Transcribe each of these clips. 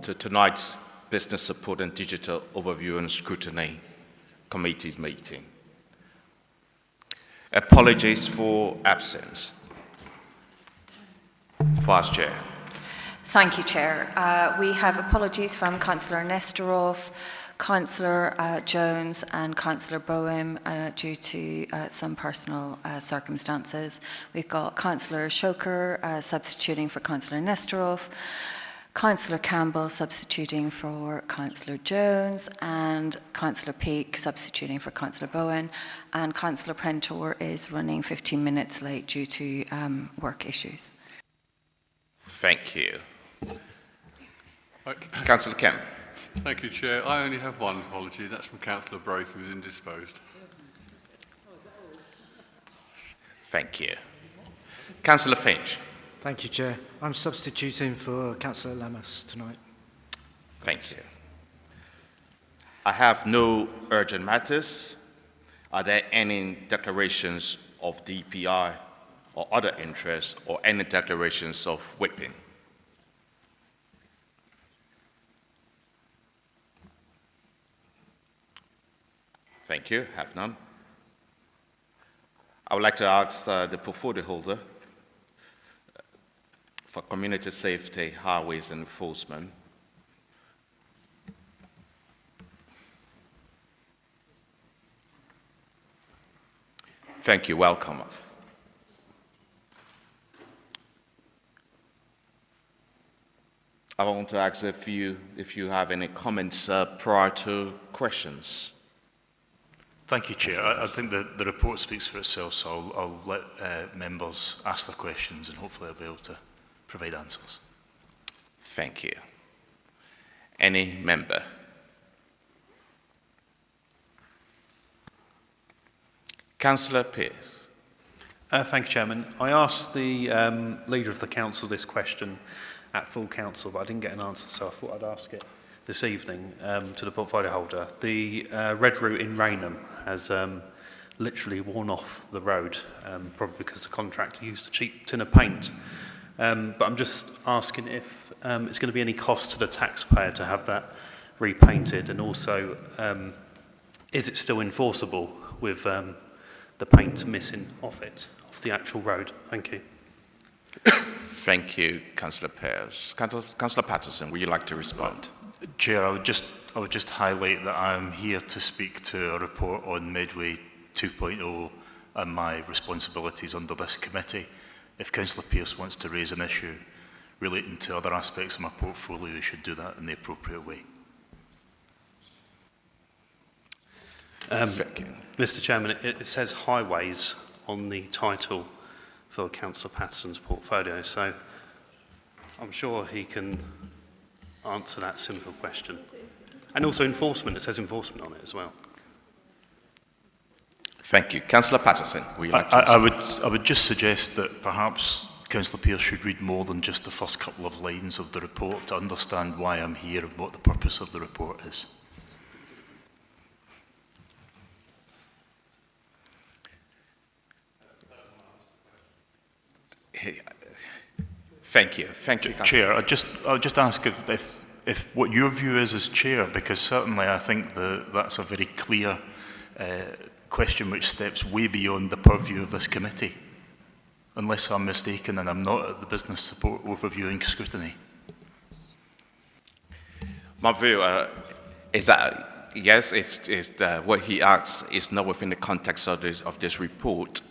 to tonight's Business Support and Digital Overview and Scrutiny Committee meeting. Apologies for absence. Vice Chair. Thank you, Chair. We have apologies from Councillor Nestorov, Councillor Jones and Councillor Boehm due to some personal circumstances. We've got Councillor Shoker substituting for Councillor Nestorov, Councillor Campbell substituting for Councillor Jones, and Councillor Peake substituting for Councillor Bowen, and Councillor Prentor is running 15 minutes late due to work issues. Thank you. Councillor Kemp. Thank you, Chair. I only have one apology. That's from Councillor Broke, who was indisposed. Thank you. Councillor Finch. Thank you, Chair. I'm substituting for Councillor Lammas tonight. Thank you. I have no urgent matters. Are there any declarations of DPI or other interests or any declarations of whipping? Thank you. Have none. I would like to ask the portfolio holder for Community Safety, Highways and Enforcement. Thank you. Welcome. I want to ask if you have any comments prior to questions. Thank you, Chair. I think the report speaks for itself, so I'll let members ask their questions and hopefully I'll be able to provide answers. Thank you. Any member? Councillor Pearce. Thank you, Chairman. I asked the Leader of the Council this question at full council, but I didn't get an answer, so I thought I'd ask it this evening to the portfolio holder. The red route in Rainham has literally worn off the road, probably because the contractor used a cheap tin of paint. But I'm just asking if it's going to be any cost to the taxpayer to have that repainted, and also is it still enforceable with the paint missing off the actual road? Thank you. Thank you, Councillor Pearce. Councillor Patterson, would you like to respond? Chair, I would just highlight that I am here to speak to a report on Medway 2.0 and my responsibilities under this committee. If Councillor Pearce wants to raise an issue relating to other aspects of my portfolio, he should do that in the appropriate way. Mr. Chairman, it says highways on the title for Councillor Patterson's portfolio, so I'm sure he can answer that simple question. And also enforcement, it says enforcement on it as well. Thank you. Councillor Patterson, would you like to I would just suggest that perhaps Councillor Pearce should read more than just the first couple of lines of the report to understand why I'm here and what the purpose of the report is. Thank you. Thank you, Chair. I'll just ask if what your view is as chair, because certainly I think that's a very clear question which steps way beyond the purview of this committee, unless I'm mistaken and I'm not at the Business Support Overview and Scrutiny. My view is that yes, what he asks is not within the context of this report.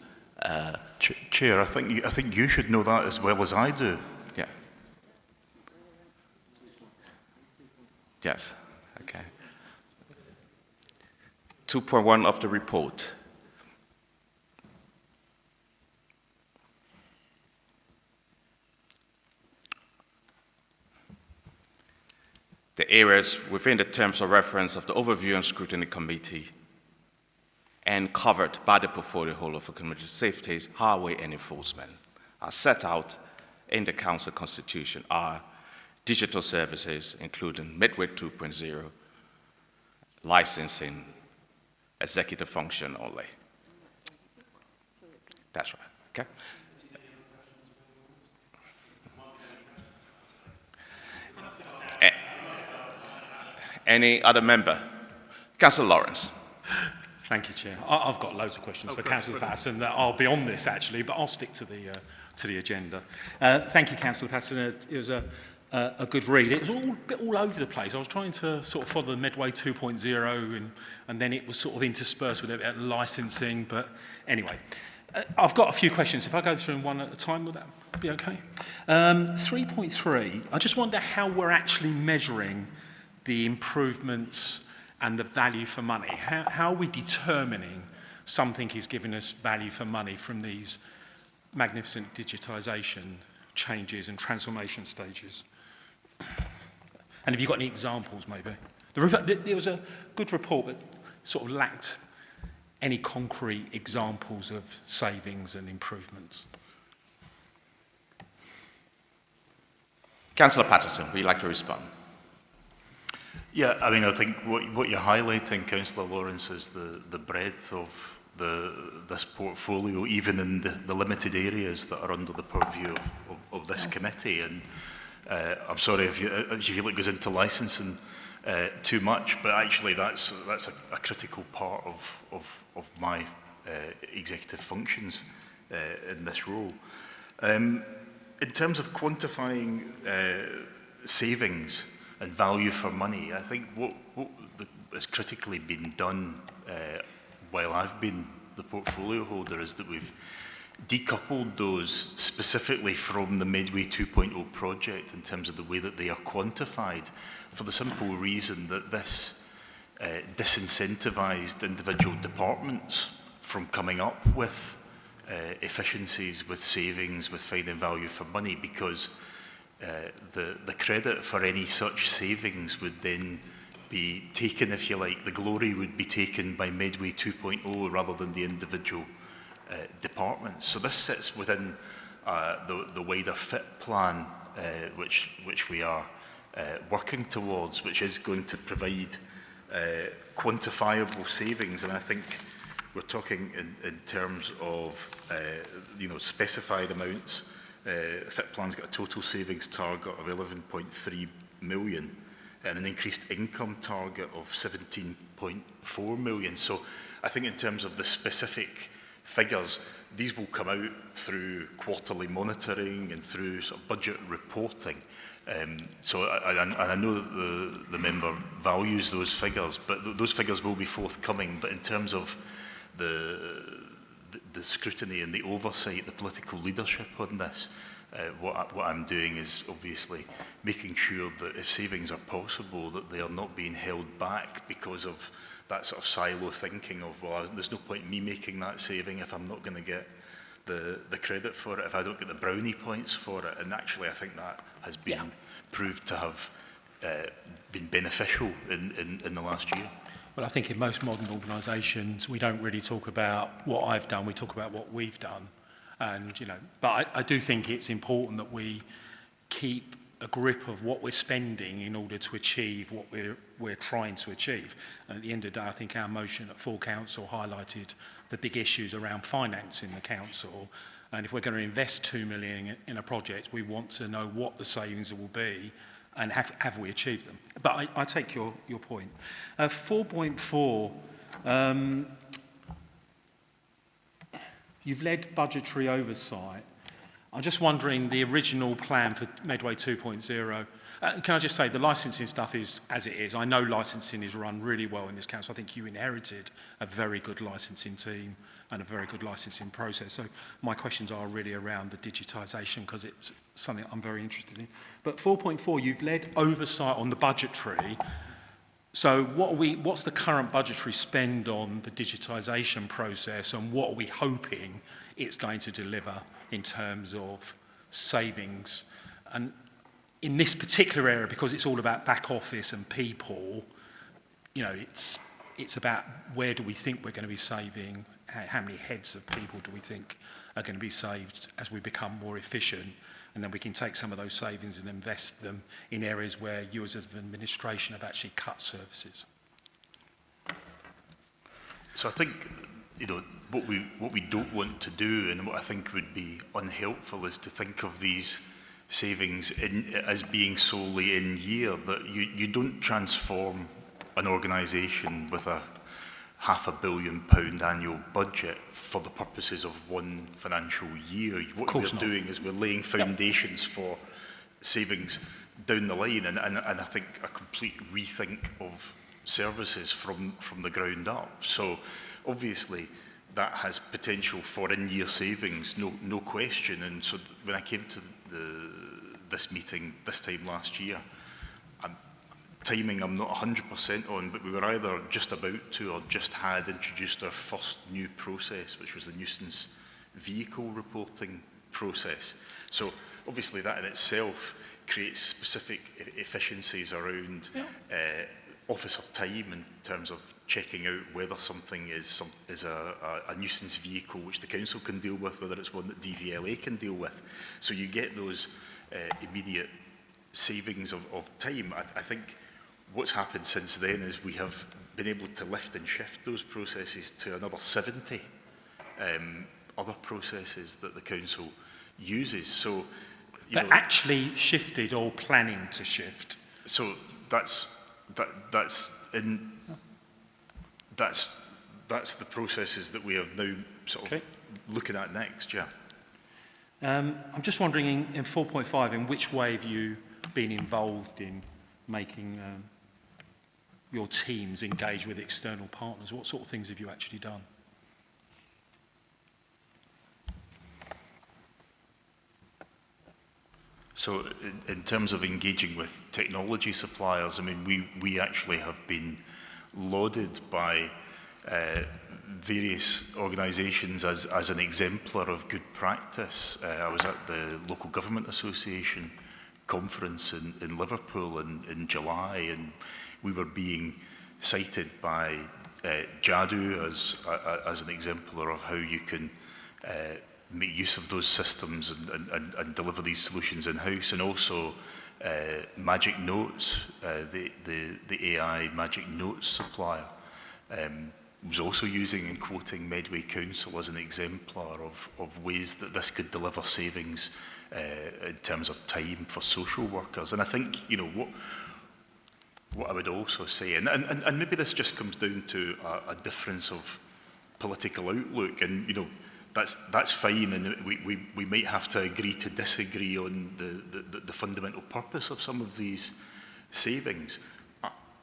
Chair, I think you should know that as well as I do. Yeah. Yes. Okay. 2.1 of the report. The areas within the terms of reference of the Overview and Scrutiny Committee and covered by the portfolio holder for community safety, highway and enforcement are set out in the Council Constitution are digital services, including Medway 2.0, licensing, executive function only. That's right, okay? Any other member? Councillor Lawrence. Thank you, Chair. I've got loads of questions for Councillor Patterson that I'll be on this actually, but I'll stick to the agenda. Thank you, Councillor Patterson. It was a good read. It was a bit all over the place. I was trying to sort of follow the Medway 2.0 and then it was sort of interspersed with a bit of licensing. But anyway, I've got a few questions. If I go through them one at a time, would that be okay? 3.3, I just wonder how we're actually measuring the improvements and the value for money. How are we determining something is giving us value for money from these magnificent digitisation changes and transformation stages? And have you got any examples, maybe? There was a good report that sort of lacked any concrete examples of savings and improvements. Councillor Patterson, would you like to respond? Yeah, I mean, I think what you're highlighting, Councillor Lawrence, is the breadth of this portfolio, even in the limited areas that are under the purview of this committee. And I'm sorry if you feel it goes into licensing too much, but actually that's a critical part of my executive functions in this role. In terms of quantifying savings and value for money, I think what has critically been done while I've been the portfolio holder is that we've decoupled those specifically from the Medway 2.0 project in terms of the way that they are quantified, for the simple reason that this disincentivized individual departments from coming up with efficiencies, with savings, with finding value for money, because the credit for any such savings would then be taken, if you like, the glory would be taken by Medway 2.0 rather than the individual departments. So this sits within the wider FIT plan, which we are working towards, which is going to provide quantifiable savings. And I think we're talking in terms of specified amounts. The FIT plan's got a total savings target of 11.3 million and an increased income target of 17.4 million. So I think in terms of the specific figures, these will come out through quarterly monitoring and through sort of budget reporting. So I know that the member values those figures, but those figures will be forthcoming. But in terms of the scrutiny and the oversight, the political leadership on this, what I'm doing is obviously making sure that if savings are possible, that they are not being held back because of that sort of silo thinking of, well, there's no point in me making that saving if I'm not going to get the credit for it, if I don't get the brownie points for it. And actually, I think that has been proved to have been beneficial in the last year. Well, I think in most modern organisations, we don't really talk about what I've done, we talk about what we've done. And, but I do think it's important that we keep a grip of what we're spending in order to achieve what we're trying to achieve. And at the end of the day, I think our motion at full council highlighted the big issues around financing the council. And if we're going to invest 2 million in a project, we want to know what the savings will be and have we achieved them. But I take your point. 4.4, you've led budgetary oversight. I'm just wondering, the original plan for Medway 2.0, can I just say the licensing stuff is as it is. I know licensing is run really well in this council. I think you inherited a very good licensing team and a very good licensing process. So my questions are really around the digitisation, because it's something I'm very interested in. But 4.4, you've led oversight on the budgetary. So what's the current budgetary spend on the digitisation process, and what are we hoping it's going to deliver in terms of savings? And in this particular area, because it's all about back office and people, it's about where do we think we're going to be saving, how many heads of people do we think are going to be saved as we become more efficient, and then we can take some of those savings and invest them in areas where you as an administration have actually cut services. So I think, what we don't want to do, and what I think would be unhelpful, is to think of these savings as being solely in year, that you don't transform an organisation with a £500 million annual budget for the purposes of one financial year. What we're doing is we're laying foundations for savings down the line, and I think a complete rethink of services from the ground up. So obviously that has potential for in-year savings, no question. And so when I came to this meeting this time last year, timing I'm not 100% on, but we were either just about to or just had introduced our first new process, which was the nuisance vehicle reporting process. So obviously that in itself creates specific efficiencies around officer time in terms of checking out whether something is a nuisance vehicle which the council can deal with, whether it's one that DVLA can deal with. So you get those immediate savings of time. I think what's happened since then is we have been able to lift and shift those processes to another 70 other processes that the council uses. So, But actually shifted or planning to shift. So that's the processes that we are now sort of looking at next. Yeah. I'm just wondering in 4.5, in which way have you been involved in making your teams engage with external partners? What sort of things have you actually done? So in terms of engaging with technology suppliers, I mean, we actually have been lauded by various organisations as an exemplar of good practice. I was at the Local Government Association conference in Liverpool in July, and we were being cited by JADU as an exemplar of how you can make use of those systems and deliver these solutions in-house, and also Magic Notes, the AI Magic Notes supplier, was also using and quoting Medway Council as an exemplar of ways that this could deliver savings in terms of time for social workers. And I think, what I would also say, and maybe this just comes down to a difference of political outlook, and that's fine, and we might have to agree to disagree on the fundamental purpose of some of these savings.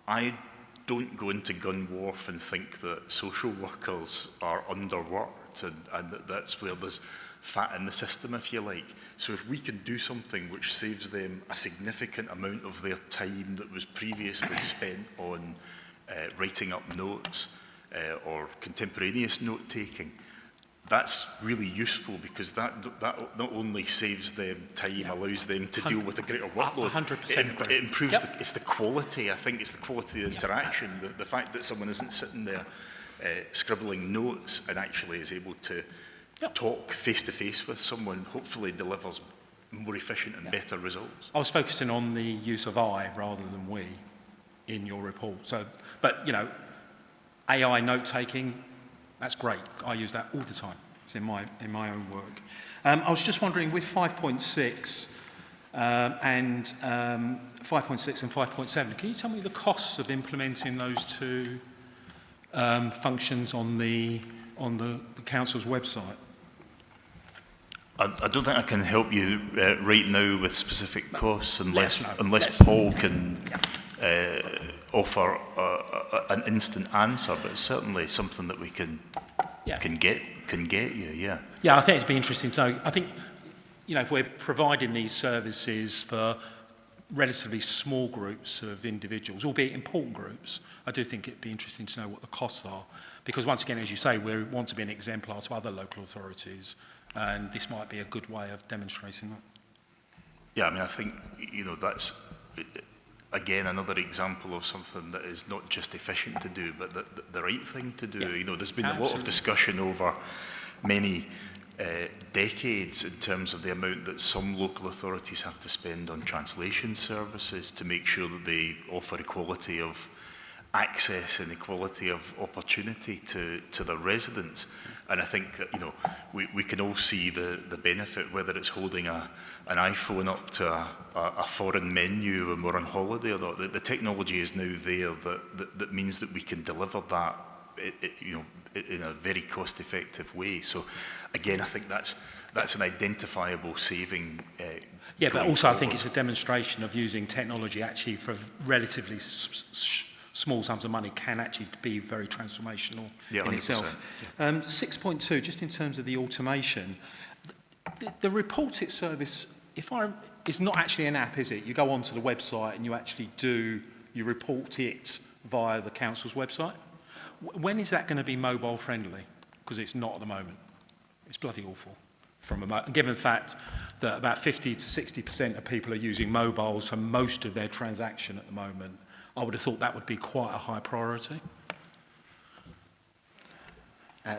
I don't go into Gun Wharf and think that social workers are underworked and that's where there's fat in the system, if you like. So if we can do something which saves them a significant amount of their time that was previously spent on writing up notes or contemporaneous note-taking, that's really useful, because that not only saves them time, allows them to deal with a greater workload. 100% it improves it's the quality. I think it's the quality of the interaction. The fact that someone isn't sitting there scribbling notes and actually is able to talk face to face with someone, hopefully delivers more efficient and better results. I was focusing on the use of I rather than we in your report. So, but AI note-taking, that's great. I use that all the time. It's in my own work. I was just wondering, with 5.6 and 5.6 and 5.7, can you tell me the costs of implementing those two functions on the council's website? I don't think I can help you right now with specific costs unless Let's Paul can offer an instant answer, but it's certainly something that we can get you. Yeah, I think it'd be interesting to know. I think if we're providing these services for relatively small groups of individuals, albeit important groups, I do think it'd be interesting to know what the costs are, because once again, as you say, we want to be an exemplar to other local authorities, and this might be a good way of demonstrating that. Yeah, I mean, I think that's again another example of something that is not just efficient to do, but the right thing to do. There's been a lot of discussion over many decades in terms of the amount that some local authorities have to spend on translation services to make sure that they offer equality of access and equality of opportunity to their residents. And I think that, you know, we can all see the benefit, whether it's holding an iPhone up to a foreign menu when we're on holiday or not. The technology is now there that means that we can deliver that, you know, in a very cost-effective way. So, again, I think that's an identifiable saving. Yeah, but also I think it's a demonstration of using technology actually for relatively small sums of money can actually be very transformational in 100%. itself. 6.2, just in terms of the automation, the Report It service, it's not actually an app, is it? You go onto the website and you report it via the council's website. When is that going to be mobile friendly? Because it's not at the moment. It's bloody awful. Given the fact that about 50 to 60% of people are using mobiles for most of their transaction at the moment, I would have thought that would be quite a high priority.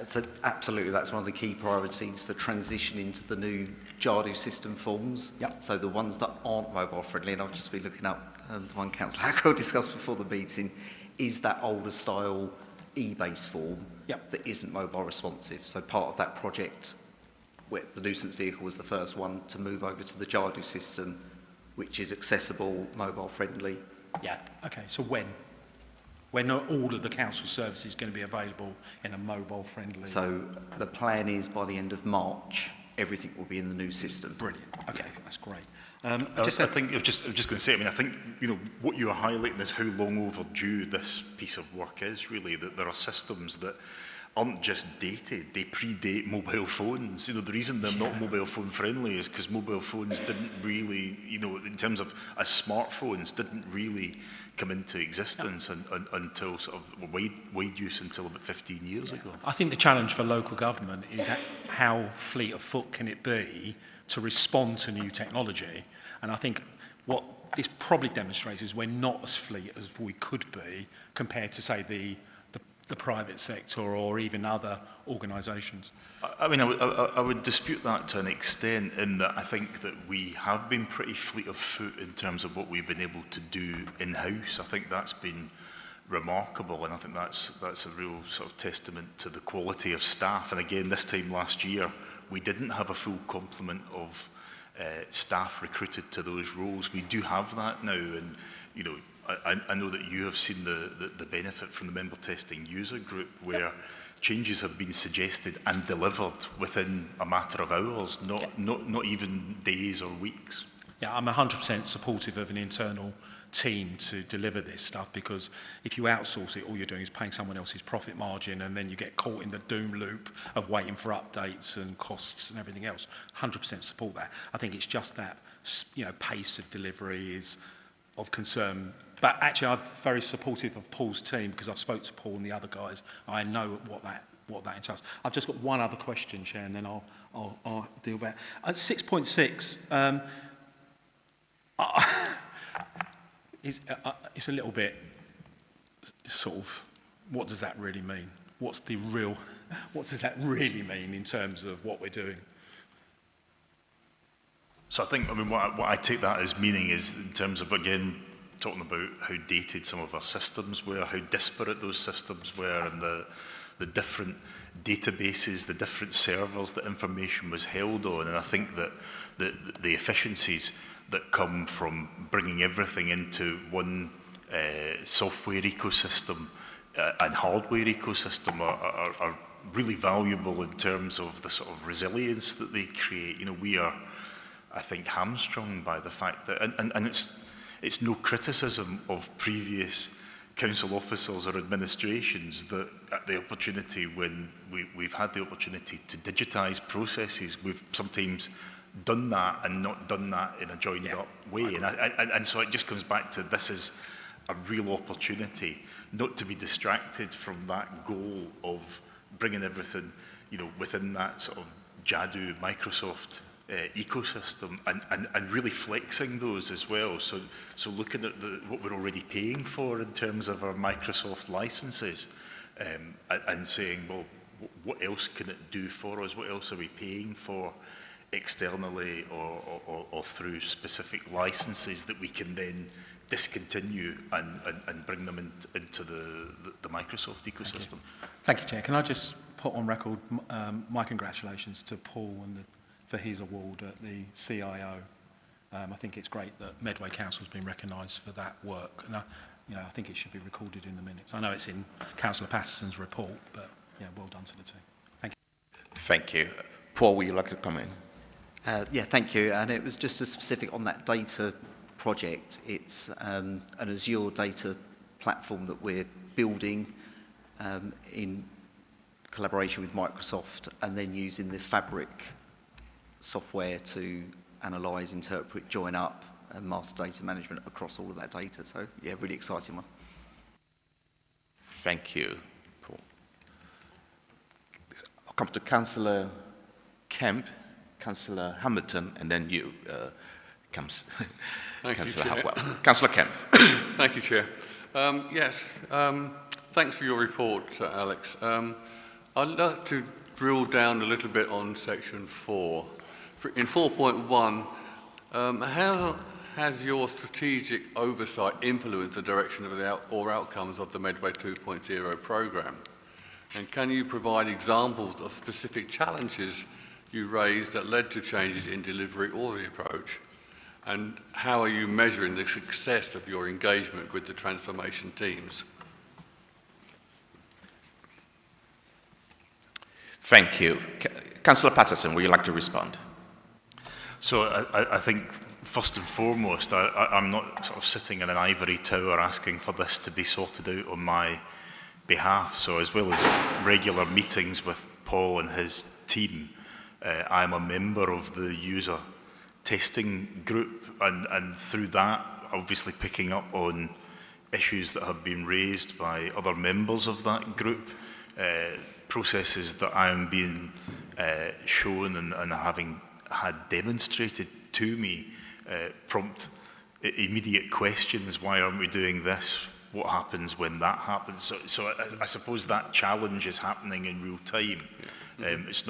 So absolutely, that's one of the key priorities for transitioning to the new JADU system forms. Yep. So the ones that aren't mobile friendly, and I've just been looking up the one Councillor Hackrell discussed before the meeting, is that older style e-based form that isn't mobile responsive. So part of that project, where the nuisance vehicle was the first one to move over to the JADU system, which is accessible, mobile friendly. Yeah, okay, so when? When are all of the council services going to be available in a mobile friendly? So the plan is by the end of March, everything will be in the new system. Brilliant, okay, that's great. I think I'm just going to say, I mean, I think, you know, what you are highlighting is how long overdue this piece of work is, really, that there are systems that aren't just dated, they predate mobile phones. You know, the reason they're not mobile phone friendly is because mobile phones didn't really, you know, in terms of as smartphones, didn't really come into existence until sort of wide use until about 15 years ago. I think the challenge for local government is how fleet of foot can it be to respond to new technology. And I think what this probably demonstrates is we're not as fleet as we could be compared to, say, the private sector or even other organisations. I mean, I would dispute that to an extent, in that I think that we have been pretty fleet of foot in terms of what we've been able to do in-house. I think that's been remarkable, and I think that's a real sort of testament to the quality of staff. And again, this time last year, we didn't have a full complement of staff recruited to those roles. We do have that now, and, you know, I know that you have seen the benefit from the member testing user group, where changes have been suggested and delivered within a matter of hours, not even days or weeks. Yeah, I'm 100% supportive of an internal team to deliver this stuff, because if you outsource it, all you're doing is paying someone else's profit margin, and then you get caught in the doom loop of waiting for updates and costs and everything else. 100% support that. I think it's just that, you know, pace of delivery is of concern. But actually, I'm very supportive of Paul's team, because I've spoke to Paul and the other guys. I know what that entails. I've just got one other question, Chair, and then I'll deal with that. At 6.6, it's a little bit sort of, what does that really mean? What does that really mean in terms of what we're doing? So I think, I mean, what I take that as meaning is, in terms of, again, talking about how dated some of our systems were, how disparate those systems were, and the different databases, the different servers that information was held on. And I think that the efficiencies that come from bringing everything into one software ecosystem and hardware ecosystem are really valuable in terms of the sort of resilience that they create. You know, we are, I think, hamstrung by the fact that, and it's no criticism of previous council officers or administrations, that at the opportunity when we've had the opportunity to digitise processes, we've sometimes done that and not done that in a joined up way. And so it just comes back to, this is a real opportunity not to be distracted from that goal of bringing everything, you know, within that sort of JADU Microsoft ecosystem, and really flexing those as well. So looking at what we're already paying for in terms of our Microsoft licenses, and saying, well, what else can it do for us? What else are we paying for externally or through specific licenses that we can then discontinue and bring them into the Microsoft ecosystem. Thank you, Chair. Can I just put on record my congratulations to Paul for his award at the CIO. I think it's great that Medway Council has been recognised for that work, and I think it should be recorded in the minutes. I know it's in Councillor Patterson's report, but yeah, well done to the team. Thank you. Thank you. Paul, would you like to come in? Yeah, thank you. And it was just a specific on that data project. It's an Azure data platform that we're building in collaboration with Microsoft, and then using the Fabric software to analyse, interpret, join up, and master data management across all of that data. So, yeah, really exciting one. Thank you, Paul. I'll come to Councillor Kemp, Councillor Hamilton, and then you, Councillor Howell. Councillor Kemp. Thank you, Chair. Yes, thanks for your report, Alex. I'd like to drill down a little bit on section 4. In 4.1, how has your strategic oversight influenced the direction of or outcomes of the Medway 2.0 programme? And can you provide examples of specific challenges you raised that led to changes in delivery or the approach? And how are you measuring the success of your engagement with the transformation teams? Thank you. Councillor Patterson, would you like to respond? So I think first and foremost, I'm not sort of sitting in an ivory tower asking for this to be sorted out on my behalf. So as well as regular meetings with Paul and his team, I'm a member of the user testing group, and through that, obviously picking up on issues that have been raised by other members of that group, processes that I'm being shown and having had demonstrated to me, prompt immediate questions. Why aren't we doing this? What happens when that happens? So I suppose that challenge is happening in real time. Yeah. It's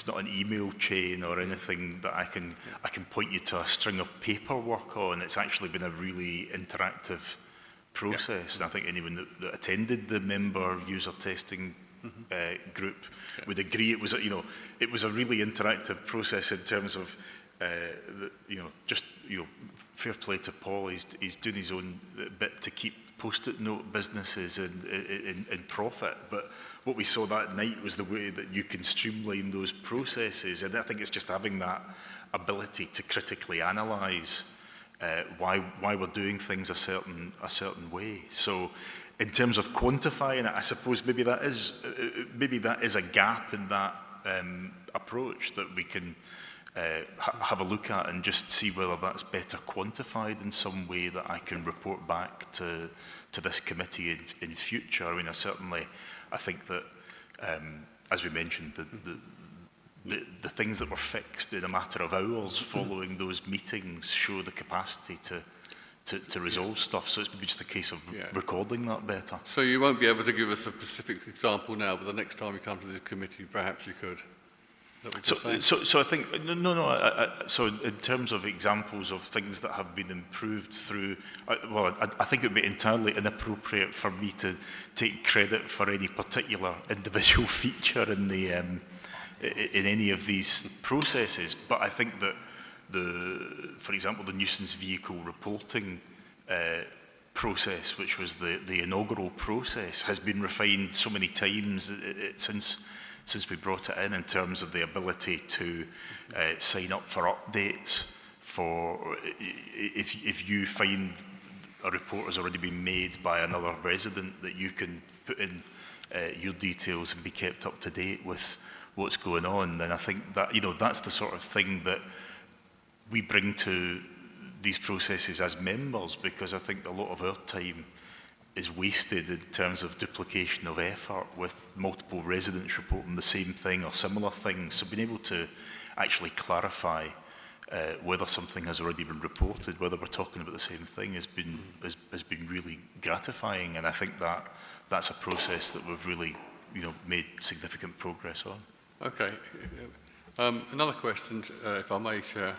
not an email chain or anything that I can point you to a string of paperwork on. It's actually been a really interactive process. And I think anyone that attended the member user testing group would agree it was a really interactive process in terms of fair play to Paul. He's doing his own bit to keep post-it note businesses in profit, but what we saw that night was the way that you can streamline those processes, and I think it's just having that ability to critically analyse why we're doing things a certain way. So in terms of quantifying it, I suppose maybe that is a gap in that approach that we can have a look at and just see whether that's better quantified in some way that I can report back to this committee in future. I mean, I think that, as we mentioned, the things that were fixed in a matter of hours following those meetings show the capacity to resolve stuff. So it's maybe just a case of recording that better. So you won't be able to give us a specific example now, but the next time you come to the committee, perhaps you could. So I think, so in terms of examples of things that have been improved through, I think it would be entirely inappropriate for me to take credit for any particular individual feature in in any of these processes. But I think that for example, the nuisance vehicle reporting process, which was the inaugural process, has been refined so many times since we brought it in terms of the ability to sign up for updates for if you find a report has already been made by another resident, that you can put in your details and be kept up to date with what's going on. And I think that that's the sort of thing that we bring to these processes as members, because I think a lot of our time is wasted in terms of duplication of effort with multiple residents reporting the same thing or similar things. So being able to actually clarify whether something has already been reported, whether we're talking about the same thing, has been really gratifying. And I think that that's a process that we've really made significant progress on. Okay. Another question, if I may, Chair.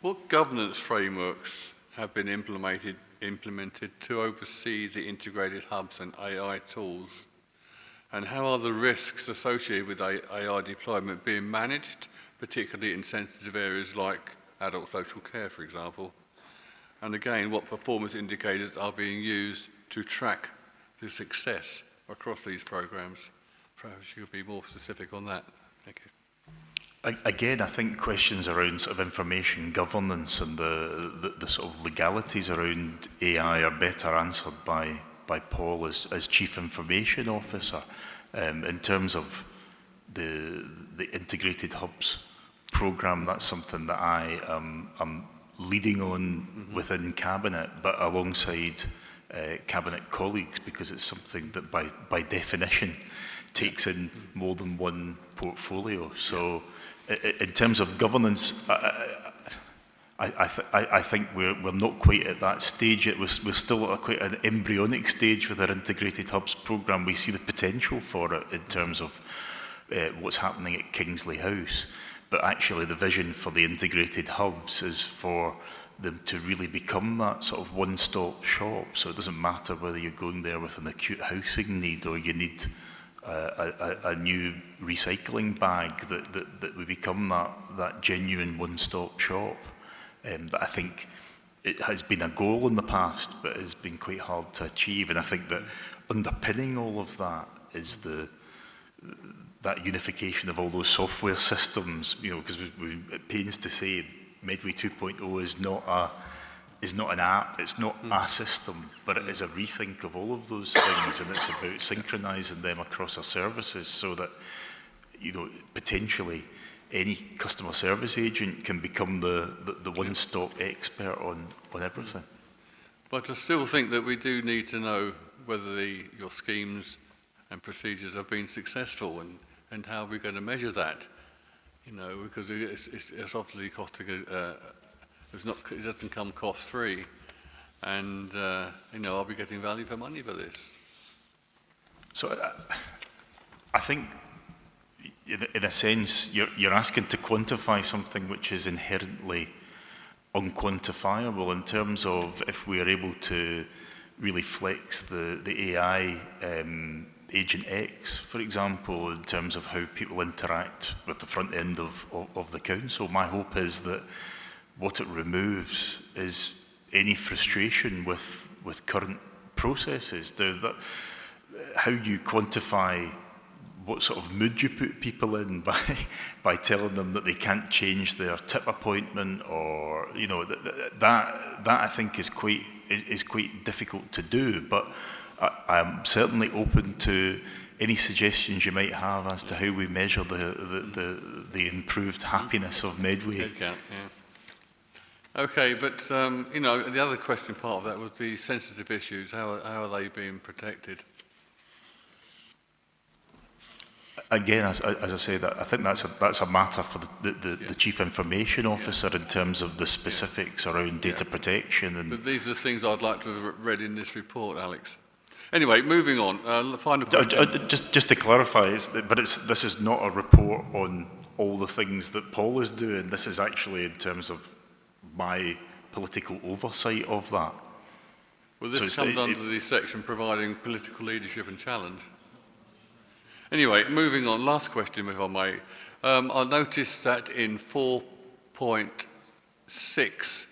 What governance frameworks have been implemented to oversee the integrated hubs and AI tools? And how are the risks associated with AI deployment being managed, particularly in sensitive areas like adult social care, for example? And again, what performance indicators are being used to track the success across these programs? Perhaps you could be more specific on that. Thank you. Again, I think questions around sort of information governance and the sort of legalities around AI are better answered by Paul as Chief Information Officer. In terms of the Integrated Hubs programme, that's something that I am leading on within Cabinet, but alongside Cabinet colleagues, because it's something that by definition takes in more than one portfolio. So in terms of governance, I think we're not quite at that stage yet. We're still at quite an embryonic stage with our Integrated Hubs programme. We see the potential for it in terms of what's happening at Kingsley House. But actually the vision for the Integrated Hubs is for them to really become that sort of one-stop shop. So it doesn't matter whether you're going there with an acute housing need or you need a new recycling bag, that we become that genuine one-stop shop. But I think it has been a goal in the past, but has been quite hard to achieve. And I think that underpinning all of that is that unification of all those software systems. You know, because we're at pains to say Medway 2.0 is not an app, it's not a system, but it is a rethink of all of those things, and it's about synchronising them across our services so that, you know, potentially any customer service agent can become the one-stop expert on everything. But I still think that we do need to know whether your schemes and procedures have been successful, and how we're going to measure that. You know, because it's obviously costing it doesn't come cost-free, and you know, are we getting value for money for this? So I think, in a sense, you're asking to quantify something which is inherently unquantifiable in terms of if we are able to really flex the AI Agent X, for example, in terms of how people interact with the front end of the council. My hope is that what it removes is any frustration with current processes. How you quantify what sort of mood you put people in by telling them that they can't change their tip appointment, or, you know, that I think is quite difficult to do. But I'm certainly open to any suggestions you might have as to how we measure the improved happiness of Medway. Yeah. Okay, but you know, the other question part of that was the sensitive issues. How are they being protected? Again, as I say, that I think that's a matter for the Chief Information Officer in terms of the specifics around data protection. But these are the things I'd like to have read in this report, Alex. Anyway, moving on. Final question. Just to clarify, this is not a report on all the things that Paul is doing. This is actually in terms of my political oversight of that. Well, this comes under the section providing political leadership and challenge. Anyway, moving on, last question, if I may. I noticed that in 4.6,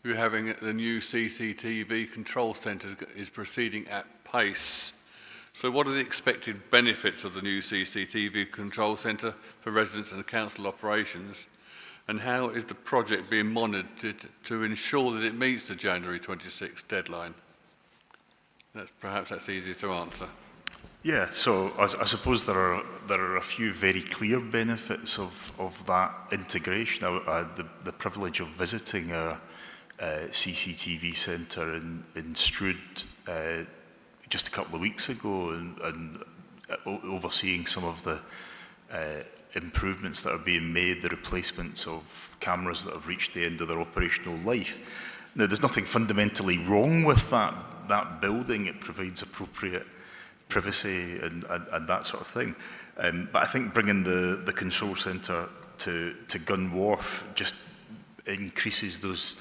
you're having the new CCTV control centre is proceeding at pace. So what are the expected benefits of the new CCTV control centre for residents and council operations? And how is the project being monitored to ensure that it meets the January 26th deadline? Perhaps that's easier to answer. Yeah, so I suppose there are a few very clear benefits of that integration. I had the privilege of visiting a CCTV centre in Strood just a couple of weeks ago, and overseeing some of the improvements that are being made, the replacements of cameras that have reached the end of their operational life. Now, there's nothing fundamentally wrong with that building. It provides appropriate privacy and that sort of thing. But I think bringing the control centre to Gun Wharf just increases those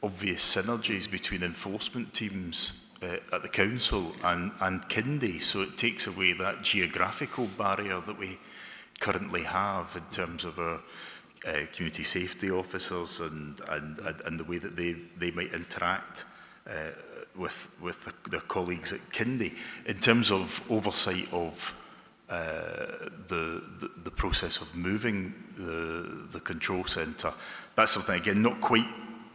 obvious synergies between enforcement teams at the council and Kindy, so it takes away that geographical barrier that we currently have in terms of our community safety officers and the way that they might interact with their colleagues at Kindy. In terms of oversight of the process of moving the control centre, that's something, again, not quite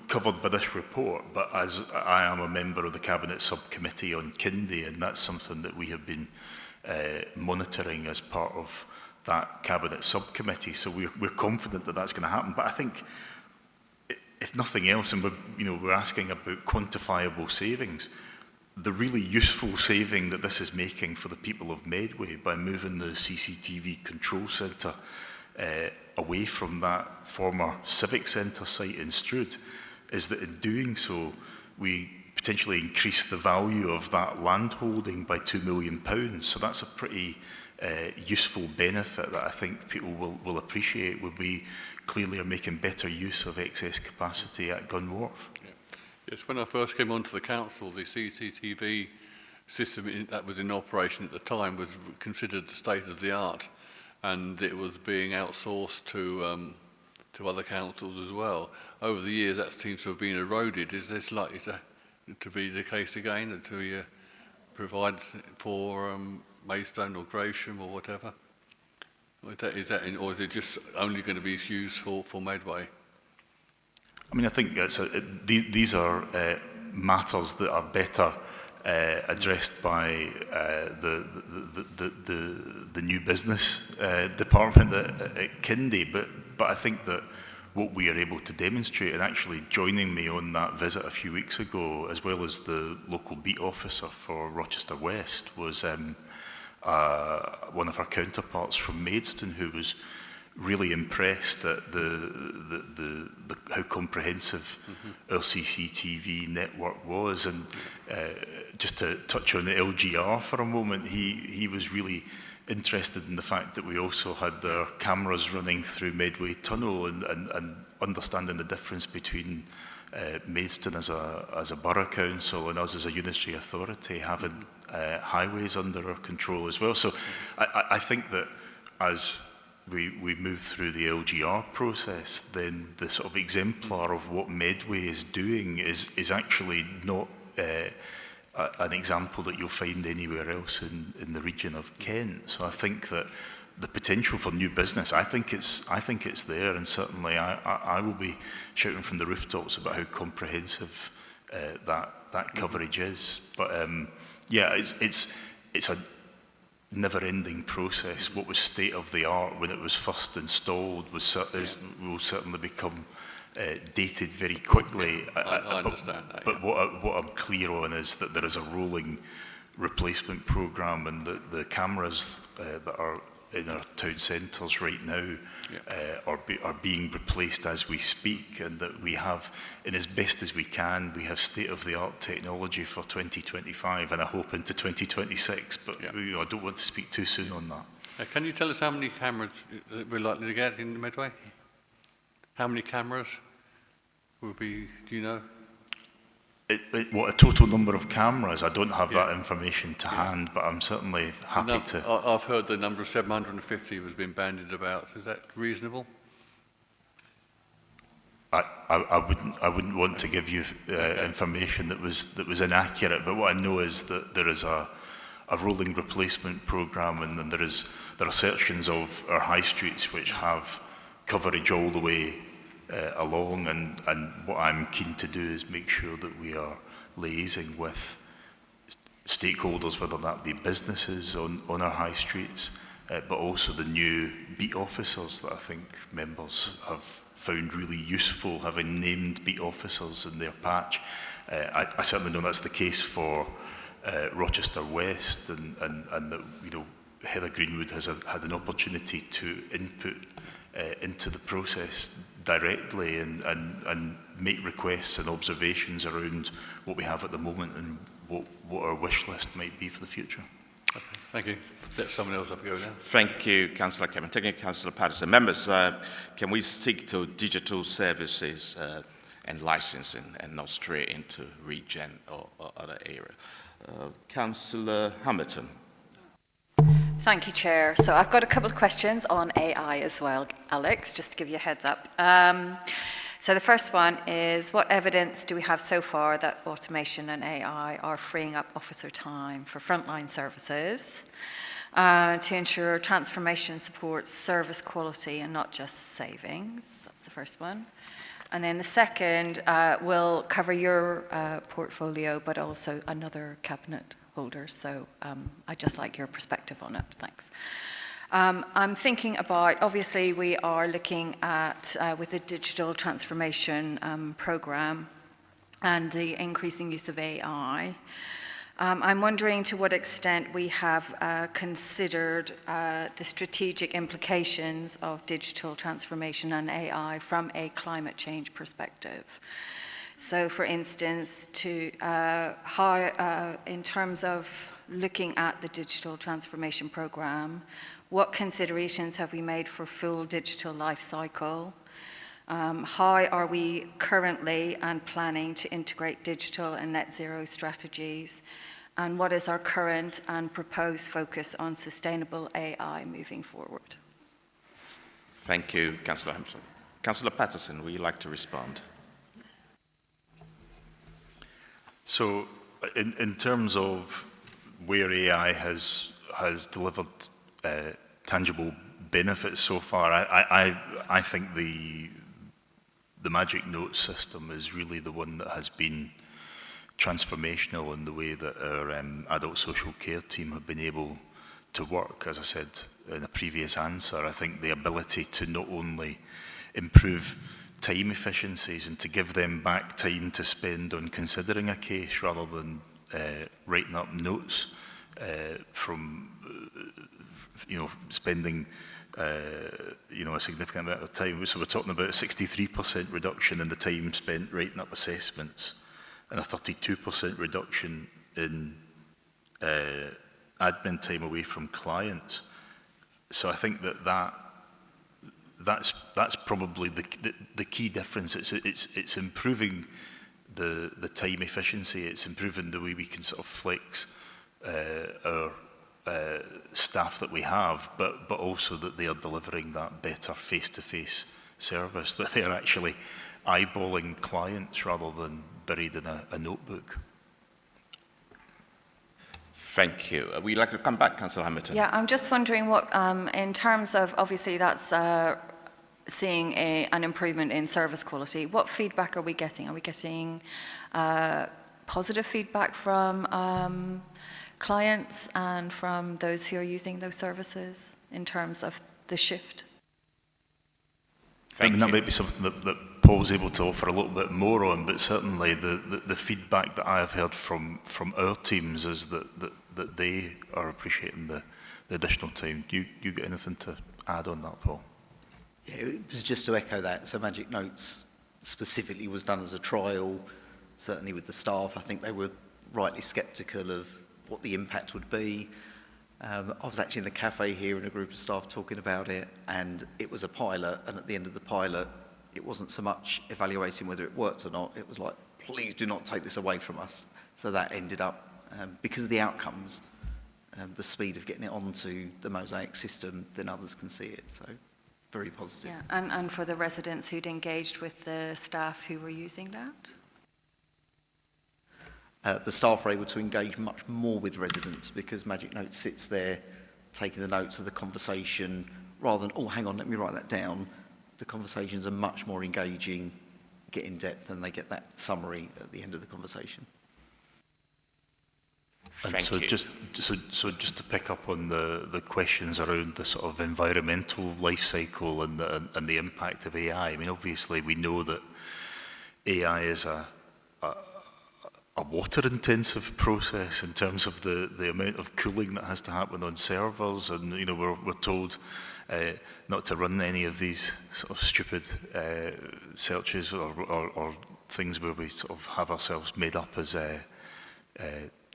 covered by this report, but as I am a member of the Cabinet Subcommittee on Kindy, and that's something that we have been monitoring as part of that Cabinet Subcommittee. So we're confident that that's going to happen. But I think, if nothing else, and we're asking about quantifiable savings, the really useful saving that this is making for the people of Medway by moving the CCTV control centre away from that former civic centre site in Strood is that in doing so, we potentially increase the value of that land holding by £2 million. So that's a pretty useful benefit that I think people will appreciate when we clearly are making better use of excess capacity at Gun Wharf. Yeah. Yes, when I first came onto the council, the CCTV system that was in operation at the time was considered the state of the art, and it was being outsourced to other councils as well. Over the years, that seems to have been eroded. Is this likely to be the case again, and to provide for Maidstone or Gresham or whatever? Or is it just only going to be used for Medway? I mean, I think these are matters that are better addressed by the new business department at Kindy, but I think that what we are able to demonstrate, and actually joining me on that visit a few weeks ago, as well as the local beat officer for Rochester West, was one of our counterparts from Maidstone, who was really impressed at how comprehensive our CCTV network was. And just to touch on the LGR for a moment, he was really interested in the fact that we also had our cameras running through Medway Tunnel, and understanding the difference between Maidstone as a borough council and us as a unitary authority having highways under our control as well. So I think that as we move through the LGR process, then the sort of exemplar of what Medway is doing is actually not an example that you'll find anywhere else in the region of Kent. So I think that the potential for new business, I think it's there, and certainly I will be shouting from the rooftops about how comprehensive that coverage is. But yeah, it's a never-ending process. What was state of the art when it was first installed will certainly become dated very quickly. I understand that. But what I'm clear on is that there is a rolling replacement programme, and the cameras that are in our town centres right now are being replaced as we speak, and that we have, and as best as we can, we have state-of-the-art technology for 2025, and I hope into 2026, but I don't want to speak too soon on that. Can you tell us how many cameras we're likely to get in Medway? How many cameras will be, do you know? What a total number of cameras? I don't have that information to hand, but I'm certainly happy to. I've heard the number of 750 has been bandied about. Is that reasonable? I wouldn't want to give you information that was inaccurate, but what I know is that there is a rolling replacement programme, and then there are sections of our high streets which have coverage all the way along, and what I'm keen to do is make sure that we are liaising with stakeholders, whether that be businesses on our high streets, but also the new beat officers that I think members have found really useful, having named beat officers in their patch. I certainly know that's the case for Rochester West, and that, you know, Heather Greenwood has had an opportunity to input into the process directly and make requests and observations around what we have at the moment and what our wish list might be for the future. Okay, thank you. Let someone else have a go now. Thank you, Councillor Cameron. Thank you, Councillor Patterson. Members, can we stick to digital services and licensing and not straight into regen or other area? Councillor Hamilton. Thank you, Chair. So I've got a couple of questions on AI as well, Alex, just to give you a heads up. So the first one is, what evidence do we have so far that automation and AI are freeing up officer time for frontline services to ensure transformation supports service quality and not just savings? That's the first one. And then the second will cover your portfolio, but also another cabinet holder. So I'd just like your perspective on it. Thanks. I'm thinking about, obviously, we are looking at, with the digital transformation program and the increasing use of AI, I'm wondering to what extent we have considered the strategic implications of digital transformation and AI from a climate change perspective. So, for instance, how, in terms of looking at the digital transformation program, what considerations have we made for full digital life cycle? How are we currently and planning to integrate digital and net zero strategies? And what is our current and proposed focus on sustainable AI moving forward? Thank you, Councillor Hampson. Councillor Patterson, would you like to respond? So, in terms of where AI has delivered tangible benefits so far, I think the Magic Note system is really the one that has been transformational in the way that our adult social care team have been able to work. As I said in a previous answer, I think the ability to not only improve time efficiencies and to give them back time to spend on considering a case rather than writing up notes from spending a significant amount of time. So we're talking about a 63% reduction in the time spent writing up assessments and a 32% reduction in admin time away from clients. So I think that's probably the key difference. It's improving the time efficiency. It's improving the way we can sort of flex our staff that we have, but also that they are delivering that better face-to-face service, that they are actually eyeballing clients rather than buried in a notebook. Thank you. Would you like to come back, Councillor Hamilton? Yeah, I'm just wondering what, in terms of, obviously that's seeing an improvement in service quality, what feedback are we getting? Are we getting positive feedback from clients and from those who are using those services in terms of the shift? I mean, that might be something that Paul's able to offer a little bit more on, but certainly the feedback that I have heard from our teams is that they are appreciating the additional time. Do you get anything to add on that, Paul? Yeah, it was just to echo that. So Magic Notes specifically was done as a trial, certainly with the staff. I think they were rightly sceptical of what the impact would be. I was actually in the cafe here in a group of staff talking about it, and it was a pilot, and at the end of the pilot, it wasn't so much evaluating whether it worked or not, it was like, please do not take this away from us. So that ended up, because of the outcomes, the speed of getting it onto the Mosaic system, then others can see it, so very positive. Yeah, and for the residents who'd engaged with the staff who were using that? The staff are able to engage much more with residents because Magic Note sits there taking the notes of the conversation rather than, oh, hang on, let me write that down. The conversations are much more engaging, get in depth, and they get that summary at the end of the conversation. And so just to pick up on the questions around the sort of environmental life cycle and the impact of AI, I mean, obviously we know that AI is a water-intensive process in terms of the amount of cooling that has to happen on servers, and we're told not to run any of these sort of stupid searches or things where we sort of have ourselves made up as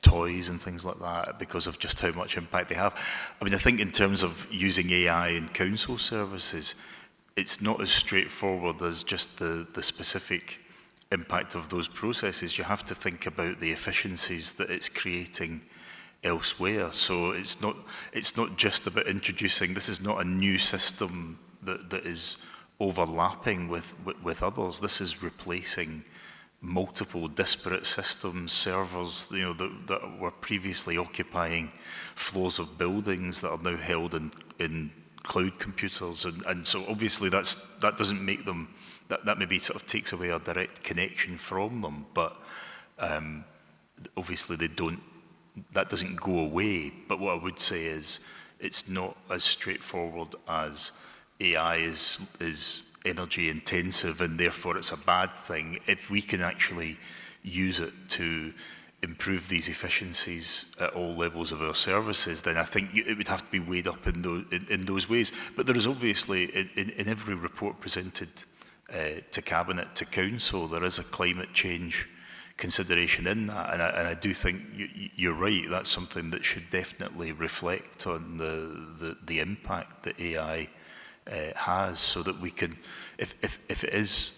toys and things like that because of just how much impact they have. I mean, I think in terms of using AI in council services, it's not as straightforward as just the specific impact of those processes. You have to think about the efficiencies that it's creating elsewhere. So it's not just about introducing, this is not a new system that is overlapping with others. This is replacing multiple disparate systems, servers, that were previously occupying floors of buildings that are now held in cloud computers, and so obviously that doesn't make them, that maybe sort of takes away a direct connection from them, but obviously that doesn't go away. But what I would say is it's not as straightforward as AI is energy intensive and therefore it's a bad thing. If we can actually use it to improve these efficiencies at all levels of our services, then I think it would have to be weighed up in those ways. But there is obviously, in every report presented to Cabinet, to Council, there is a climate change consideration in that. And I do think you're right, that's something that should definitely reflect on the impact that AI has, so that we can, if it is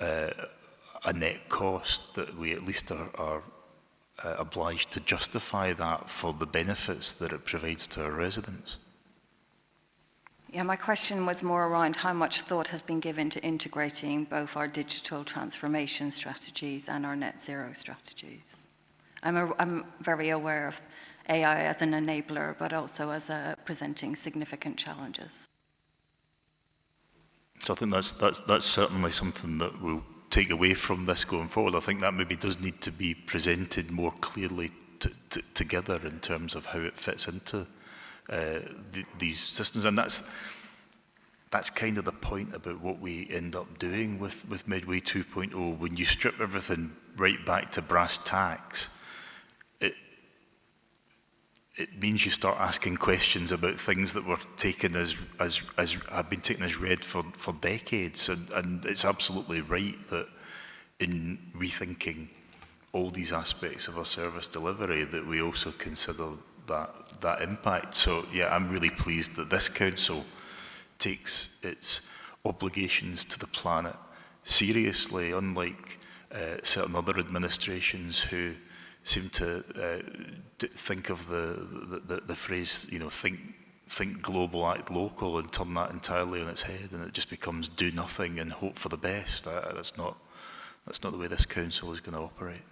a net cost, that we at least are obliged to justify that for the benefits that it provides to our residents. Yeah, my question was more around how much thought has been given to integrating both our digital transformation strategies and our net zero strategies. I'm very aware of AI as an enabler, but also as presenting significant challenges. So I think that's certainly something that we'll take away from this going forward. I think that maybe does need to be presented more clearly together in terms of how it fits into these systems, and that's kind of the point about what we end up doing with Medway 2.0. When you strip everything right back to brass tacks, it means you start asking questions about things that were taken as have been taken as read for decades, and it's absolutely right that in rethinking all these aspects of our service delivery that we also consider that impact. So yeah, I'm really pleased that this council takes its obligations to the planet seriously, unlike certain other administrations who seem to think of the phrase, think global, act local, and turn that entirely on its head, and it just becomes do nothing and hope for the best. That's not the way this council is going to operate.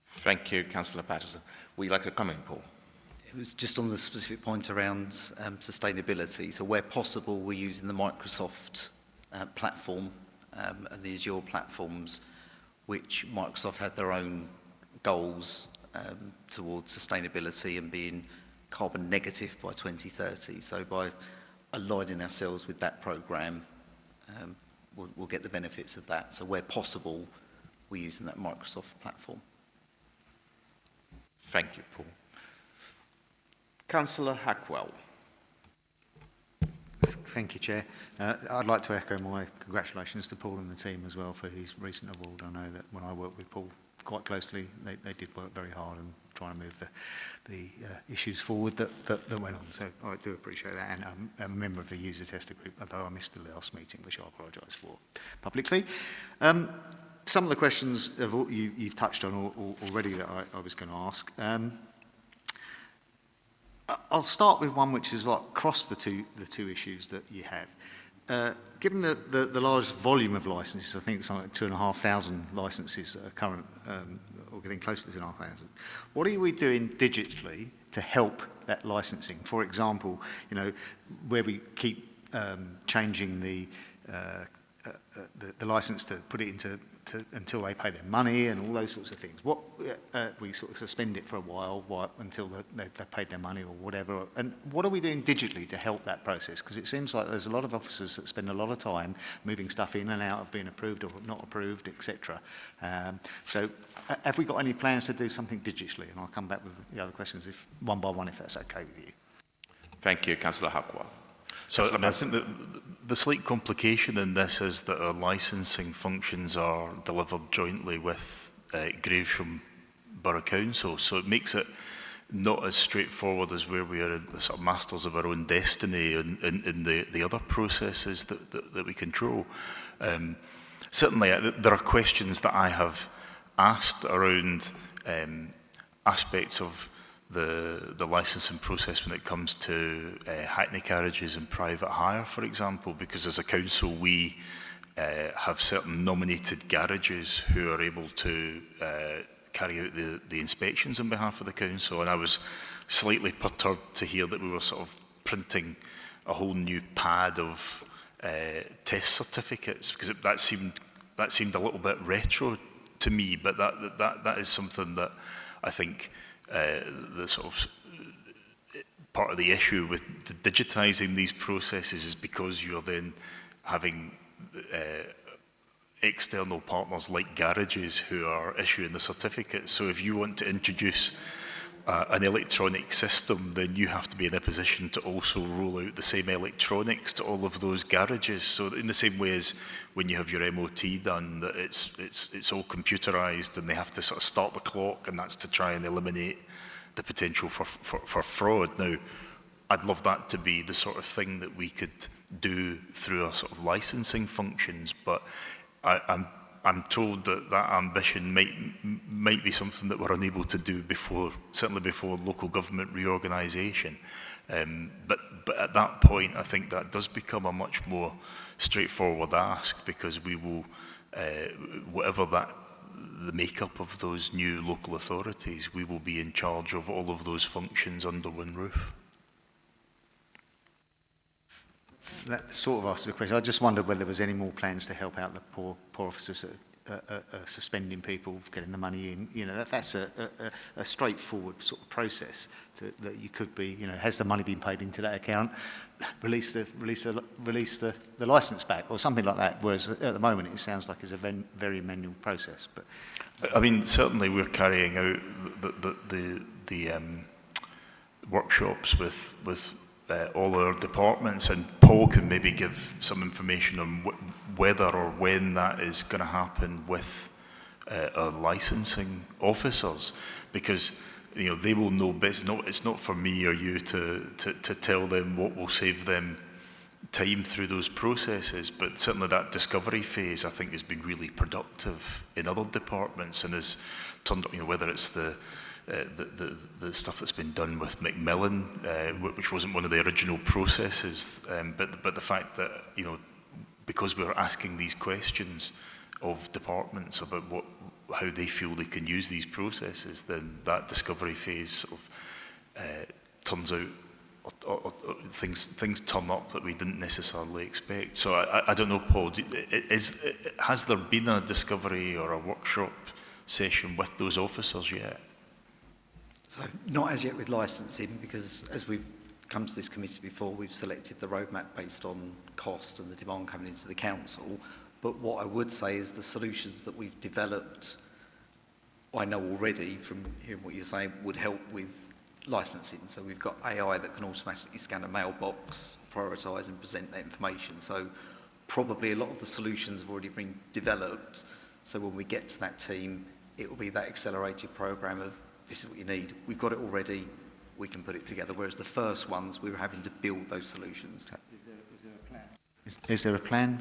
Thank you, Councillor Patterson. Would you like a comment, Paul? It was just on the specific point around sustainability. So where possible, we're using the Microsoft platform and the Azure platforms, which Microsoft had their own goals towards sustainability and being carbon negative by 2030. So by aligning ourselves with that programme, we'll get the benefits of that. So where possible, we're using that Microsoft platform. Thank you, Paul. Councillor Hackwell. Thank you, Chair. I'd like to echo my congratulations to Paul and the team as well for his recent award. I know that when I worked with Paul quite closely, they did work very hard and trying to move the issues forward that went on. So I do appreciate that. And I'm a member of the user tester group, although I missed the last meeting, which I apologise for publicly. Some of the questions you've touched on already that I was going to ask. I'll start with one which is like across the two issues that you have. Given the large volume of licences, I think it's like 2,500 licences that are current, or getting close to 2,500. What are we doing digitally to help that licensing? For example, where we keep changing the license to put it into until they pay their money and all those sorts of things. What we sort of suspend it for a while until they've paid their money or whatever. And what are we doing digitally to help that process? Because it seems like there's a lot of officers that spend a lot of time moving stuff in and out of being approved or not approved, etc. So have we got any plans to do something digitally? And I'll come back with the other questions one by one if that's okay with you. Thank you, Councillor Hackwell. So I think that the slight complication in this is that our licensing functions are delivered jointly with Gravesham borough council. So it makes it not as straightforward as where we are the sort of masters of our own destiny in the other processes that we control. Certainly, there are questions that I have asked around aspects of the licensing process when it comes to hackney carriages and private hire, for example, because as a council we have certain nominated garages who are able to carry out the inspections on behalf of the council, and I was slightly perturbed to hear that we were sort of printing a whole new pad of test certificates, because that seemed a little bit retro to me, but that is something that I think the sort of part of the issue with digitising these processes is because you're then having external partners like garages who are issuing the certificates. So if you want to introduce an electronic system, then you have to be in a position to also roll out the same electronics to all of those garages. So in the same way as when you have your MOT done, that it's all computerised and they have to sort of start the clock, and that's to try and eliminate the potential for fraud. Now, I'd love that to be the sort of thing that we could do through our sort of licensing functions, but I'm told that ambition might be something that we're unable to do certainly before local government reorganisation. But at that point, I think that does become a much more straightforward ask, because we will, whatever the makeup of those new local authorities, we will be in charge of all of those functions under one roof. That sort of asks the question. I just wondered whether there was any more plans to help out the poor officers suspending people, getting the money in. You know, that's a straightforward sort of process that you could be. You know, has the money been paid into that account? Release the license back, or something like that. Whereas at the moment, it sounds like it's a very manual process. But I mean, certainly we're carrying out the workshops with all our departments, and Paul can maybe give some information on whether or when that is going to happen with our licensing officers, because you know they will know best. It's not for me or you to tell them what will save them time through those processes, but certainly that discovery phase I think has been really productive in other departments, and has turned up, you know, whether it's the stuff that's been done with Macmillan, which wasn't one of the original processes, but the fact that, you know, because we're asking these questions of departments about how they feel they can use these processes, then that discovery phase sort of turns out, or things turn up that we didn't necessarily expect. So I don't know, Paul, has there been a discovery or a workshop session with those officers yet? So not as yet with licensing, because as we've come to this committee before, we've selected the roadmap based on cost and the demand coming into the council. But what I would say is the solutions that we've developed, I know already from hearing what you're saying, would help with licensing. So we've got AI that can automatically scan a mailbox, prioritise and present that information. So probably a lot of the solutions have already been developed. So when we get to that team, it will be that accelerated programme of, this is what you need. We've got it already. We can put it together. Whereas the first ones, we were having to build those solutions. Is there a plan? Is there a plan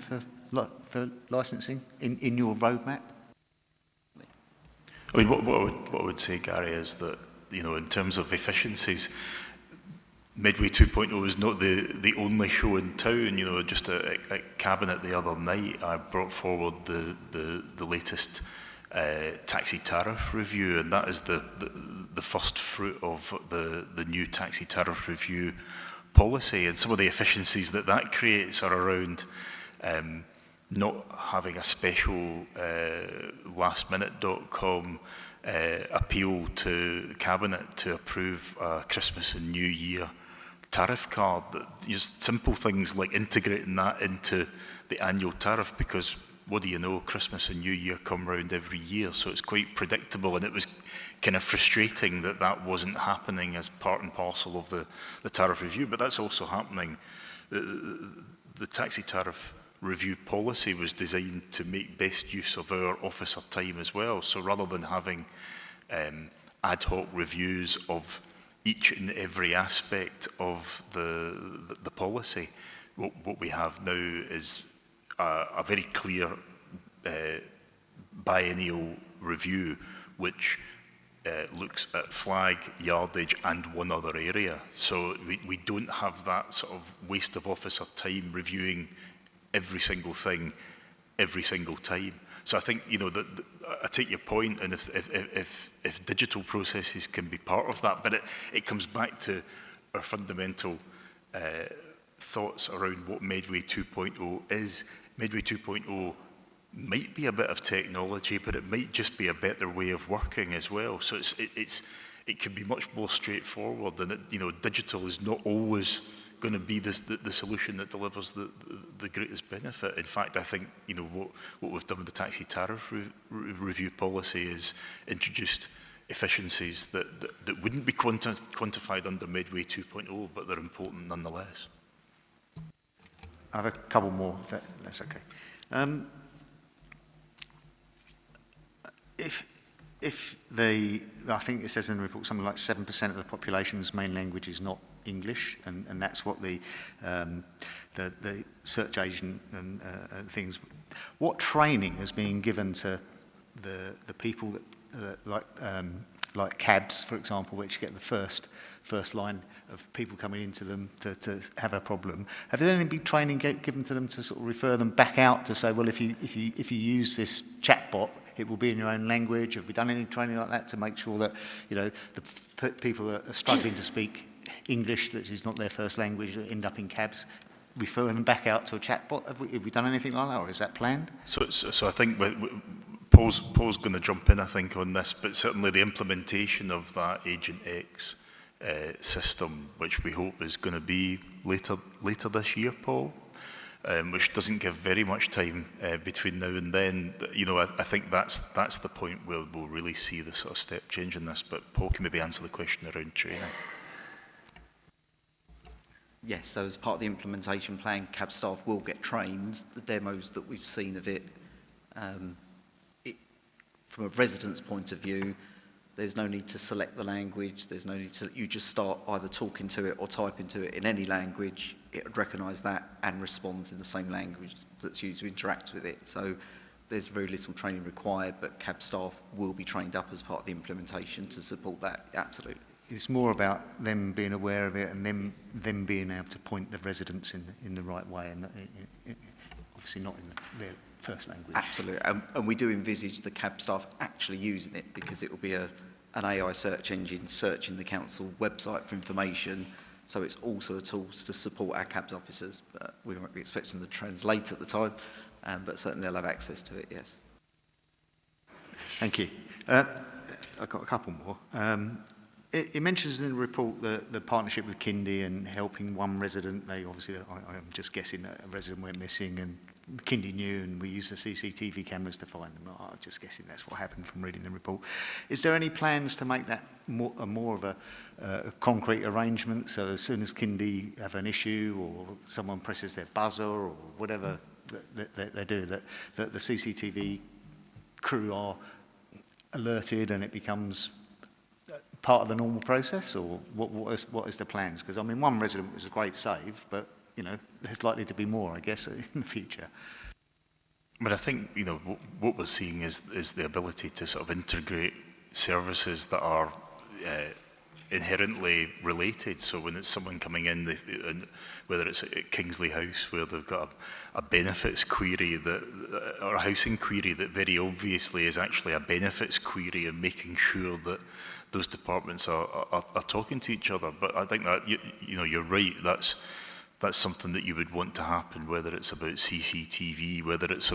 for licensing in your roadmap? I mean, what I would say, Gary, is that, you know, in terms of efficiencies, Medway 2.0 is not the only show in town. You know, just at Cabinet the other night, I brought forward the latest taxi tariff review, and that is the first fruit of the new taxi tariff review policy. And some of the efficiencies that creates are around not having a special lastminute.com appeal to Cabinet to approve a Christmas and New Year tariff card. Just simple things like integrating that into the annual tariff, because what do you know, Christmas and New Year come round every year, so it's quite predictable, and it was kind of frustrating that wasn't happening as part and parcel of the tariff review, but that's also happening. The taxi tariff review policy was designed to make best use of our officer time as well, so rather than having ad hoc reviews of each and every aspect of the policy. What we have now is a very clear biennial review which looks at flag, yardage and one other area. So we don't have that sort of waste of officer time reviewing every single thing every single time. So I think, you know, I take your point, and if digital processes can be part of that, but it comes back to our fundamental thoughts around what Medway 2.0 is. Medway 2.0 might be a bit of technology, but it might just be a better way of working as well. So it can be much more straightforward, and you know, digital is not always going to be the solution that delivers the greatest benefit. In fact, I think, you know, what we've done with the taxi tariff review policy is introduced efficiencies that wouldn't be quantified under Medway 2.0, but they're important nonetheless. I have a couple more, if that's okay. I think it says in the report something like 7% of the population's main language is not English, and that's what the search agent and things. What training is being given to the people that like cabs, for example, which get the first line of people coming into them to have a problem? Have there any big training given to them to sort of refer them back out to say, well, if you use this chatbot, it will be in your own language? Have we done any training like that to make sure that, you know, the people that are struggling to speak English, that is not their first language, that end up in cabs, referring them back out to a chatbot? Have we done anything like that, or is that planned? So I think Paul's going to jump in, I think, on this, but certainly the implementation of that Agent X system, which we hope is going to be later this year, Paul, which doesn't give very much time between now and then. You know, I think that's the point where we'll really see the sort of step change in this. But Paul can maybe answer the question around training. Yes, so as part of the implementation plan, cab staff will get trained. The demos that we've seen of it, from a resident's point of view, there's no need to select the language. There's no need to, you just start either talking to it or typing to it in any language. It would recognise that and responds in the same language that's used to interact with it. So there's very little training required, but cab staff will be trained up as part of the implementation to support that, absolutely. It's more about them being aware of it and them being able to point the residents in the right way, and obviously not in their first language. Absolutely, and we do envisage the cab staff actually using it, because it will be an AI search engine searching the council website for information, so it's also a tool to support our cabs officers. But we won't be expecting them to translate at the time, but certainly they'll have access to it, yes. Thank you. I've got a couple more. It mentions in the report the partnership with Kindy and helping one resident. They obviously, I'm just guessing that a resident went missing and Kindy knew, and we used the CCTV cameras to find them. I'm just guessing that's what happened from reading the report. Is there any plans to make that more of a concrete arrangement, so as soon as Kindy have an issue or someone presses their buzzer or whatever that they do, that the CCTV crew are alerted and it becomes part of the normal process, or what is the plans? Because I mean, one resident was a great save, but you know, there's likely to be more, I guess, in the future. But I think, you know, what we're seeing is the ability to sort of integrate services that are inherently related. So when it's someone coming in, whether it's at Kingsley House, where they've got a benefits query or a housing query that very obviously is actually a benefits query, and making sure that those departments are talking to each other. But I think that, you know, you're right, that's something that you would want to happen, whether it's about CCTV, whether it's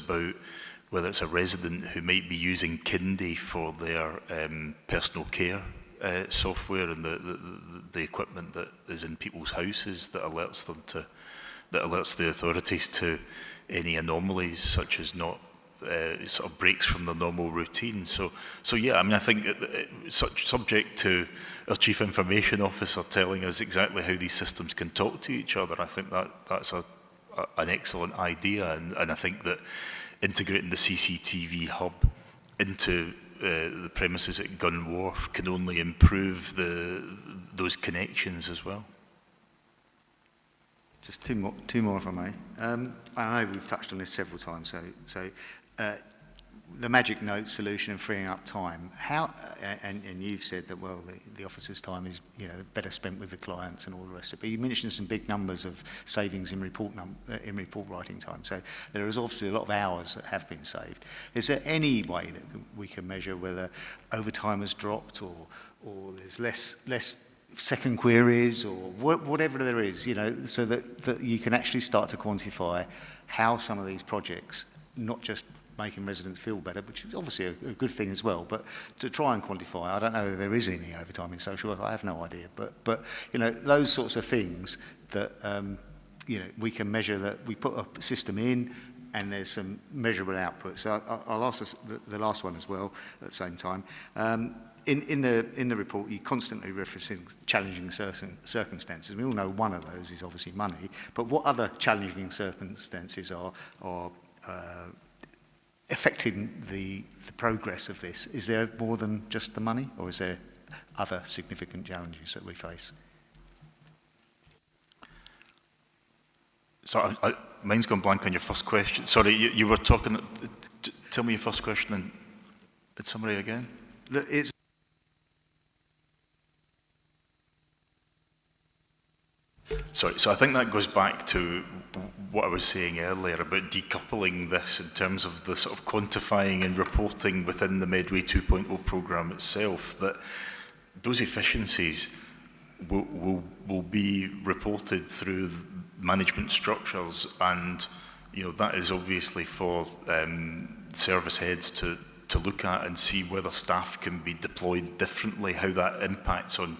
a resident who might be using Kindy for their personal care software and the equipment that is in people's houses that alerts the authorities to any anomalies, such as not sort of breaks from the normal routine. So yeah, I mean, I think subject to our Chief Information Officer telling us exactly how these systems can talk to each other, I think that's an excellent idea, and I think that integrating the CCTV hub into the premises at Gun Wharf can only improve those connections as well. Just two more if I may. I know we've touched on this several times, so the magic note solution and freeing up time. How and you've said that, well, the officer's time is, you know, better spent with the clients and all the rest of it. But you mentioned some big numbers of savings in report writing time. So there is obviously a lot of hours that have been saved. Is there any way that we can measure whether overtime has dropped or there's less second queries or whatever there is, you know, so that you can actually start to quantify how some of these projects, not just making residents feel better, which is obviously a good thing as well, but to try and quantify, I don't know if there is any overtime in social work, I have no idea, but you know, those sorts of things that, you know, we can measure, that we put a system in and there's some measurable output. So I'll ask the last one as well at the same time. In the report, you constantly referencing challenging circumstances. We all know one of those is obviously money, but what other challenging circumstances are affecting the progress of this? Is there more than just the money, or is there other significant challenges that we face? So mine's gone blank on your first question. Sorry, you were talking, tell me your first question in summary again. Sorry, so I think that goes back to what I was saying earlier about decoupling this in terms of the sort of quantifying and reporting within the Medway 2.0 programme itself, that those efficiencies will be reported through management structures, and you know, that is obviously for service heads to look at and see whether staff can be deployed differently, how that impacts on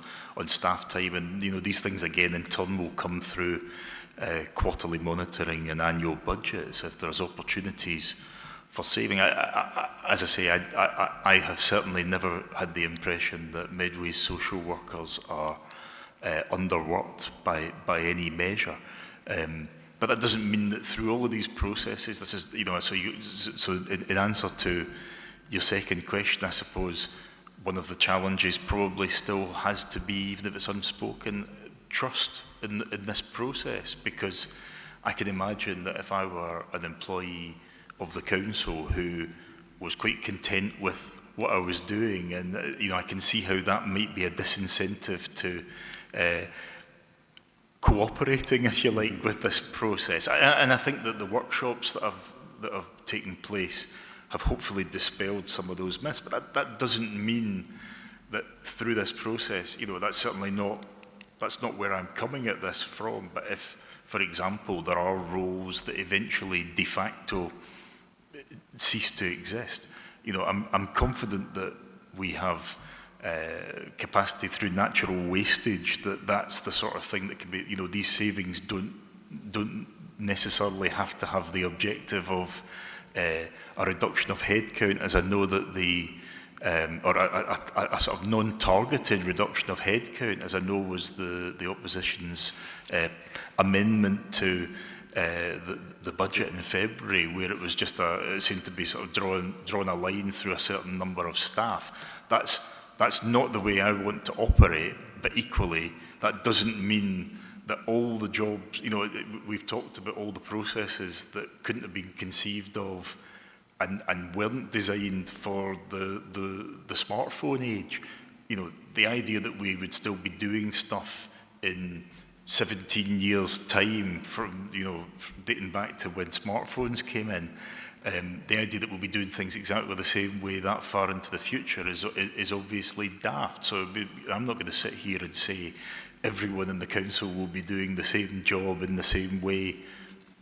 staff time. And you know, these things again in turn will come through quarterly monitoring and annual budgets if there's opportunities for saving. As I say, I have certainly never had the impression that Medway's social workers are underworked by any measure. But that doesn't mean that through all of these processes, this is, you know, so in answer to your second question, I suppose one of the challenges probably still has to be, even if it's unspoken, trust in this process, because I can imagine that if I were an employee of the council who was quite content with what I was doing, and you know, I can see how that might be a disincentive to cooperating, if you like, with this process. And I think that the workshops that have taken place have hopefully dispelled some of those myths, but that doesn't mean that through this process, you know, that's not where I'm coming at this from. But if, for example, there are roles that eventually de facto cease to exist, you know, I'm confident that we have capacity through natural wastage, that's the sort of thing that can be, you know, these savings don't necessarily have to have the objective of a reduction of headcount, as I know that or a sort of non-targeted reduction of headcount, as I know was the opposition's amendment to the budget in February, where it was just it seemed to be sort of drawing a line through a certain number of staff. That's not the way I want to operate, but equally, that doesn't mean that all the jobs, you know, we've talked about all the processes that couldn't have been conceived of and weren't designed for the smartphone age. You know, the idea that we would still be doing stuff in 17 years' time, from, you know, dating back to when smartphones came in, the idea that we'll be doing things exactly the same way that far into the future is obviously daft. So I'm not going to sit here and say everyone in the council will be doing the same job in the same way,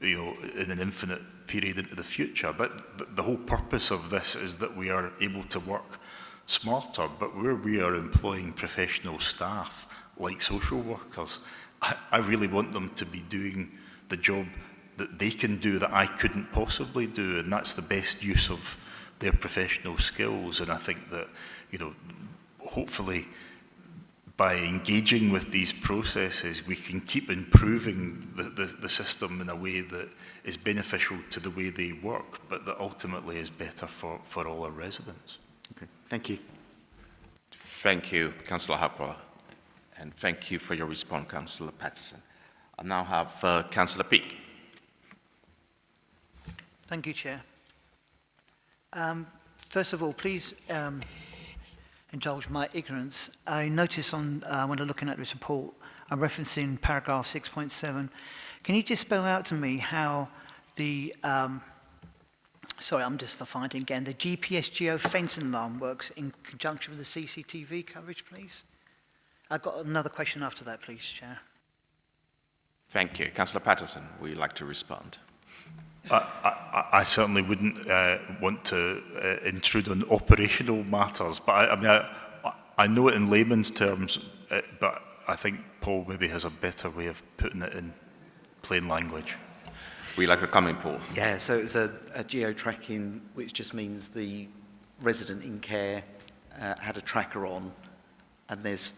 you know, in an infinite period into the future. The whole purpose of this is that we are able to work smarter, but where we are employing professional staff like social workers, I really want them to be doing the job that they can do that I couldn't possibly do, and that's the best use of their professional skills. And I think that, you know, hopefully by engaging with these processes, we can keep improving the system in a way that is beneficial to the way they work, but that ultimately is better for all our residents. Okay, thank you. Thank you, Councillor Harper, and thank you for your response, Councillor Patterson. I now have Councillor Peake. Thank you, Chair. First of all, please indulge my ignorance. I notice when I'm looking at this report, I'm referencing paragraph 6.7. Can you just spell out to me how the, sorry, I'm just finding again, the GPS geofencing alarm works in conjunction with the CCTV coverage, please? I've got another question after that, please, Chair. Thank you. Councillor Patterson, would you like to respond? I certainly wouldn't want to intrude on operational matters, but I know it in layman's terms, but I think Paul maybe has a better way of putting it in plain language. Would you like to come in, Paul? Yeah, so it's a geo-tracking, which just means the resident in care had a tracker on, and there's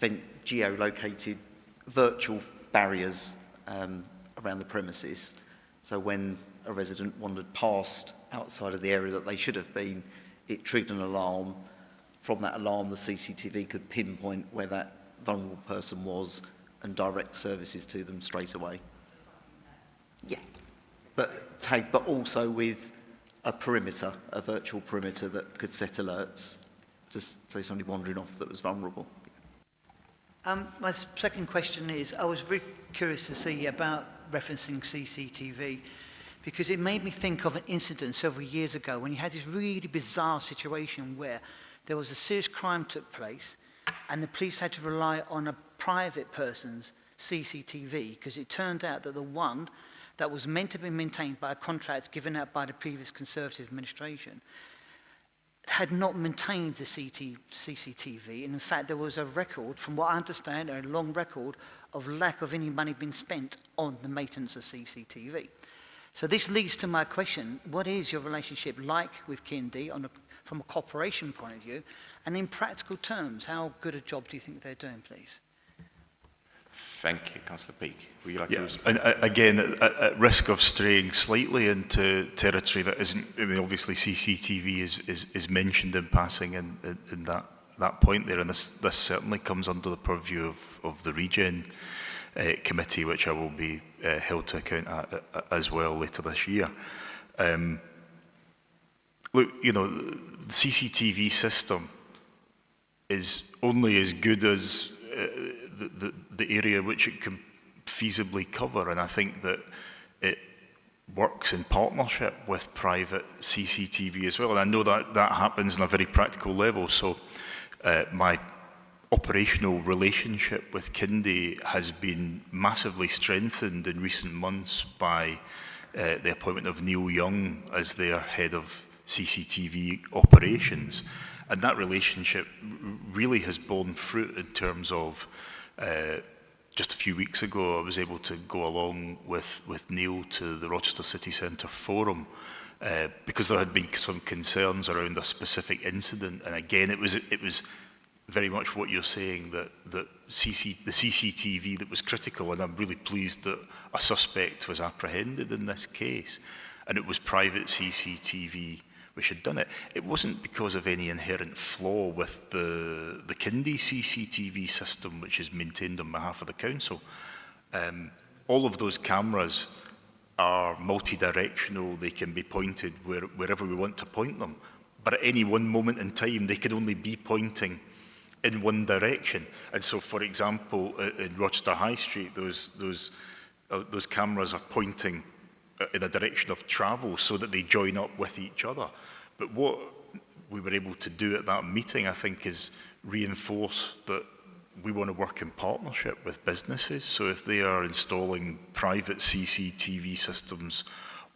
geo-located virtual barriers around the premises. So when a resident wandered past outside of the area that they should have been, it triggered an alarm. From that alarm, the CCTV could pinpoint where that vulnerable person was and direct services to them straight away. Yeah, but also with a perimeter, a virtual perimeter that could set alerts, just say somebody wandering off that was vulnerable. My second question is, I was very curious to see about referencing CCTV, because it made me think of an incident several years ago when you had this really bizarre situation where there was a serious crime took place and the police had to rely on a private person's CCTV, because it turned out that the one that was meant to be maintained by a contract given out by the previous Conservative administration had not maintained the CCTV. And in fact, there was a record, from what I understand, a long record of lack of any money being spent on the maintenance of CCTV. So this leads to my question: what is your relationship like with Kindy from a cooperation point of view, and in practical terms, how good a job do you think they're doing, please? Thank you, Councillor Peake. Would you like to respond? And again, at risk of straying slightly into territory that isn't, I mean, obviously CCTV is mentioned in passing in that point there, and this certainly comes under the purview of the Regen Committee, which I will be held to account as well later this year. Look, you know, the CCTV system is only as good as the area which it can feasibly cover, and I think that it works in partnership with private CCTV as well, and I know that that happens on a very practical level. So my operational relationship with Kindy has been massively strengthened in recent months by the appointment of Neil Young as their head of CCTV operations, and that relationship really has borne fruit in terms of just a few weeks ago I was able to go along with Neil to the Rochester City Centre Forum because there had been some concerns around a specific incident, and again it was very much what you're saying, that the CCTV that was critical, and I'm really pleased that a suspect was apprehended in this case, and it was private CCTV which had done it. It wasn't because of any inherent flaw with the Kindy CCTV system, which is maintained on behalf of the council. All of those cameras are multi-directional. They can be pointed wherever we want to point them, but at any one moment in time they can only be pointing in one direction. And so, for example, in Rochester High Street, those cameras are pointing in a direction of travel so that they join up with each other. But what we were able to do at that meeting, I think, is reinforce that we want to work in partnership with businesses. So if they are installing private CCTV systems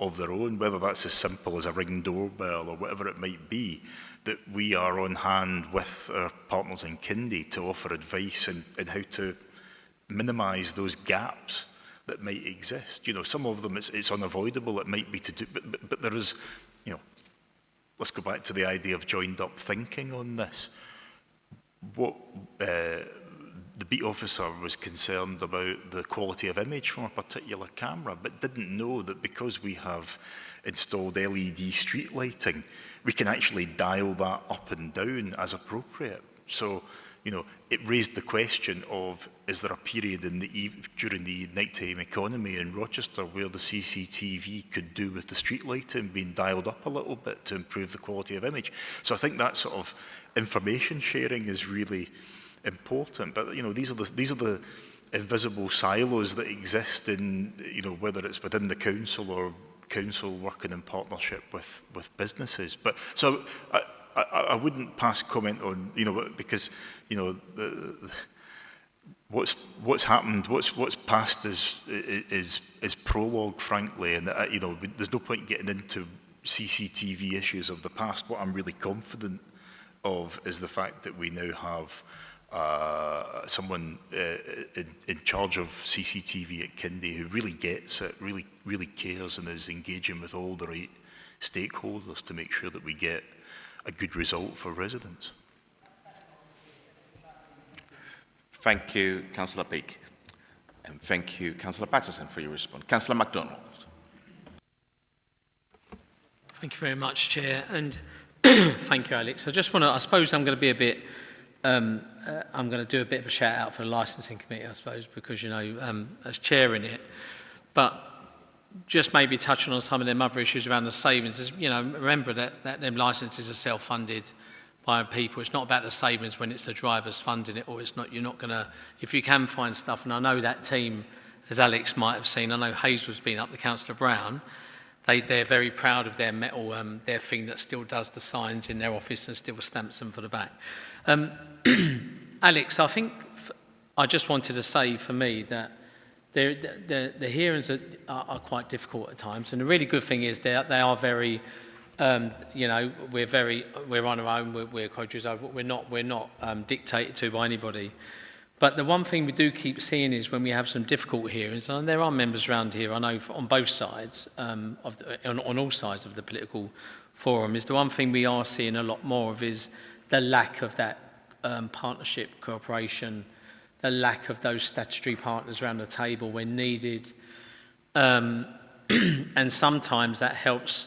of their own, whether that's as simple as a Ring doorbell or whatever it might be, that we are on hand with our partners in Kindy to offer advice in how to minimise those gaps that might exist. You know, some of them it's unavoidable, it might be to do, but there is, you know, let's go back to the idea of joined up thinking on this. What the the beat officer was concerned about the quality of image from a particular camera, but didn't know that because we have installed LED street lighting, we can actually dial that up and down as appropriate. So, you know, it raised the question of, is there a period in during the nighttime economy in Rochester where the CCTV could do with the street lighting being dialed up a little bit to improve the quality of image? So I think that sort of information sharing is really important. But, you know, these are the invisible silos that exist in, you know, whether it's within the council or council working in partnership with businesses. But so I wouldn't pass comment on, you know, because, you know, what's happened, what's passed is prologue, frankly, and you know, there's no point getting into CCTV issues of the past. What I'm really confident of is the fact that we now have someone in charge of CCTV at Kindy who really gets it, really cares, and is engaging with all the right stakeholders to make sure that we get a good result for residents. Thank you, Councillor Beak. And thank you, Councillor Patterson, for your response. Councillor MacDonald. Thank you very much, Chair. And thank you, Alex. I suppose I'm going to be a bit, I'm going to do a bit of a shout out for the licensing committee, I suppose, because, you know, as chairing it, but just maybe touching on some of them other issues around the savings. You know, remember that them licences are self-funded by people. It's not about the savings when it's the drivers funding it, or it's not. You're not going to, if you can find stuff, and I know that team, as Alex might have seen, I know Hazel's been up to Councillor Brown. They're very proud of their metal, their thing that still does the signs in their office and still stamps them for the back. Alex, I think I just wanted to say for me that the hearings are quite difficult at times, and the really good thing is they are very, you know, we're on our own, we're co-judges, we're not dictated to by anybody. But the one thing we do keep seeing is when we have some difficult hearings, and there are members around here, I know on both sides, on all sides of the political forum, is the one thing we are seeing a lot more of is the lack of that partnership, cooperation, the lack of those statutory partners around the table when needed, and sometimes that helps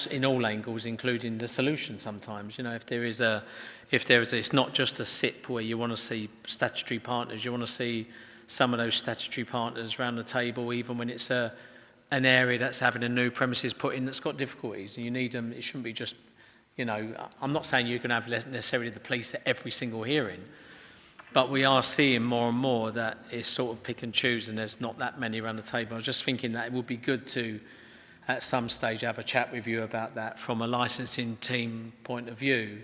in all angles, including the solution. Sometimes, you know, if there is it's not just a SIP where you want to see statutory partners, you want to see some of those statutory partners around the table, even when it's an area that's having a new premises put in that's got difficulties, and you need them. It shouldn't be just, you know, I'm not saying you're going to have necessarily the police at every single hearing, but we are seeing more and more that it's sort of pick and choose and there's not that many around the table. I was just thinking that it would be good to, at some stage, have a chat with you about that from a licensing team point of view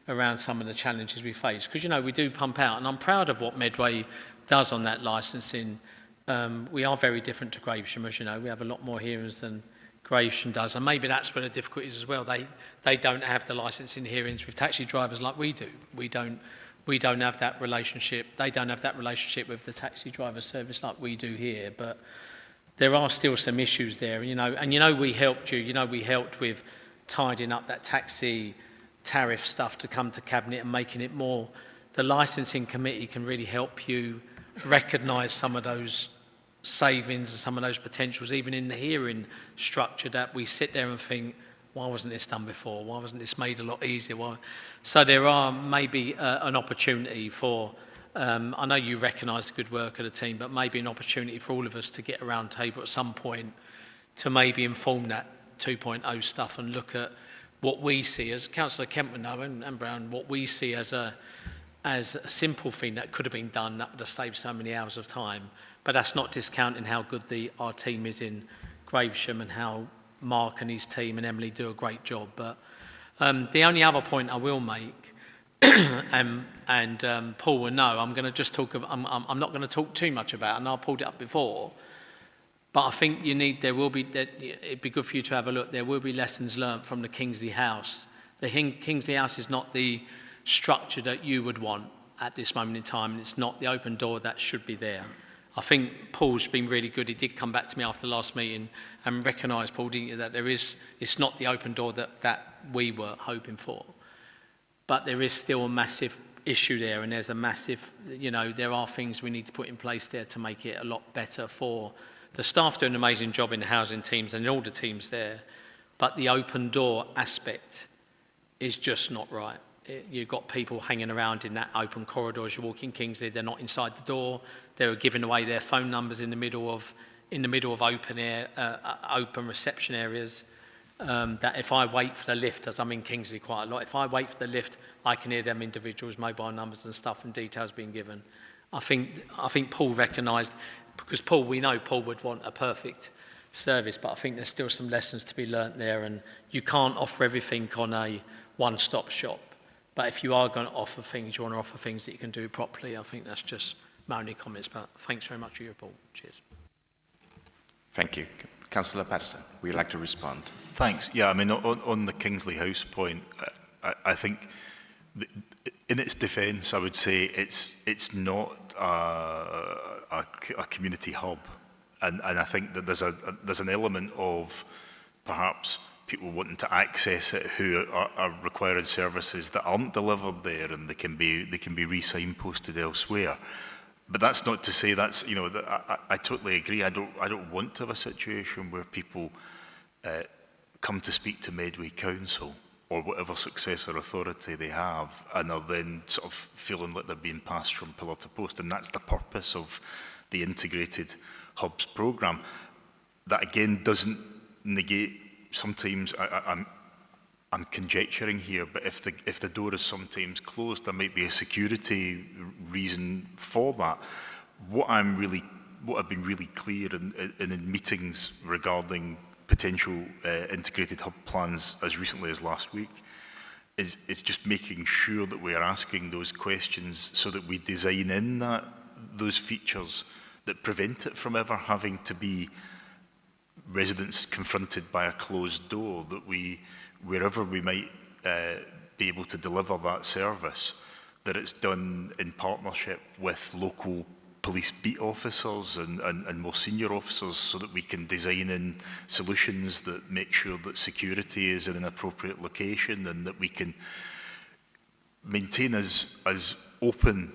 around some of the challenges we face. Because, you know, we do pump out, and I'm proud of what Medway does on that licensing. We are very different to Gravesham, as you know. We have a lot more hearings than Gravesham does, and maybe that's where the difficulty is as well. They don't have the licensing hearings with taxi drivers like we do. We don't have that relationship. They don't have that relationship with the taxi driver service like we do here. But there are still some issues there, you know. And you know, we helped you. You know, we helped with tidying up that taxi tariff stuff to come to cabinet and making it more. The licensing committee can really help you recognise some of those savings and some of those potentials, even in the hearing structure, that we sit there and think, why wasn't this done before? Why wasn't this made a lot easier? Why? So there are maybe an opportunity for, I know you recognise the good work of the team, but maybe an opportunity for all of us to get around the table at some point to maybe inform that 2.0 stuff and look at what we see, as Councillor Kent would know and Brown, what we see as a simple thing that could have been done that would have saved so many hours of time. But that's not discounting how good our team is in Gravesham and how Mark and his team and Emily do a great job. But the only other point I will make, and Paul will know, I'm going to just talk. I'm not going to talk too much about it, and I pulled it up before. But I think it'd be good for you to have a look. There will be lessons learned from the Kingsley House. The Kingsley House is not the structure that you would want at this moment in time, and it's not the open door that should be there. I think Paul's been really good. He did come back to me after the last meeting and recognise, Paul, didn't you, that it's not the open door that we were hoping for. But there is still a massive issue there, and there's a massive, you know, there are things we need to put in place there to make it a lot better for the staff. Do an amazing job in the housing teams and all the teams there, but the open door aspect is just not right. You've got people hanging around in that open corridor as you walk in Kingsley. They're not inside the door. They're giving away their phone numbers in the middle of open reception areas. That if I wait for the lift, as I'm in Kingsley quite a lot, if I wait for the lift, I can hear them individuals' mobile numbers and stuff and details being given. I think Paul recognised, because we know Paul would want a perfect service, but I think there's still some lessons to be learnt there, and you can't offer everything on a one-stop shop. But if you are going to offer things, you want to offer things that you can do properly. I think that's just my only comments, but thanks very much for your report. Cheers. Thank you. Councillor Patterson, would you like to respond? Thanks. Yeah, I mean, on the Kingsley House point, I think in its defence, I would say it's not a community hub, and I think that there's an element of perhaps people wanting to access it who are requiring services that aren't delivered there, and they can be re-signposted elsewhere. But that's not to say that's, you know, that I totally agree. I don't want to have a situation where people come to speak to Medway Council or whatever successor authority they have, and are then sort of feeling like they're being passed from pillar to post. And that's the purpose of the Integrated Hubs programme. That again doesn't negate. Sometimes I'm conjecturing here, but if the door is sometimes closed, there might be a security reason for that. What I've been really clear in meetings regarding potential integrated hub plans as recently as last week is just making sure that we are asking those questions so that we design in those features that prevent it from ever having to be residents confronted by a closed door, that wherever we might be able to deliver that service, that it's done in partnership with local police beat officers and more senior officers, so that we can design in solutions that make sure that security is in an appropriate location, and that we can maintain as open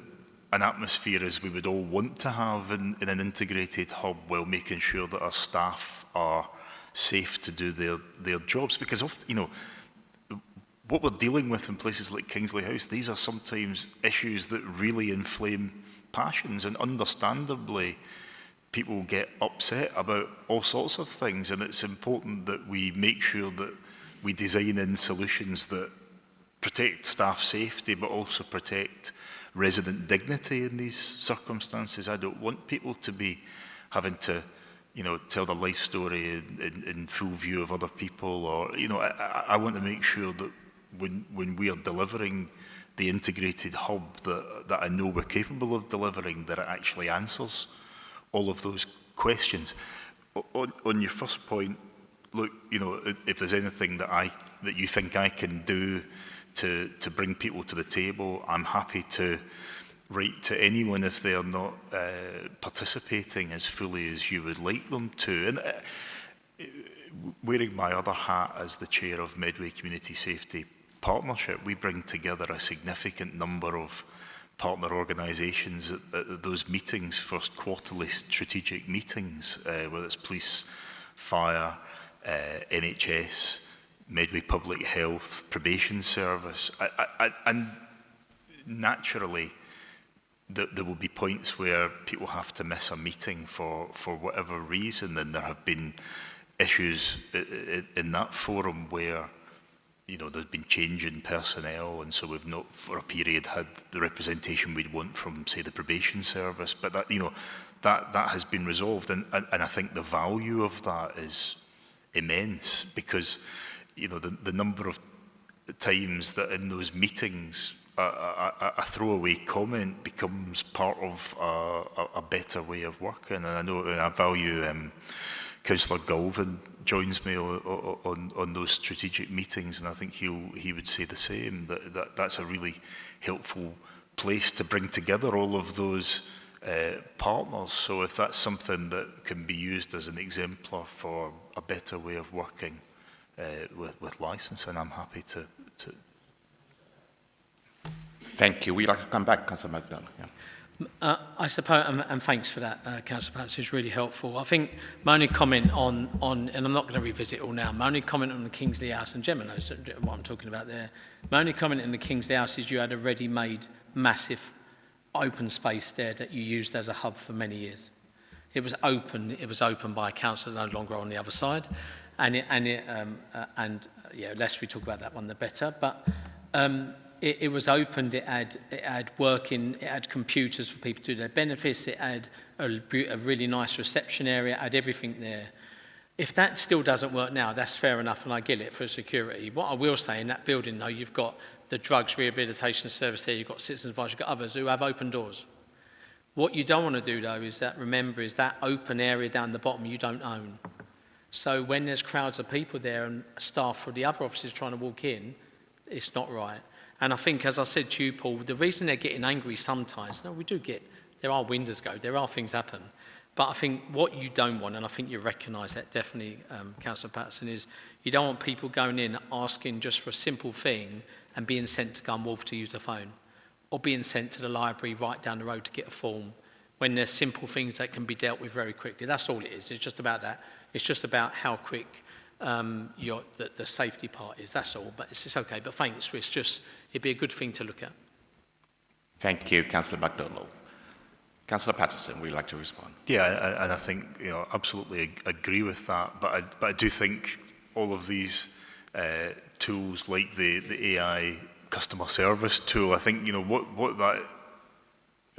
an atmosphere as we would all want to have in an integrated hub, while making sure that our staff are safe to do their jobs. Because often, you know, what we're dealing with in places like Kingsley House, these are sometimes issues that really inflame passions, and understandably people get upset about all sorts of things, and it's important that we make sure that we design in solutions that protect staff safety but also protect resident dignity in these circumstances. I don't want people to be having to, you know, tell their life story in full view of other people, or, you know, I want to make sure that when we are delivering the integrated hub that I know we're capable of delivering, that it actually answers all of those questions. On your first point, look, you know, if there's anything that you think I can do to bring people to the table, I'm happy to write to anyone if they are not participating as fully as you would like them to. And wearing my other hat as the chair of Medway Community Safety Partnership, we bring together a significant number of partner organisations at those meetings, for quarterly strategic meetings, whether it's police, fire, NHS, Medway Public Health, Probation Service. And naturally, there will be points where people have to miss a meeting for whatever reason, and there have been issues in that forum where, you know, there's been change in personnel, and so we've not for a period had the representation we'd want from, say, the Probation Service. But that, you know, that has been resolved, and I think the value of that is immense, because, you know, the number of times that in those meetings a throwaway comment becomes part of a better way of working. And I know I value Councillor Galvin joins me on those strategic meetings, and I think he would say the same, that that's a really helpful place to bring together all of those partners. So if that's something that can be used as an exemplar for a better way of working with licensing, I'm happy to. Thank you. We'd like to come back, Councillor MacDonald. Yeah. I suppose, and thanks for that, Councillor Patterson, it's really helpful. I think my only comment on, and I'm not going to revisit it all now, my only comment on the Kingsley House, and Gemma knows what I'm talking about there, my only comment in the Kingsley House is you had a ready-made, massive, open space there that you used as a hub for many years. It was open by a council no longer on the other side, and less we talk about that one, the better, but it was opened, it had working, it had computers for people to do their benefits, it had a really nice reception area, it had everything there. If that still doesn't work now, that's fair enough, and I get it for security. What I will say, in that building, though, you've got the drugs rehabilitation service there, you've got citizens advice, you've got others who have open doors. What you don't want to do, though, is that open area down the bottom you don't own. So when there's crowds of people there and staff for the other offices trying to walk in, it's not right. And I think, as I said to you, Paul, the reason they're getting angry sometimes, there are windows go, there are things happen. But I think what you don't want, and I think you recognise that definitely, Councillor Patterson, is you don't want people going in asking just for a simple thing and being sent to Gunwolf to use the phone, or being sent to the library right down the road to get a form, when there's simple things that can be dealt with very quickly. That's all it is. It's just about that. It's just about how quick the safety part is. That's all. But it's okay. But thanks. It'd be a good thing to look at. Thank you, Councillor MacDonald. Councillor Patterson, would you like to respond? Yeah, and I think absolutely agree with that. But I do think all of these tools, like the AI customer service tool, I think what that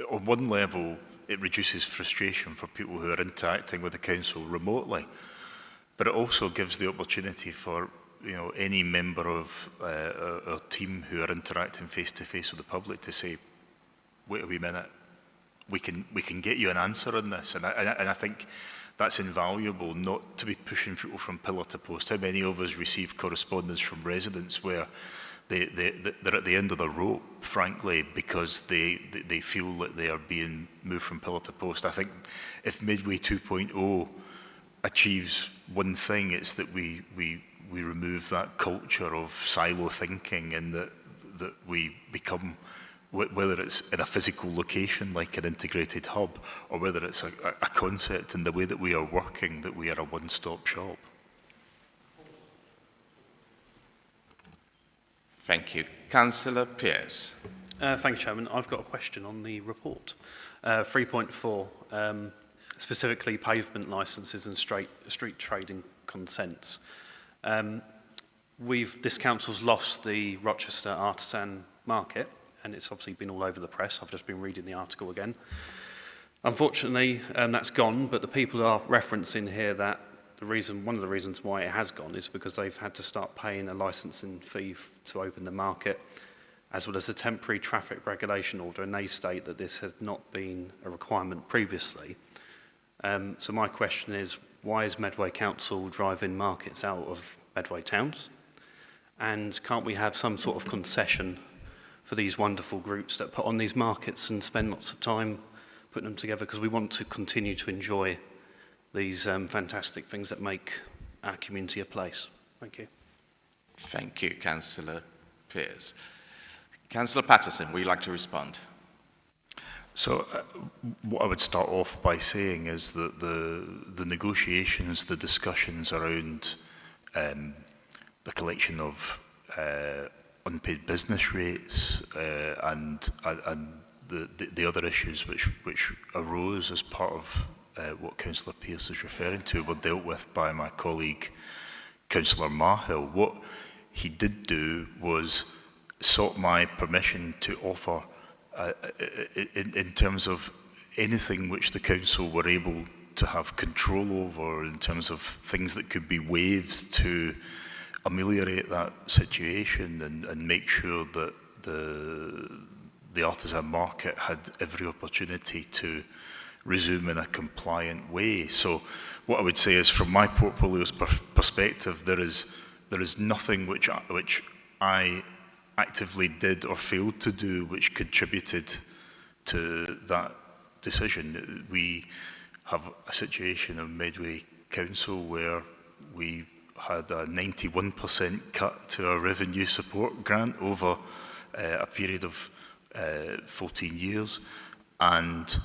on one level it reduces frustration for people who are interacting with the council remotely, but it also gives the opportunity for any member of our team who are interacting face to face with the public to say, wait a wee minute, we can get you an answer on this, and I think that's invaluable, not to be pushing people from pillar to post. How many of us receive correspondence from residents where they're at the end of the rope, frankly, because they feel that they are being moved from pillar to post. I think if Medway 2.0 achieves one thing, it's that we remove that culture of silo thinking, and that we become, whether it's in a physical location like an integrated hub, or whether it's a concept in the way that we are working, that we are a one-stop shop. Thank you. Councillor Pearce. Thank you, Chairman. I've got a question on the report. 3.4, specifically pavement licences and street trading consents. This council's lost the Rochester Artisan Market, and it's obviously been all over the press. I've just been reading the article again. Unfortunately, that's gone, but the people are referencing here that one of the reasons why it has gone is because they've had to start paying a licensing fee to open the market, as well as a temporary traffic regulation order, and they state that this has not been a requirement previously. So my question is, why is Medway Council driving markets out of Medway towns? And can't we have some sort of concession for these wonderful groups that put on these markets and spend lots of time putting them together, because we want to continue to enjoy these fantastic things that make our community a place. Thank you. Thank you, Councillor Pearce. Councillor Patterson, would you like to respond? So what I would start off by saying is that the negotiations, the discussions around the collection of unpaid business rates and the other issues which arose as part of what Councillor Pearce is referring to were dealt with by my colleague Councillor Marhill. What he did do was sought my permission to offer in terms of anything which the council were able to have control over, in terms of things that could be waived to ameliorate that situation and make sure that the artisan market had every opportunity to resume in a compliant way. So what I would say is, from my portfolio's perspective, there is nothing which I actively did or failed to do which contributed to that decision. We have a situation of Medway Council where we had a 91% cut to our revenue support grant over a period of 14 years. And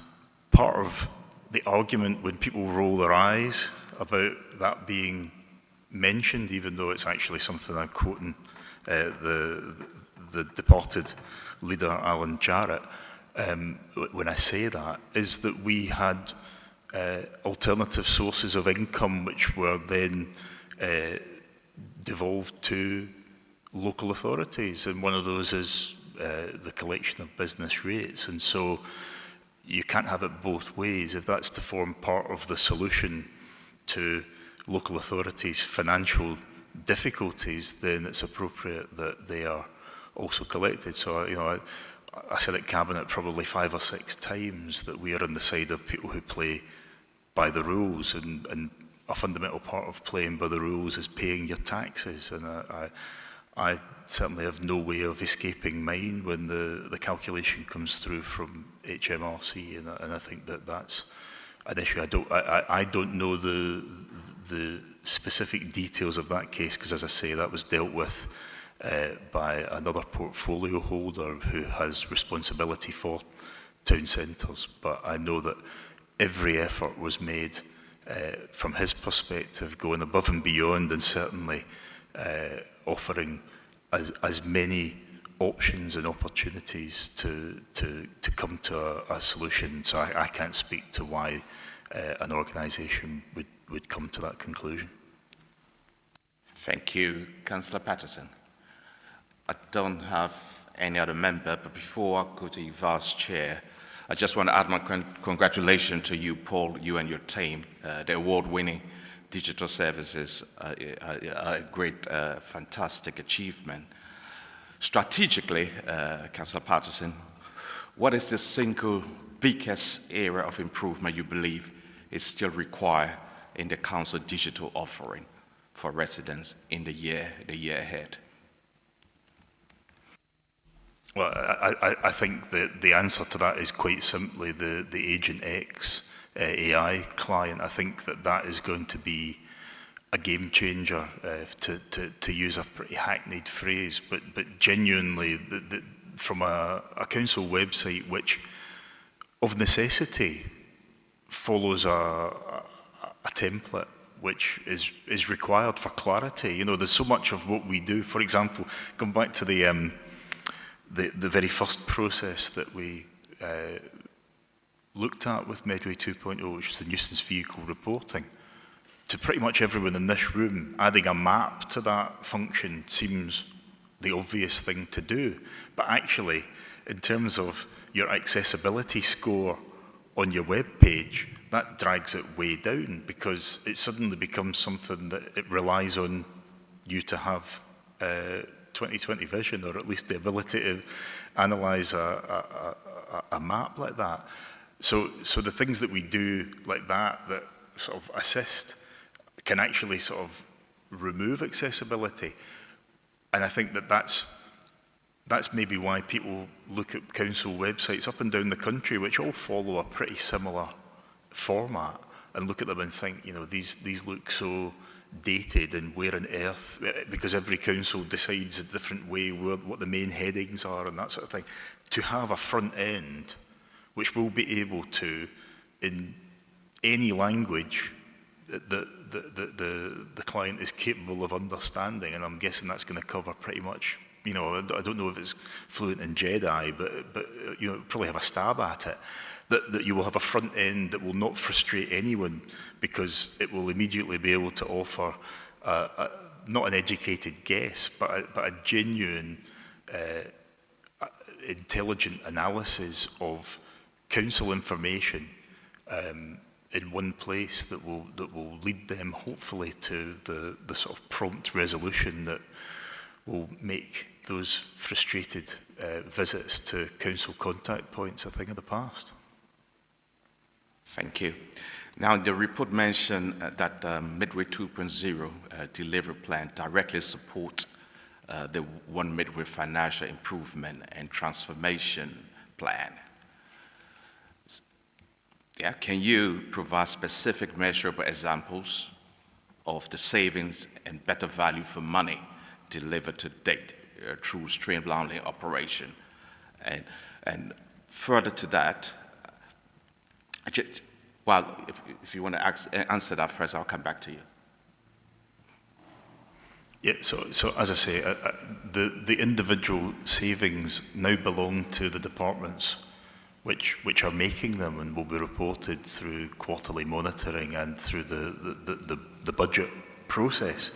part of the argument when people roll their eyes about that being mentioned, even though it's actually something I'm quoting the departed leader Alan Jarrett, when I say that, is that we had alternative sources of income which were then devolved to local authorities, and one of those is the collection of business rates. And so you can't have it both ways. If that's to form part of the solution to local authorities' financial difficulties, then it's appropriate that they are also collected. So, I said at Cabinet probably 5 or 6 times that we are on the side of people who play by the rules, and a fundamental part of playing by the rules is paying your taxes. And I certainly have no way of escaping mine when the calculation comes through from HMRC, and I think that that's an issue. I don't know the specific details of that case, because, as I say, that was dealt with by another portfolio holder who has responsibility for town centres. But I know that every effort was made from his perspective, going above and beyond, and certainly offering as many options and opportunities to come to a solution. So I can't speak to why an organisation would come to that conclusion. Thank you. Councillor Patterson. I don't have any other member, but before I go to the Vice Chair, I just want to add my congratulations to you, Paul, you and your team. The award-winning digital services are a great, fantastic achievement. Strategically, Councillor Patterson, what is the single biggest area of improvement you believe is still required in the Council digital offering for residents in the year ahead? Well, I think that the answer to that is quite simply the Agent X AI client. I think that is going to be a game changer, to use a pretty hackneyed phrase, but genuinely, from a council website which, of necessity, follows a template which is required for clarity. There's so much of what we do. For example, going back to the very first process that we looked at with Medway 2.0, which was the nuisance vehicle reporting, to pretty much everyone in this room, adding a map to that function seems the obvious thing to do. But actually, in terms of your accessibility score on your web page, that drags it way down, because it suddenly becomes something that it relies on you to have 20/20 vision, or at least the ability to analyse a map like that. So the things that we do like that sort of assist can actually sort of remove accessibility. And I think that's maybe why people look at council websites up and down the country, which all follow a pretty similar format, and look at them and think, these look so dated, and where on earth, because every council decides a different way what the main headings are and that sort of thing. To have a front end which will be able to, in any language that the client is capable of understanding, and I'm guessing that's going to cover pretty much, I don't know if it's fluent in Jedi, but probably have a stab at it, that you will have a front end that will not frustrate anyone, because it will immediately be able to offer not an educated guess, but a genuine, intelligent analysis of council information in one place that will lead them hopefully to the sort of prompt resolution that will make those frustrated visits to council contact points a thing of the past. Thank you. Now, the report mentioned that Medway 2.0 delivery plan directly supports the One Medway Financial Improvement and Transformation Plan. Yeah, can you provide specific measurable examples of the savings and better value for money delivered to date through streamlining operation? And And further to that, well, if you want to answer that first, I'll come back to you. Yeah, so as I say, the individual savings now belong to the departments which are making them and will be reported through quarterly monitoring and through the budget process.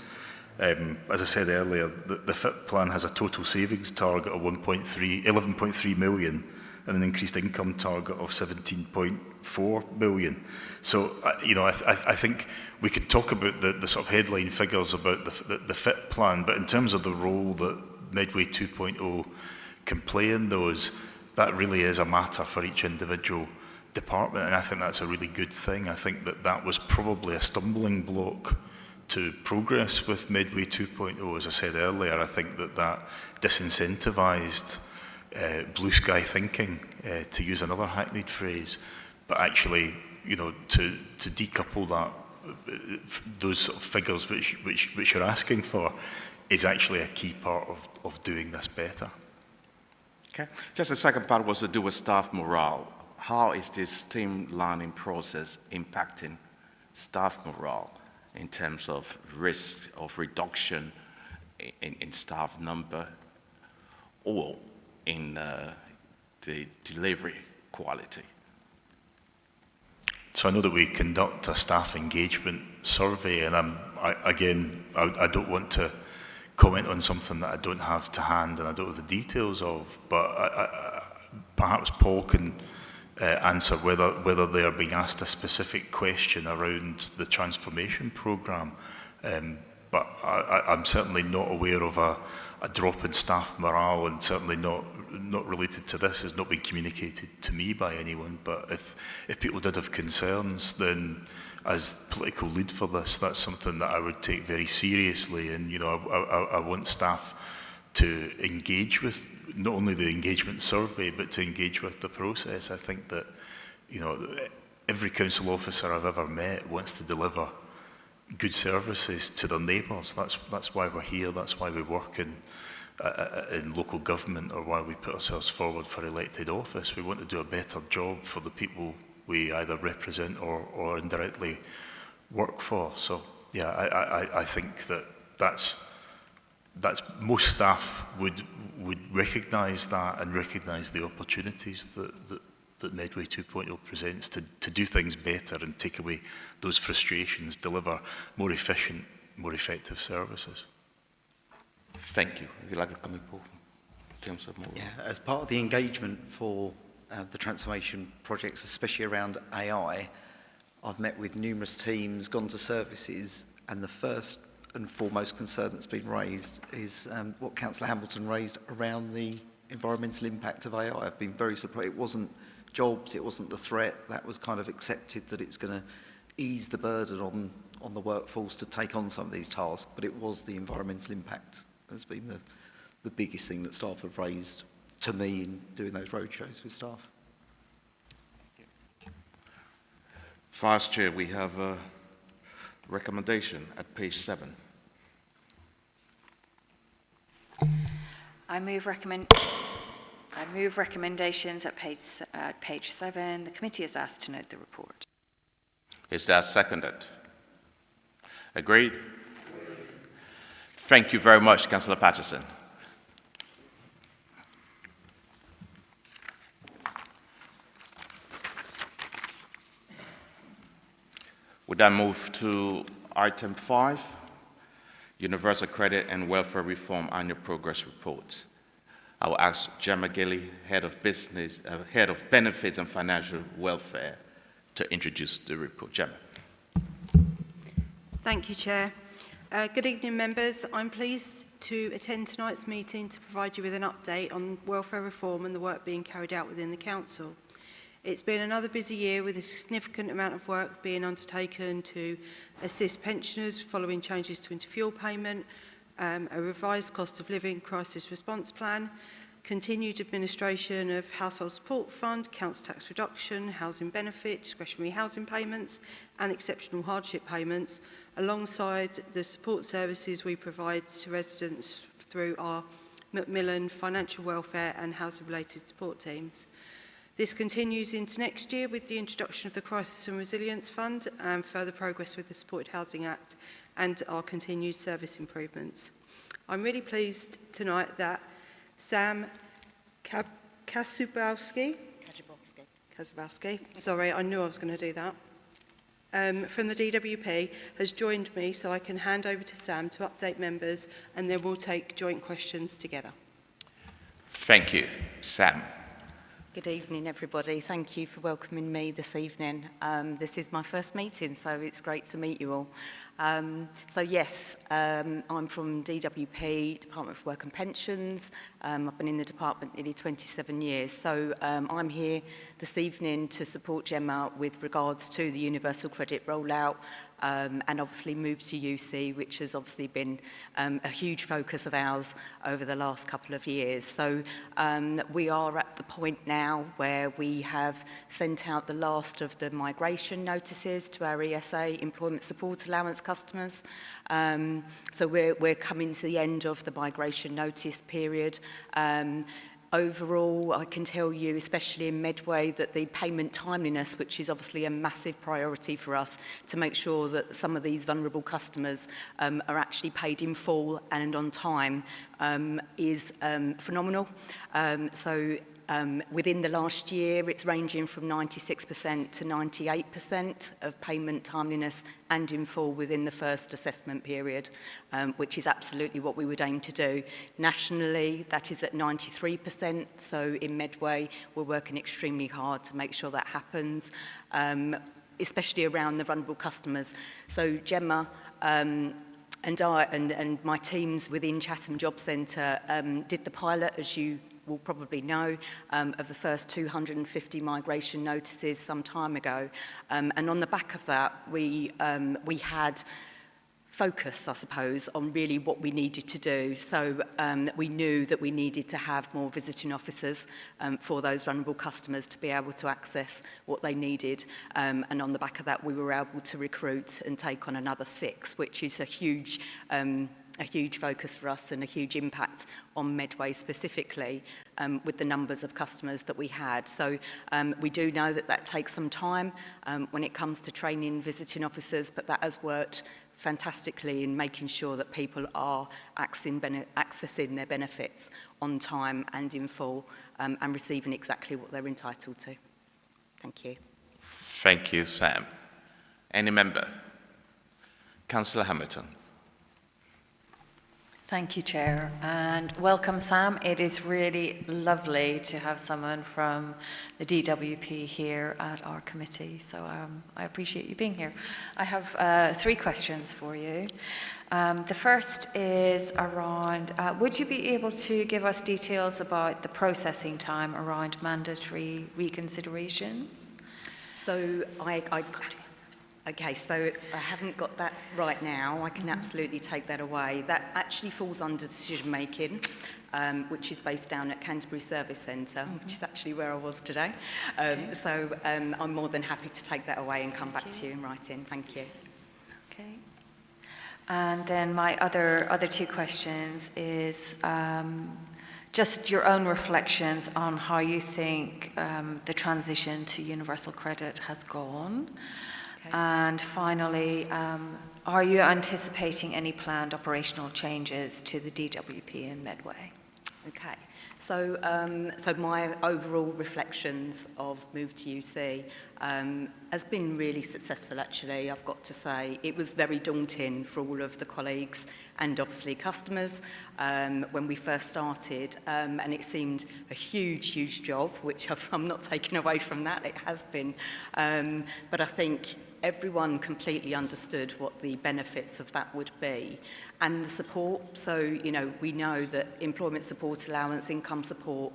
As I said earlier, the FIP plan has a total savings target of 11.3 million and an increased income target of 17.4 million. So, I think we could talk about the sort of headline figures about the FIP plan, but in terms of the role that Medway 2.0 can play in those, that really is a matter for each individual department, and I think that's a really good thing. I think that was probably a stumbling block to progress with Medway 2.0. As I said earlier, I think that disincentivised blue sky thinking, to use another hackneyed phrase, but actually, to decouple that, those sort of figures which you're asking for, is actually a key part of doing this better. Okay. Just the second part was to do with staff morale. How is this team learning process impacting staff morale in terms of risk of reduction in staff number or in the delivery quality? So I know that we conduct a staff engagement survey, and I don't want to comment on something that I don't have to hand and I don't have the details of, but perhaps Paul can answer whether they are being asked a specific question around the transformation programme. But I'm certainly not aware of a drop in staff morale, and certainly not related to this, has not been communicated to me by anyone. But if people did have concerns, then as political lead for this, that's something that I would take very seriously. And I want staff to engage with not only the engagement survey, but to engage with the process. I think that every council officer I've ever met wants to deliver good services to their neighbours. That's why we're here. That's why we work in local government, or why we put ourselves forward for elected office. We want to do a better job for the people we either represent or indirectly work for. So yeah, I think that's most staff would recognise that, and recognise the opportunities that Medway 2.0 presents to do things better and take away those frustrations, deliver more efficient, more effective services. Thank you. Would you like to comment, Paul? Yeah, as part of the engagement for the transformation projects, especially around AI, I've met with numerous teams, gone to services, and the first and foremost concern that's been raised is what Councillor Hamilton raised around the environmental impact of AI. I've been very surprised. It wasn't jobs, it wasn't the threat. That was kind of accepted, that it's going to ease the burden on the workforce to take on some of these tasks, but it was the environmental impact has been the biggest thing that staff have raised to me in doing those roadshows with staff. Vice Chair, we have a recommendation at page 7. I move recommendations at page 7. The committee is asked to note the report. Is that seconded? Agreed? Thank you very much, Councillor Patterson. We then move to item 5, Universal Credit and Welfare Reform Annual Progress Report. I will ask Gemma Gilly, Head of Benefits and Financial Welfare, to introduce the report. Gemma. Thank you, Chair. Good evening, members. I'm pleased to attend tonight's meeting to provide you with an update on welfare reform and the work being carried out within the Council. It's been another busy year with a significant amount of work being undertaken to assist pensioners following changes to interfuel payment, a revised cost of living crisis response plan, continued administration of household support fund, council tax reduction, housing benefit, discretionary housing payments and exceptional hardship payments, alongside the support services we provide to residents through our Macmillan Financial Welfare and Housing-related support teams. This continues into next year with the introduction of the Crisis and Resilience Fund and further progress with the Supported Housing Act and our continued service improvements. I'm really pleased tonight that Sam Kasubowski, sorry, I knew I was going to do that, from the DWP has joined me so I can hand over to Sam to update members and then we'll take joint questions together. Thank you. Sam. Good evening, everybody. Thank you for welcoming me this evening. This is my first meeting, so it's great to meet you all. I'm from DWP, Department for Work and Pensions. I've been in the department nearly 27 years. So I'm here this evening to support Gemma with regards to the universal credit rollout and obviously move to UC, which has obviously been a huge focus of ours over the last couple of years. So we are at the point now where we have sent out the last of the migration notices to our ESA, Employment Support Allowance customers. So we're coming to the end of the migration notice period. Overall, I can tell you, especially in Medway, that the payment timeliness, which is obviously a massive priority for us to make sure that some of these vulnerable customers are actually paid in full and on time, is phenomenal. Within the last year, it's ranging from 96% to 98% of payment timeliness and in full within the first assessment period, which is absolutely what we would aim to do. Nationally, that is at 93%, so in Medway, we're working extremely hard to make sure that happens, especially around the vulnerable customers. So Gemma and I and my teams within Chatham Job Centre did the pilot, as you will probably know, of the first 250 migration notices some time ago. And on the back of that, we had focus, I suppose, on really what we needed to do. So we knew that we needed to have more visiting officers for those vulnerable customers to be able to access what they needed. And on the back of that, we were able to recruit and take on another 6, which is a huge focus for us and a huge impact on Medway specifically with the numbers of customers that we had. So we do know that that takes some time when it comes to training visiting officers, but that has worked fantastically in making sure that people are accessing their benefits on time and in full and receiving exactly what they're entitled to. Thank you. Thank you, Sam. Any member? Councillor Hamilton. Thank you, Chair, and welcome, Sam. It is really lovely to have someone from the DWP here at our committee, so I appreciate you being here. I have 3 questions for you. The first is around, would you be able to give us details about the processing time around mandatory reconsiderations? So Okay, so I haven't got that right now. I can absolutely take that away. That actually falls under decision making, which is based down at Canterbury Service Centre, which is actually where I was today. So I'm more than happy to take that away and come back to you in writing. Thank you. Okay. And then my other 2 questions is just your own reflections on how you think the transition to universal credit has gone. Okay. And finally, are you anticipating any planned operational changes to the DWP in Medway? Okay, so my overall reflections of Move to UC has been really successful, actually, I've got to say. It was very daunting for all of the colleagues and obviously customers when we first started, and it seemed a huge job, which I'm not taking away from that, it has been. But I think everyone completely understood what the benefits of that would be and the support. So, you know, we know that employment support allowance, income support,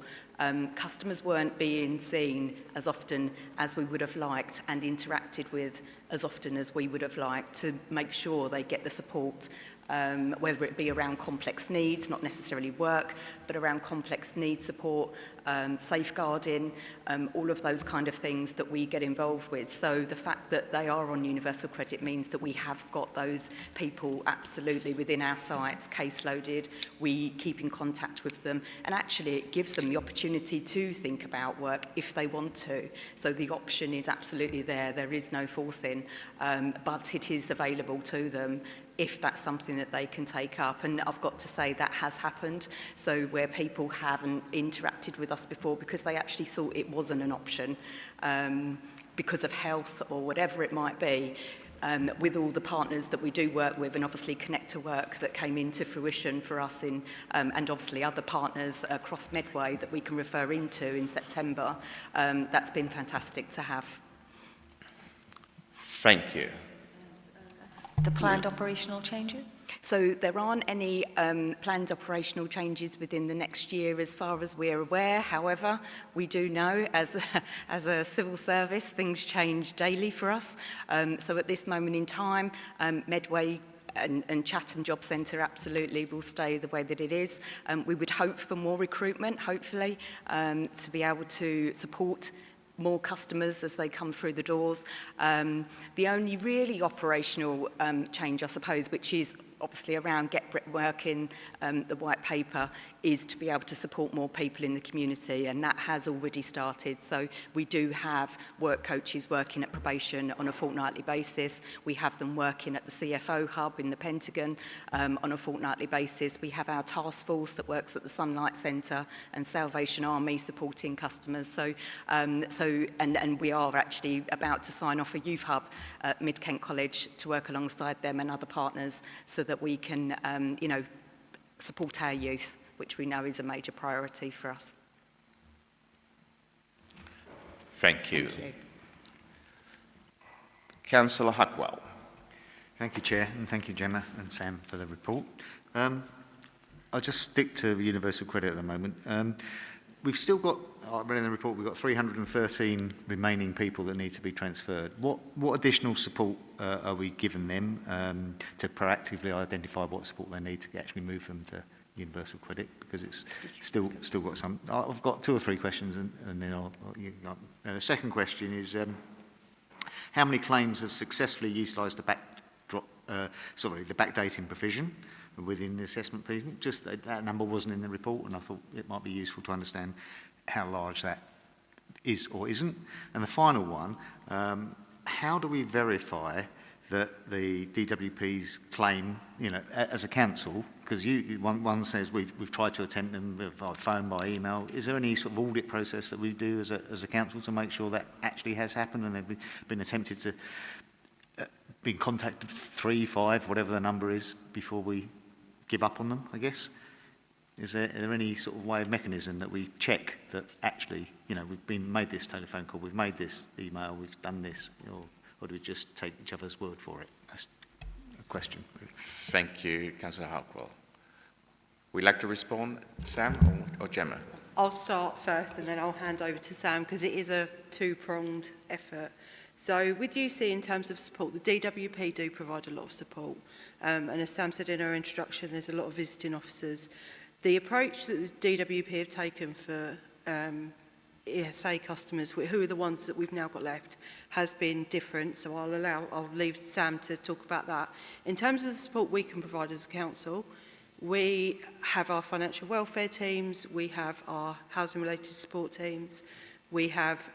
customers weren't being seen as often as we would have liked and interacted with as often as we would have liked to make sure they get the support, whether it be around complex needs, not necessarily work, but around complex needs support, safeguarding, all of those kind of things that we get involved with. So the fact that they are on universal credit means that we have got those people absolutely within our sites, caseloaded, we keep in contact with them, and actually it gives them the opportunity to think about work if they want to. So the option is absolutely there. There is no forcing, but it is available to them if that's something that they can take up. And I've got to say that has happened. So where people haven't interacted with us before because they actually thought it wasn't an option because of health or whatever it might be, with all the partners that we do work with, and obviously Connect to Work that came into fruition for us in, and obviously other partners across Medway that we can refer into in September, that's been fantastic to have. Thank you. The planned operational changes? So there aren't any planned operational changes within the next year as far as we're aware. However, we do know as a civil service, things change daily for us. So at this moment in time, Medway and Chatham Job Centre absolutely will stay the way that it is. We would hope for more recruitment, hopefully, to be able to support more customers as they come through the doors. The only really operational change, I suppose, which is obviously around Get Working, the white paper, is to be able to support more people in the community, and that has already started. So we do have work coaches working at probation on a fortnightly basis. We have them working at the CFO hub in the Pentagon on a fortnightly basis. We have our task force that works at the Sunlight Centre and Salvation Army supporting customers. So we are actually about to sign off a youth hub at Mid Kent College to work alongside them and other partners so that we can, support our youth, which we know is a major priority for us. Thank you. Thank you. Councillor Huckwell. Thank you, Chair, and thank you, Gemma and Sam, for the report. I'll just stick to universal credit at the moment. We've still got, I read in the report, we've got 313 remaining people that need to be transferred. What additional support are we giving them to proactively identify what support they need to actually move them to universal credit? Because it's still got some. I've got 2 or 3 questions, and then the second question is, how many claims have successfully utilised the backdating provision within the assessment period? Just that number wasn't in the report, and I thought it might be useful to understand how large that is or isn't. And the final one, how do we verify that the DWP's claim, as a council, because one says we've tried to attend them by phone, by email. Is there any sort of audit process that we do as a council to make sure that actually has happened and they've been attempted to been contacted 3, 5, whatever the number is, before we give up on them, I guess? Is there any sort of way of mechanism that we check that actually, we've made this telephone call, we've made this email, we've done this, or do we just take each other's word for it? That's a question, really. Thank you, Councillor Harkwell. Would you like to respond, Sam or Gemma? I'll start first and then I'll hand over to Sam because it is a 2-pronged effort. So with UC in terms of support, the DWP do provide a lot of support. And as Sam said in her introduction, there's a lot of visiting officers. The approach that the DWP have taken for ESA customers, who are the ones that we've now got left, has been different. So I'll leave Sam to talk about that. In terms of the support we can provide as a council, we have our financial welfare teams, we have our housing related support teams, we have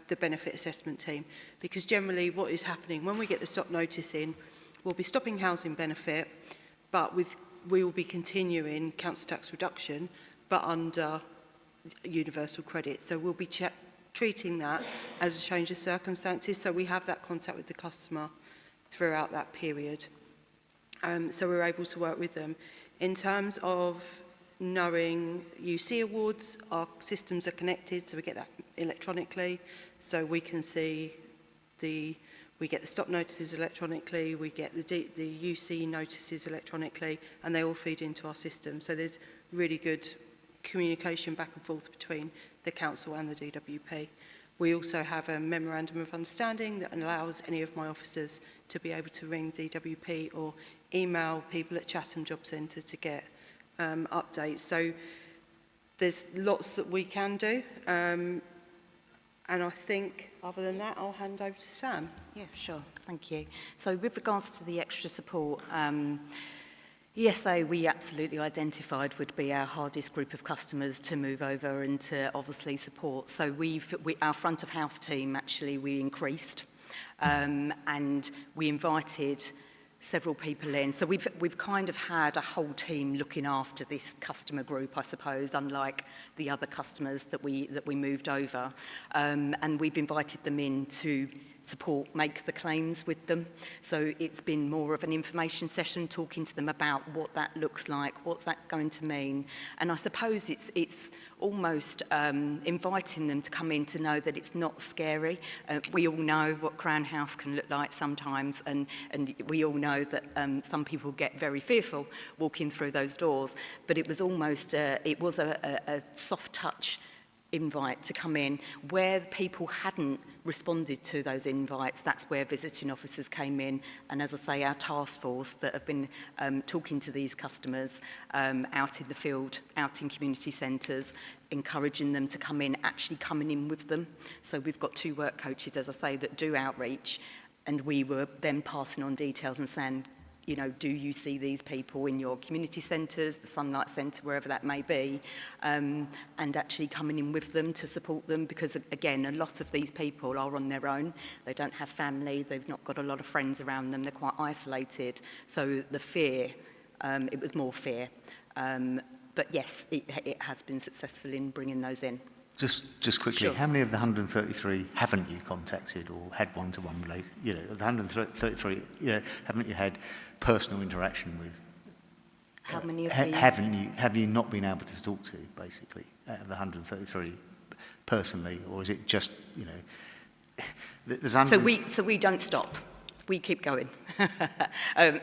the benefit assessment team, because generally what is happening when we get the stop notice in, we'll be stopping housing benefit, but we will be continuing council tax reduction, but under universal credit. So we'll be treating that as a change of circumstances, so we have that contact with the customer throughout that period. So we're able to work with them. In terms of knowing UC awards, our systems are connected, so we get that electronically, so we can see we get the stop notices electronically, we get the UC notices electronically, and they all feed into our system. So there's really good communication back and forth between the council and the DWP. We also have a memorandum of understanding that allows any of my officers to be able to ring DWP or email people at Chatham Job Centre to get updates. So there's lots that we can do. And I think, other than that, I'll hand over to Sam. Yeah, sure. Thank you. So with regards to the extra support, ESA we absolutely identified would be our hardest group of customers to move over and to obviously support. So our front of house team actually we increased and we invited several people in. So we've kind of had a whole team looking after this customer group, I suppose, unlike the other customers that we moved over. And we've invited them in to support, make the claims with them. So it's been more of an information session, talking to them about what that looks like, what's that going to mean. And I suppose it's almost inviting them to come in to know that it's not scary. We all know what Crown House can look like sometimes, and we all know that some people get very fearful walking through those doors. But it was almost, it was a soft touch invite to come in. Where people hadn't responded to those invites, that's where visiting officers came in. And as I say, our task force that have been talking to these customers out in the field, out in community centres, encouraging them to come in, actually coming in with them. So we've got 2 work coaches, as I say, that do outreach, and we were then passing on details and saying, you know, do you see these people in your community centres, the Sunlight Centre, wherever that may be, and actually coming in with them to support them, because, again, a lot of these people are on their own. They don't have family, they've not got a lot of friends around them, they're quite isolated. So the fear, it was more fear. But yes, it has been successful in bringing those in. Just quickly, Sure. How many of the 133 haven't you contacted or had one-to-one relate? You know, the 133, you know, haven't you had personal interaction with? How many of Have you not been able to talk to, basically, out of the 133 personally, or is it just, you know, there's So we don't stop. We keep going.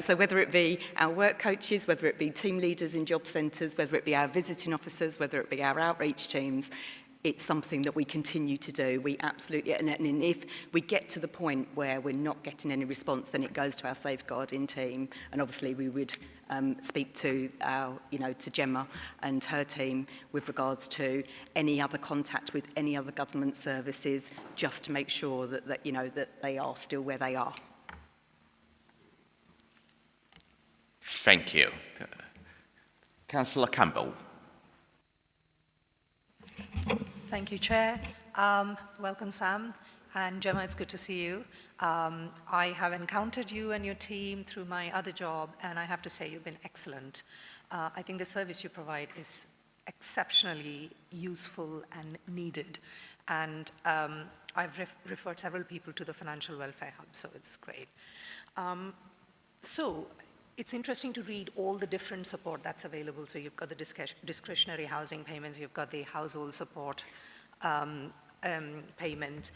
So whether it be our work coaches, whether it be team leaders in job centres, whether it be our visiting officers, whether it be our outreach teams, it's something that we continue to do. We absolutely, and if we get to the point where we're not getting any response, then it goes to our safeguarding team, and obviously we would speak to our, you know, to Gemma and her team with regards to any other contact with any other government services, just to make sure that you know that they are still where they are. Thank you. Councillor Campbell. Thank you, Chair. Welcome, Sam. And Gemma, it's good to see you. I have encountered you and your team through my other job, and I have to say you've been excellent. I think the service you provide is exceptionally useful and needed. And I've referred several people to the Financial Welfare Hub, so it's great. So it's interesting to read all the different support that's available. So you've got the discretionary housing payments, you've got the household support payment.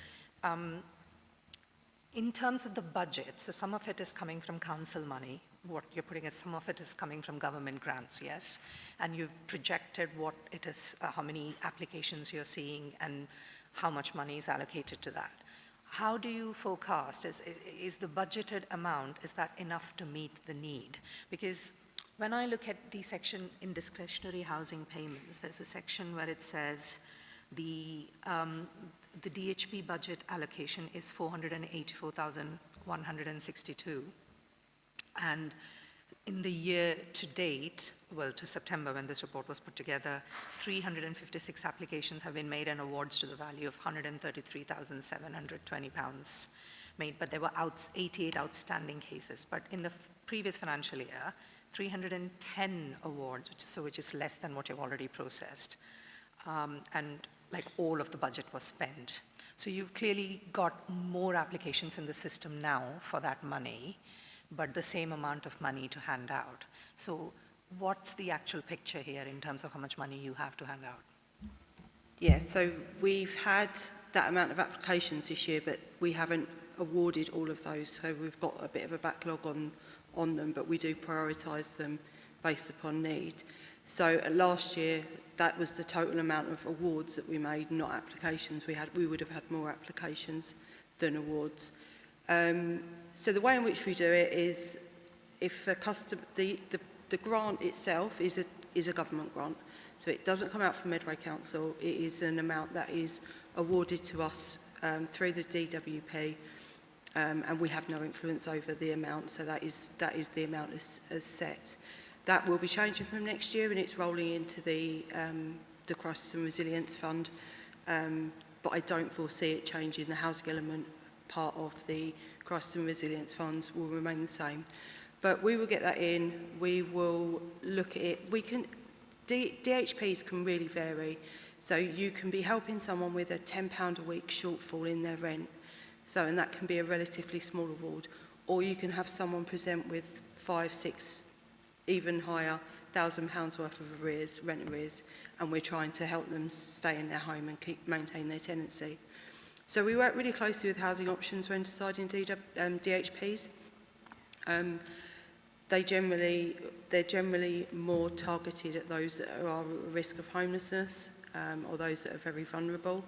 In terms of the budget, so some of it is coming from council money. What you're putting is some of it is coming from government grants, yes? And you've projected what it is, how many applications you're seeing and how much money is allocated to that. How do you forecast? Is the budgeted amount, is that enough to meet the need? Because when I look at the section in discretionary housing payments, there's a section where it says the DHP budget allocation is 484,162. And in the year to date, well, to September when this report was put together, 356 applications have been made and awards to the value of £133,720 made, but there were 88 outstanding cases. But in the previous financial year, 310 awards, which is less than what you've already processed. And like all of the budget was spent. So you've clearly got more applications in the system now for that money, but the same amount of money to hand out. So what's the actual picture here in terms of how much money you have to hand out? Yeah, so we've had that amount of applications this year, but we haven't awarded all of those. So we've got a bit of a backlog on them, but we do prioritise them based upon need. So last year, that was the total amount of awards that we made, not applications. We would have had more applications than awards. So the way in which we do it is, if a customer, the grant itself is a government grant, so it doesn't come out from Medway Council. It is an amount that is awarded to us through the DWP, and we have no influence over the amount. So that is the amount as set. That will be changing from next year, and it's rolling into the Crisis and Resilience Fund. But I don't foresee it changing. The housing element part of the Crisis and Resilience Funds will remain the same. But we will get that in. We will look at it. DHPs can really vary. So you can be helping someone with a £10 a week shortfall in their rent. So, and that can be a relatively small award. Or you can have someone present with 5, 6, even higher, £1,000 worth of arrears, rent arrears, and we're trying to help them stay in their home and maintain their tenancy. So we work really closely with Housing Options when deciding DHPs. They're generally more targeted at those that are at risk of homelessness or those that are very vulnerable.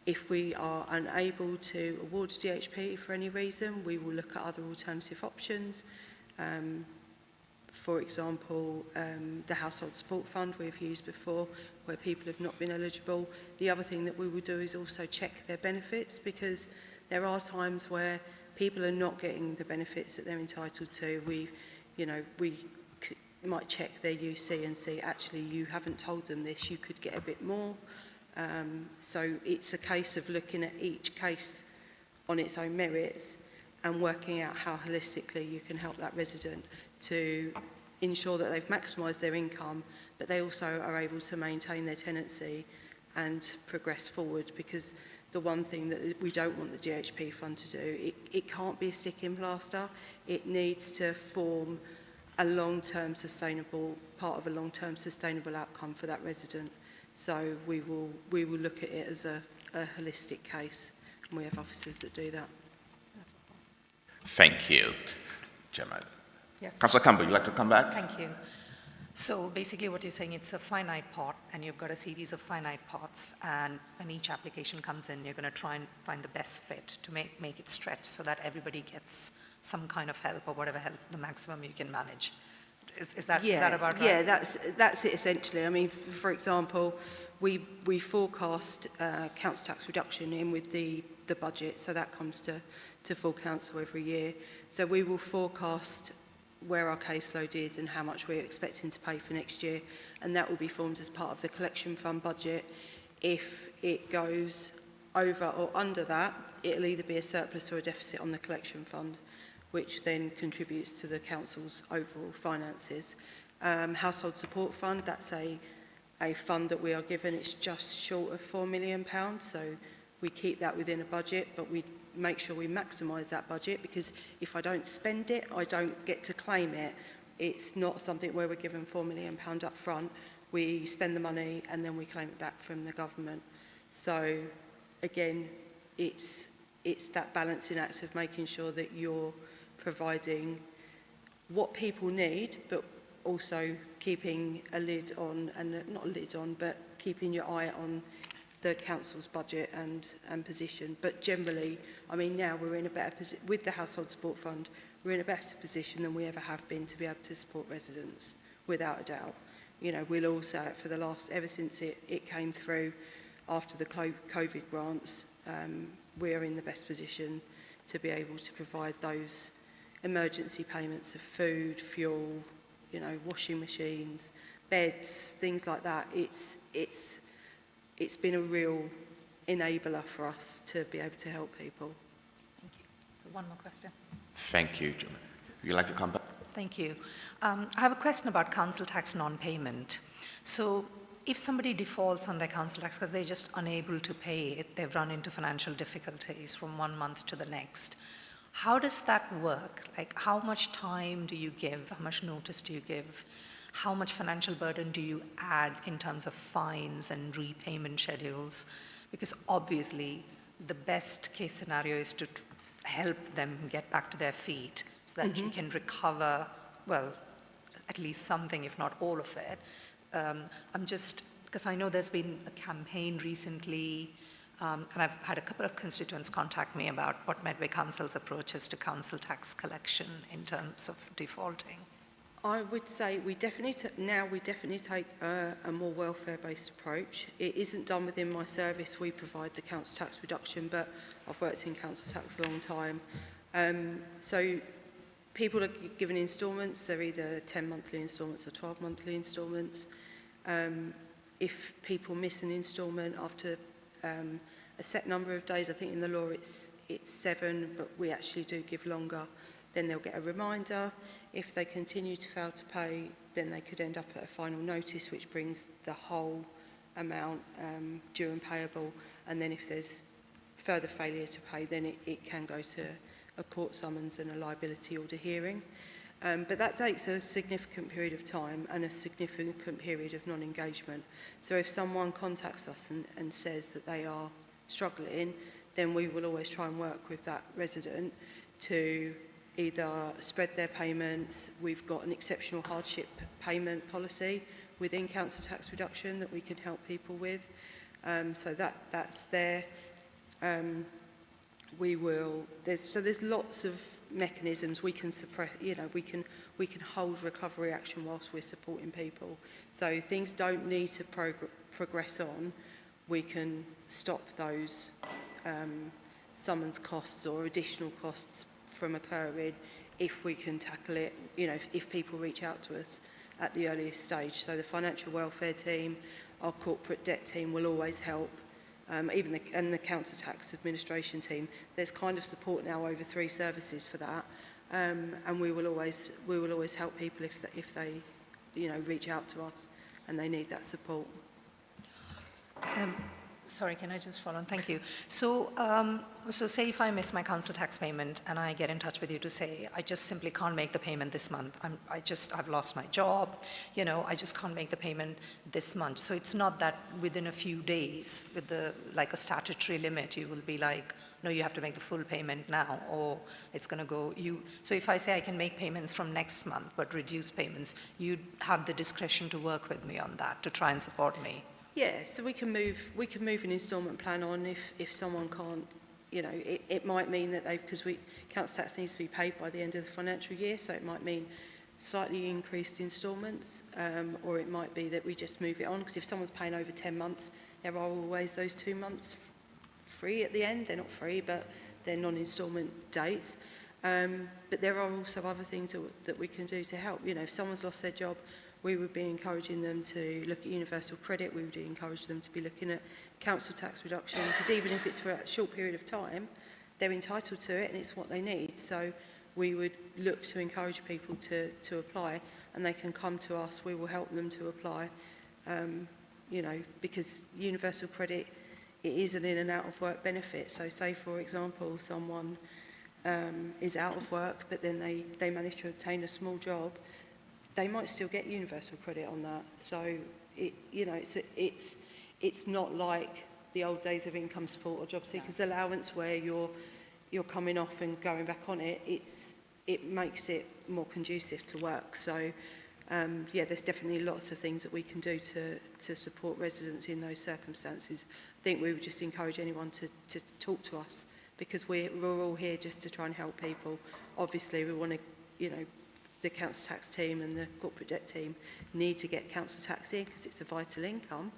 If we are unable to award a DHP for any reason, we will look at other alternative options. For example, the Household Support Fund we've used before, where people have not been eligible. The other thing that we will do is also check their benefits, because there are times where people are not getting the benefits that they're entitled to. We might check their UC and see, actually, you haven't told them this, you could get a bit more. So it's a case of looking at each case on its own merits and working out how holistically you can help that resident to ensure that they've maximised their income, but they also are able to maintain their tenancy and progress forward. Because the one thing that we don't want the DHP fund to do, it can't be a stick-in plaster. It needs to form a long-term sustainable, part of a long-term sustainable outcome for that resident. So we will look at it as a holistic case, and we have officers that do that. Thank you, Gemma. Yeah. Councillor Campbell, you'd like to come back? Thank you. So basically what you're saying, it's a finite pot, and you've got a series of finite pots, and when each application comes in, you're going to try and find the best fit to make it stretch so that everybody gets some kind of help, or whatever help, the maximum you can manage. Is that about right? Yeah, that's it essentially. I mean, for example, we forecast council tax reduction in with the budget, so that comes to full council every year. So we will forecast where our caseload is and how much we're expecting to pay for next year, and that will be formed as part of the collection fund budget. If it goes over or under that, it'll either be a surplus or a deficit on the collection fund, which then contributes to the council's overall finances. Household Support Fund, that's a fund that we are given. It's just short of £4 million, so we keep that within a budget, but we make sure we maximise that budget, because if I don't spend it, I don't get to claim it. It's not something where we're given £4 million up front. We spend the money and then we claim it back from the government. So again, it's that balancing act of making sure that you're providing what people need, but also keeping a lid on, and not a lid on, but keeping your eye on the council's budget and position. But generally, I mean, now we're in a better position with the Household Support Fund. We're in a better position than we ever have been to be able to support residents, without a doubt. You know, we'll all say it for the last, ever since it came through after the COVID grants, we're in the best position to be able to provide those emergency payments of food, fuel, you know, washing machines, beds, things like that. It's been a real enabler for us to be able to help people. Thank you. One more question. Thank you, Gemma. Would you like to come back? Thank you. I have a question about council tax non-payment. So if somebody defaults on their council tax because they're just unable to pay it, they've run into financial difficulties from one month to the next, how does that work? Like, how much time do you give? How much notice do you give? How much financial burden do you add in terms of fines and repayment schedules? Because obviously, the best case scenario is to help them get back to their feet so that you can recover, well, at least something, if not all of it. I'm just, because I know there's been a campaign recently, and I've had a couple of constituents contact me about what Medway Council's approach is to council tax collection in terms of defaulting. I would say we definitely take a more welfare-based approach. It isn't done within my service. We provide the council tax reduction, but I've worked in council tax a long time. So people are given instalments. They're either 10 monthly instalments or 12 monthly instalments. If people miss an instalment after a set number of days, I think in the law it's 7, but we actually do give longer, then they'll get a reminder. If they continue to fail to pay, then they could end up at a final notice, which brings the whole amount due and payable. And then if there's further failure to pay, then it can go to a court summons and a liability order hearing. But that takes a significant period of time and a significant period of non-engagement. So if someone contacts us and says that they are struggling, then we will always try and work with that resident to either spread their payments. We've got an exceptional hardship payment policy within council tax reduction that we can help people with. So that's there. There's lots of mechanisms we can suppress, we can hold recovery action whilst we're supporting people. So things don't need to progress on. We can stop those summons costs or additional costs from occurring if we can tackle it, if people reach out to us at the earliest stage. So the financial welfare team, our corporate debt team will always help. And the council tax administration team. There's kind of support now over 3 services for that, and we will always help people if they reach out to us and they need that support. Sorry, can I just follow on? Thank you. So, so say if I miss my council tax payment and I get in touch with you to say, I just simply can't make the payment this month. I've lost my job. I just can't make the payment this month. So it's not that within a few days with like a statutory limit, you will be like, no, you have to make the full payment now, or it's going to go, so if I say I can make payments from next month, but reduce payments, you'd have the discretion to work with me on that, to try and support me. Yeah, so we can move an instalment plan on if someone can't, it might mean that because council tax needs to be paid by the end of the financial year, so it might mean slightly increased instalments, or it might be that we just move it on, because if someone's paying over 10 months, there are always those 2 months free at the end. They're not free, but they're non-instalment dates. But there are also other things that we can do to help. If someone's lost their job, we would be encouraging them to look at universal credit. We would encourage them to be looking at council tax reduction, because even if it's for a short period of time, they're entitled to it and it's what they need. So we would look to encourage people to apply, and they can come to us. We will help them to apply, because universal credit, it is an in and out of work benefit. So say, for example, someone is out of work, but then they manage to obtain a small job, they might still get universal credit on that. So it's not like the old days of income support or job seekers allowance where you're coming off and going back on it. It makes it more conducive to work. So there's definitely lots of things that we can do to support residents in those circumstances. I think we would just encourage anyone to talk to us, because we're all here just to try and help people. Obviously, we want to, the council tax team and the corporate debt team need to get council tax in because it's a vital income.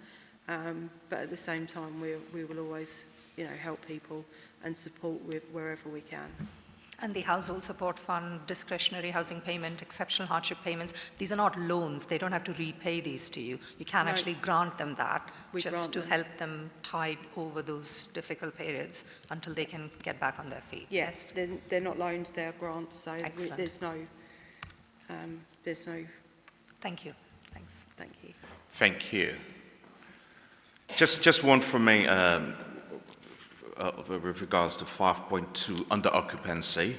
But at the same time, we will always, help people and support with wherever we can. And the Household Support Fund, discretionary housing payment, exceptional hardship payments, these are not loans. They don't have to repay these to you. You can actually grant them that just to help them tide over those difficult periods until they can get back on their feet. Yes, they're not loans, they're grants. So there's no... Thank you. Thanks. Thank you. Thank you. Just one from me with regards to 5.2 under occupancy.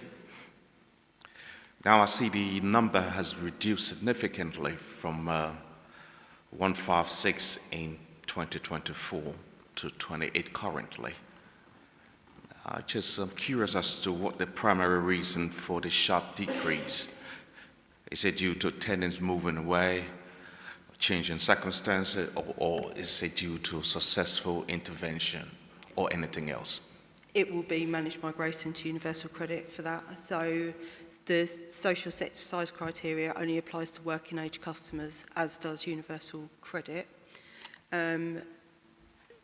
Now I see the number has reduced significantly from 156 in 2024 to 28 currently. I'm curious as to what the primary reason for the sharp decrease Is it due to tenants moving away, change in circumstances, or is it due to successful intervention or anything else? It will be managed migration to universal credit for that. So the social sector size criteria only applies to working age customers, as does universal credit.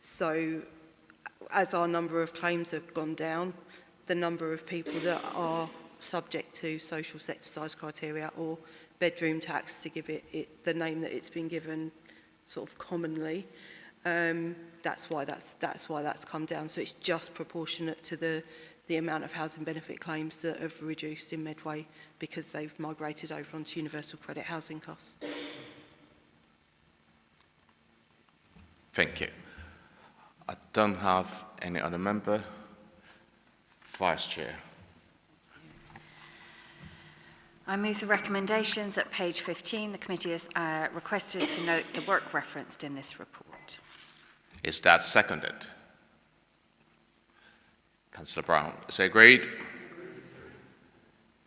So as our number of claims have gone down, the number of people that are subject to social sector size criteria or bedroom tax, to give it the name that it's been given sort of commonly, that's why that's come down. So it's just proportionate to the amount of housing benefit claims that have reduced in Medway because they've migrated over onto universal credit housing costs. Thank you. I don't have any other member. Vice Chair. I move the recommendations at page 15. The committee has requested to note the work referenced in this report. Is that seconded? Councillor Brown, is it agreed?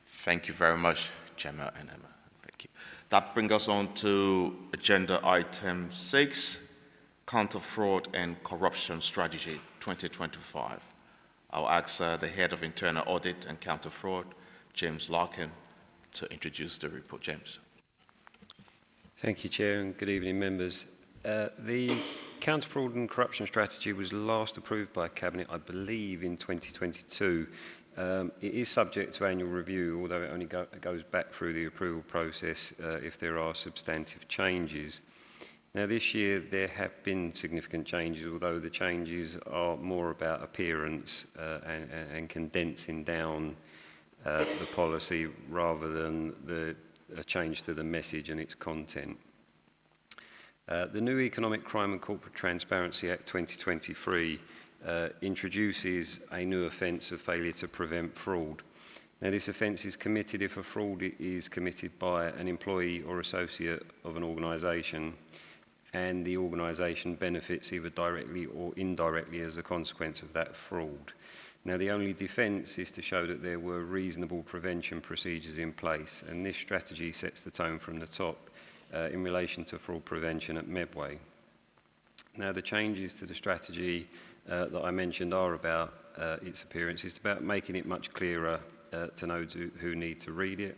Thank you very much, Gemma and Emma. Thank you. That brings us on to agenda item 6, Counter Fraud and Corruption Strategy 2025. I'll ask the Head of Internal Audit and Counter Fraud, James Larkin, to introduce the report. James. Thank you, Chair, and good evening, members. The Counter Fraud and Corruption Strategy was last approved by Cabinet, I believe, in 2022. It is subject to annual review, although it only goes back through the approval process if there are substantive changes. Now, this year there have been significant changes, although the changes are more about appearance and condensing down the policy rather than a change to the message and its content. The new Economic Crime and Corporate Transparency Act 2023 introduces a new offence of failure to prevent fraud. Now, this offence is committed if a fraud is committed by an employee or associate of an organisation and the organisation benefits either directly or indirectly as a consequence of that fraud. Now, the only defence is to show that there were reasonable prevention procedures in place, and this strategy sets the tone from the top in relation to fraud prevention at Medway. Now, the changes to the strategy that I mentioned are about its appearance. It's about making it much clearer to those who need to read it,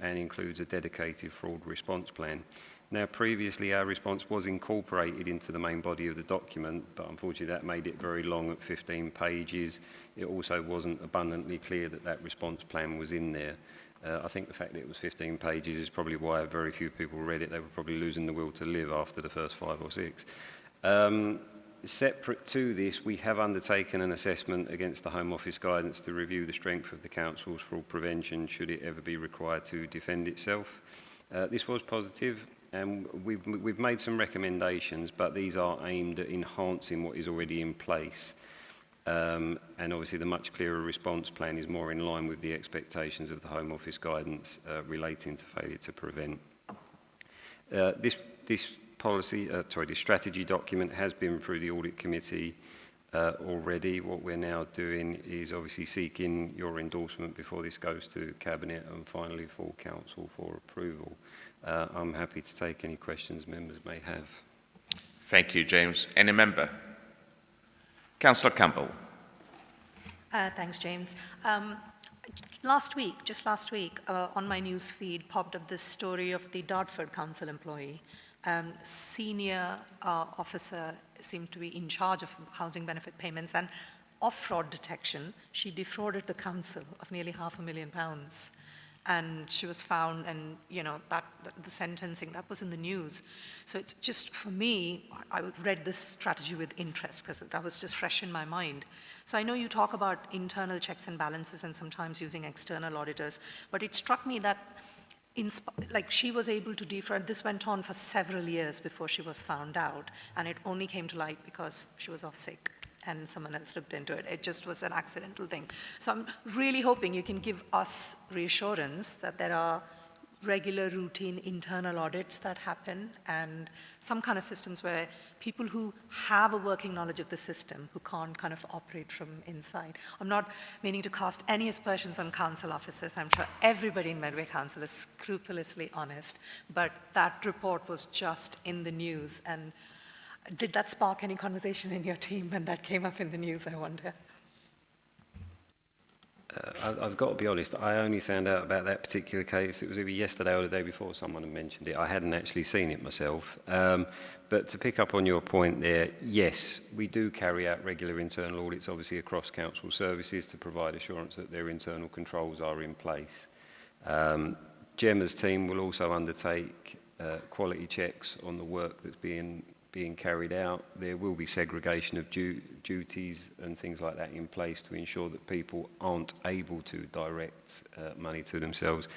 and includes a dedicated fraud response plan. Now, previously our response was incorporated into the main body of the document, but unfortunately that made it very long at 15 pages. It also wasn't abundantly clear that that response plan was in there. I think the fact that it was 15 pages is probably why very few people read it. They were probably losing the will to live after the first 5 or 6. Separate to this, we have undertaken an assessment against the Home Office guidance to review the strength of the Council's fraud prevention should it ever be required to defend itself. This was positive, and we've made some recommendations, but these are aimed at enhancing what is already in place. And obviously the much clearer response plan is more in line with the expectations of the Home Office guidance relating to failure to prevent. This strategy document has been through the Audit Committee already. What we're now doing is obviously seeking your endorsement before this goes to Cabinet and finally full Council for approval. I'm happy to take any questions members may have. Thank you, James. Any member? Councillor Campbell. Thanks, James. Just last week, on my news feed popped up this story of the Dartford Council employee. Senior officer seemed to be in charge of housing benefit payments and of fraud detection. She defrauded the council of nearly £500,000. And she was found, and the sentencing, that was in the news. So it's just, for me, I read this strategy with interest because that was just fresh in my mind. So I know you talk about internal checks and balances and sometimes using external auditors, but it struck me that she was able to defraud. This went on for several years before she was found out, and it only came to light because she was off sick and someone else looked into it. It just was an accidental thing. So I'm really hoping you can give us reassurance that there are regular routine internal audits that happen and some kind of systems where people who have a working knowledge of the system who can't kind of operate from inside. I'm not meaning to cast any aspersions on council officers. I'm sure everybody in Medway Council is scrupulously honest, but that report was just in the news. And did that spark any conversation in your team when that came up in the news, I wonder? I've got to be honest, I only found out about that particular case, it was either yesterday or the day before someone had mentioned it. I hadn't actually seen it myself. But to pick up on your point there, yes, we do carry out regular internal audits, obviously across council services, to provide assurance that their internal controls are in place. Gemma's team will also undertake quality checks on the work that's being carried out. There will be segregation of duties and things like that in place to ensure that people aren't able to direct money to themselves.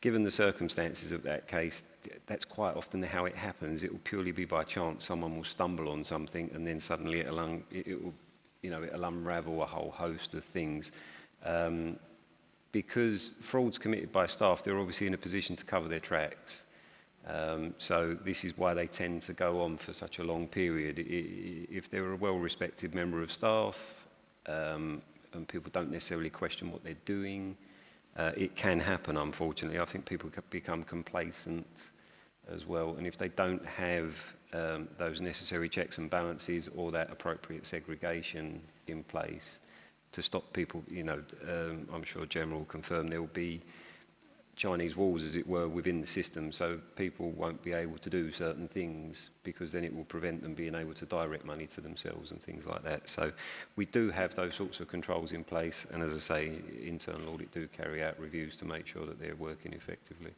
Given the circumstances of that case, that's quite often how it happens. It will purely be by chance. Someone will stumble on something and then suddenly it'll unravel a whole host of things. Because fraud's committed by staff, they're obviously in a position to cover their tracks. So this is why they tend to go on for such a long period. If they're a well-respected member of staff and people don't necessarily question what they're doing, it can happen, unfortunately. I think people become complacent as well. And if they don't have those necessary checks and balances or that appropriate segregation in place to stop people, I'm sure Gemma will confirm there will be Chinese walls, as it were, within the system, so people won't be able to do certain things because then it will prevent them being able to direct money to themselves and things like that. So we do have those sorts of controls in place, and as I say, internal audit do carry out reviews to make sure that they're working effectively.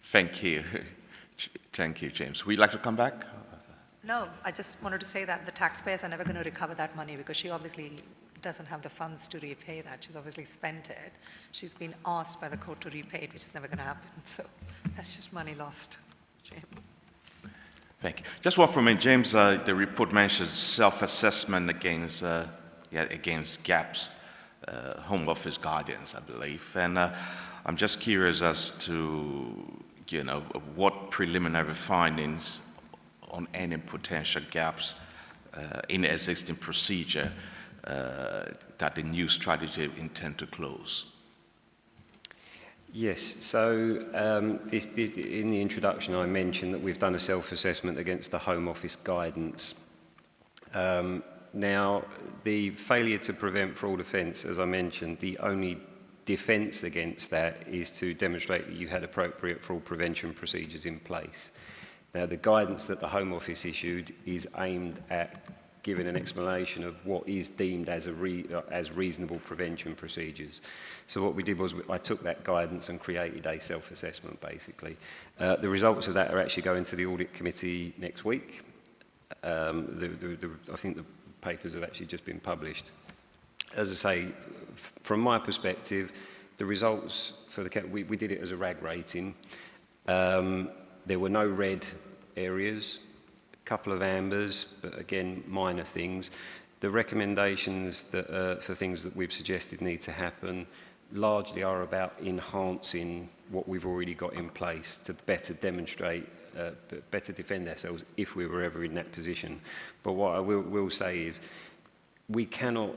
Thank you. Thank you, James. Would you like to come back? No, I just wanted to say that the taxpayers are never going to recover that money because she obviously doesn't have the funds to repay that. She's obviously spent it. She's been asked by the court to repay it, which is never going to happen. So that's just money lost. James. Thank you. Just one from me, James. The report mentions self-assessment against gaps, Home Office guidance, I believe. And I'm just curious as to, what preliminary findings on any potential gaps in the existing procedure that the new strategy intend to close? Yes, so in the introduction I mentioned that we've done a self-assessment against the Home Office guidance. Now, the failure to prevent fraud offence, as I mentioned, the only defence against that is to demonstrate that you had appropriate fraud prevention procedures in place. Now, the guidance that the Home Office issued is aimed at giving an explanation of what is deemed as reasonable prevention procedures. So what we did was I took that guidance and created a self-assessment, basically. The results of that are actually going to the Audit Committee next week. I think the papers have actually just been published. As I say, from my perspective, the results for we did it as a RAG rating. There were no red areas, a couple of ambers, but again, minor things. The recommendations that, for things that we've suggested need to happen largely are about enhancing what we've already got in place to better demonstrate, better defend ourselves if we were ever in that position. But what I will say is we cannot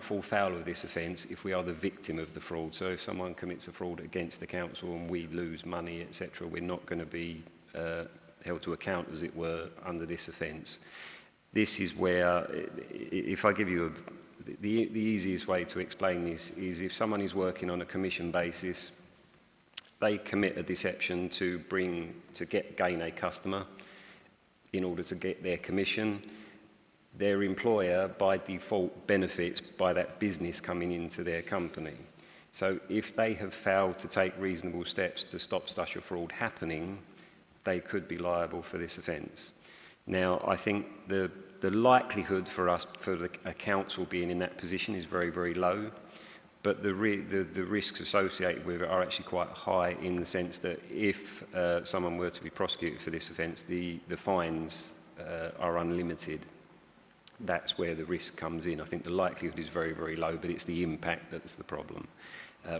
fall foul of this offence if we are the victim of the fraud. So if someone commits a fraud against the council and we lose money, etc., we're not going to be held to account, as it were, under this offence. This is where, if I give you the easiest way to explain this is if someone is working on a commission basis, they commit a deception to gain a customer in order to get their commission. Their employer, by default, benefits by that business coming into their company. So if they have failed to take reasonable steps to stop such a fraud happening, they could be liable for this offence. Now, I think the likelihood for a council being in that position is very, very low, but the risks associated with it are actually quite high in the sense that if someone were to be prosecuted for this offence, the fines are unlimited. That's where the risk comes in. I think the likelihood is very, very low, but it's the impact that's the problem.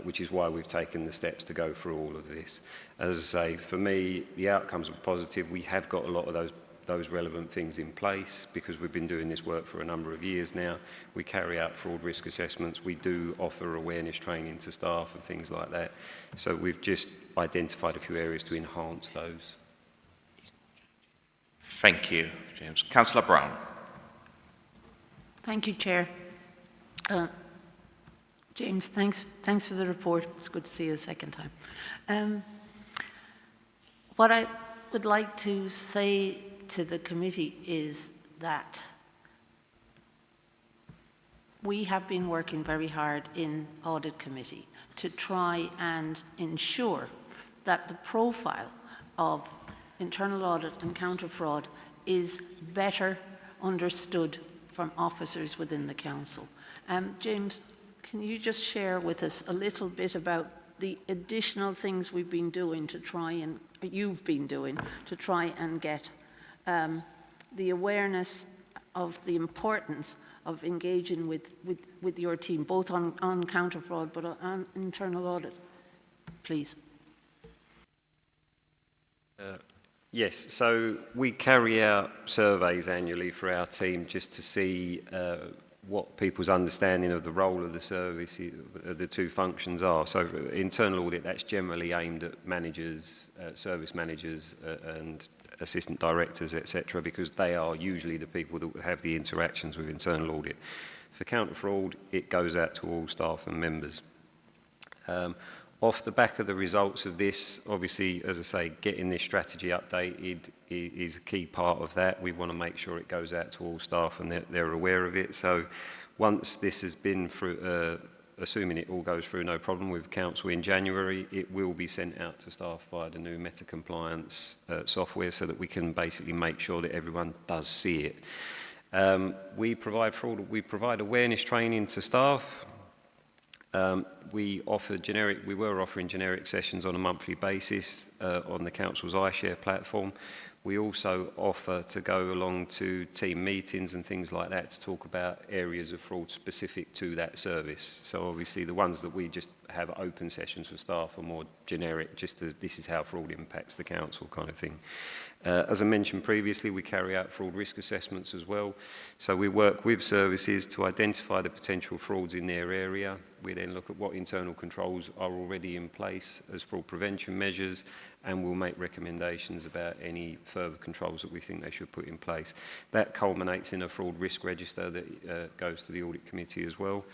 which is why we've taken the steps to go through all of this. As I say, for me, the outcomes were positive. We have got a lot of those relevant things in place because we've been doing this work for a number of years now. We carry out fraud risk assessments. We do offer awareness training to staff and things like that. So we've just identified a few areas to enhance those. Thank you, James. Councillor Brown. Thank you, Chair. James, thanks for the report. It's good to see you the second time. What I would like to say to the committee is that we have been working very hard in Audit Committee to try and ensure that the profile of internal audit and counter fraud is better understood from officers within the council. James, can you just share with us a little bit about the additional things we've been doing to try and, you've been doing, to try and get the awareness of the importance of engaging with your team, both on counter fraud but on internal audit, please? Yes, so we carry out surveys annually for our team just to see what people's understanding of the role of the service, the two functions are. So internal audit, that's generally aimed at managers, service managers and assistant directors, etc., because they are usually the people that have the interactions with internal audit. For counter fraud, it goes out to all staff and members. Off the back of the results of this, obviously, as I say, getting this strategy updated is a key part of that. We want to make sure it goes out to all staff and they're aware of it. So once this has been through, assuming it all goes through no problem with Council in January, it will be sent out to staff via the new meta compliance software so that we can basically make sure that everyone does see it. We provide awareness training to staff. We were offering generic sessions on a monthly basis on the Council's iShare platform. We also offer to go along to team meetings and things like that to talk about areas of fraud specific to that service. So obviously the ones that we just have open sessions for staff are more generic, just to, this is how fraud impacts the Council kind of thing. As I mentioned previously, we carry out fraud risk assessments as well. So we work with services to identify the potential frauds in their area. We then look at what internal controls are already in place as fraud prevention measures, and we'll make recommendations about any further controls that we think they should put in place. That culminates in a fraud risk register that goes to the audit committee as well.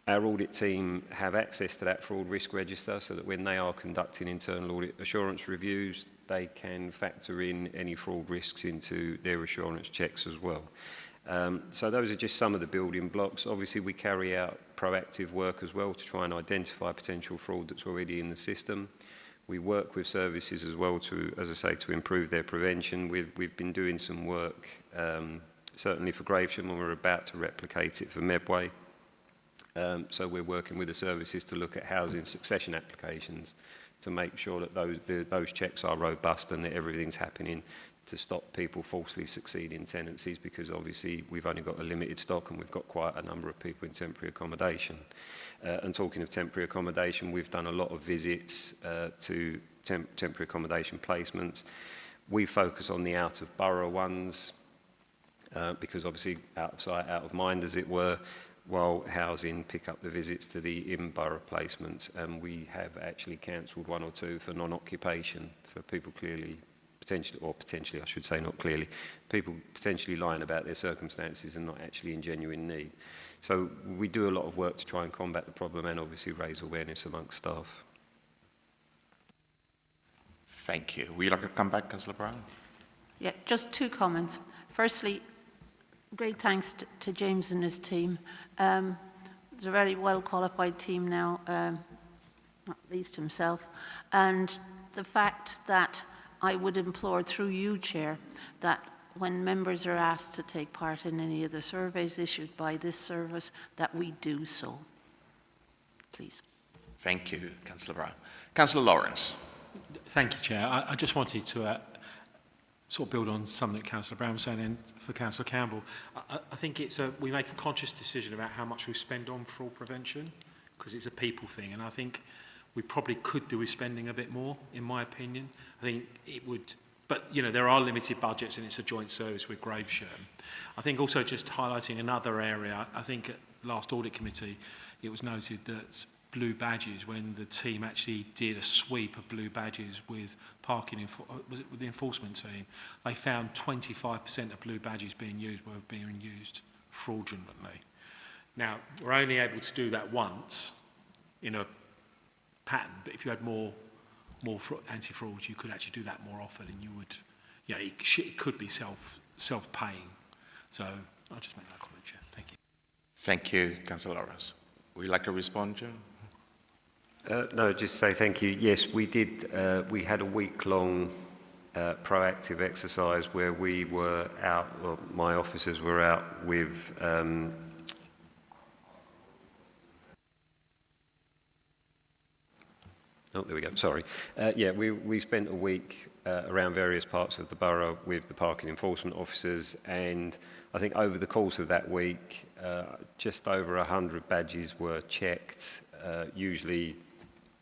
Our audit team have access to that fraud risk register so that when they are conducting internal audit assurance reviews, they can factor in any fraud risks into their assurance checks as well. So those are just some of the building blocks. Obviously, we carry out proactive work as well to try and identify potential fraud that's already in the system. We work with services as well to, as I say, to improve their prevention. We've been doing some work, certainly for Gravesham, and we're about to replicate it for Medway. So we're working with the services to look at housing succession applications to make sure that those checks are robust and that everything's happening to stop people falsely succeeding tenancies, because obviously we've only got a limited stock and we've got quite a number of people in temporary accommodation. And talking of temporary accommodation, we've done a lot of visits to temporary accommodation placements. We focus on the out-of-borough ones because obviously out of sight, out of mind, as it were, while housing pick up the visits to the in-borough placements, and we have actually cancelled one or two for non-occupation. So people clearly, potentially I should say not clearly, people potentially lying about their circumstances and not actually in genuine need. So we do a lot of work to try and combat the problem and obviously raise awareness amongst staff. Thank you. Would you like to come back, Councillor Brown? Yeah, just two comments. Firstly, great thanks to James and his team. It's a very well-qualified team now, not least himself. And the fact that I would implore through you, Chair, that when members are asked to take part in any of the surveys issued by this service, that we do so. Please. Thank you, Councillor Brown. Councillor Lawrence. Thank you, Chair. I just wanted to sort of build on something that Councillor Brown was saying, and for Councillor Campbell. I think we make a conscious decision about how much we spend on fraud prevention, because it's a people thing, and I think we probably could do with spending a bit more, in my opinion. I think it would, but you know, there are limited budgets and it's a joint service with Gravesham. I think also just highlighting another area, I think at last audit committee, it was noted that blue badges, when the team actually did a sweep of blue badges with parking, was it with the enforcement team, they found 25% of blue badges being used were being used fraudulently. Now, we're only able to do that once in a pattern, but if you had more anti-frauds, you could actually do that more often, and you would, you know, it could be self-paying. So I'll just make that comment, Chair. Thank you. Thank you, Councillor Lawrence. Would you like to respond, Jim? No, just say thank you. Yes, we did. We had a week-long proactive exercise where we were out, well, my officers were out with oh, there we go, sorry. Yeah, we spent a week around various parts of the borough with the parking enforcement officers, and I think over the course of that week, just over 100 badges were checked, usually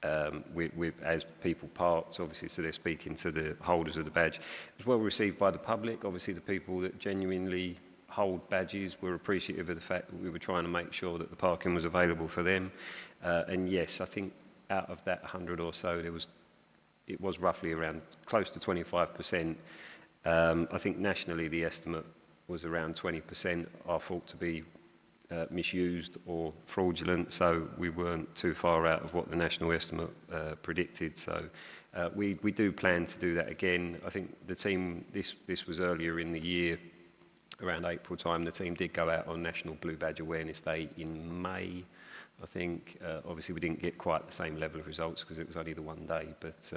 as people parked, obviously, so they're speaking to the holders of the badge. It was well received by the public. Obviously, the people that genuinely hold badges were appreciative of the fact that we were trying to make sure that the parking was available for them. And yes, I think out of that 100 or so, it was roughly around close to 25%. I think nationally the estimate was around 20% are thought to be misused or fraudulent, so we weren't too far out of what the national estimate predicted. So we do plan to do that again. I think the team, this was earlier in the year, around April time, the team did go out on National Blue Badge Awareness Day in May. I think obviously we didn't get quite the same level of results because it was only the one day, but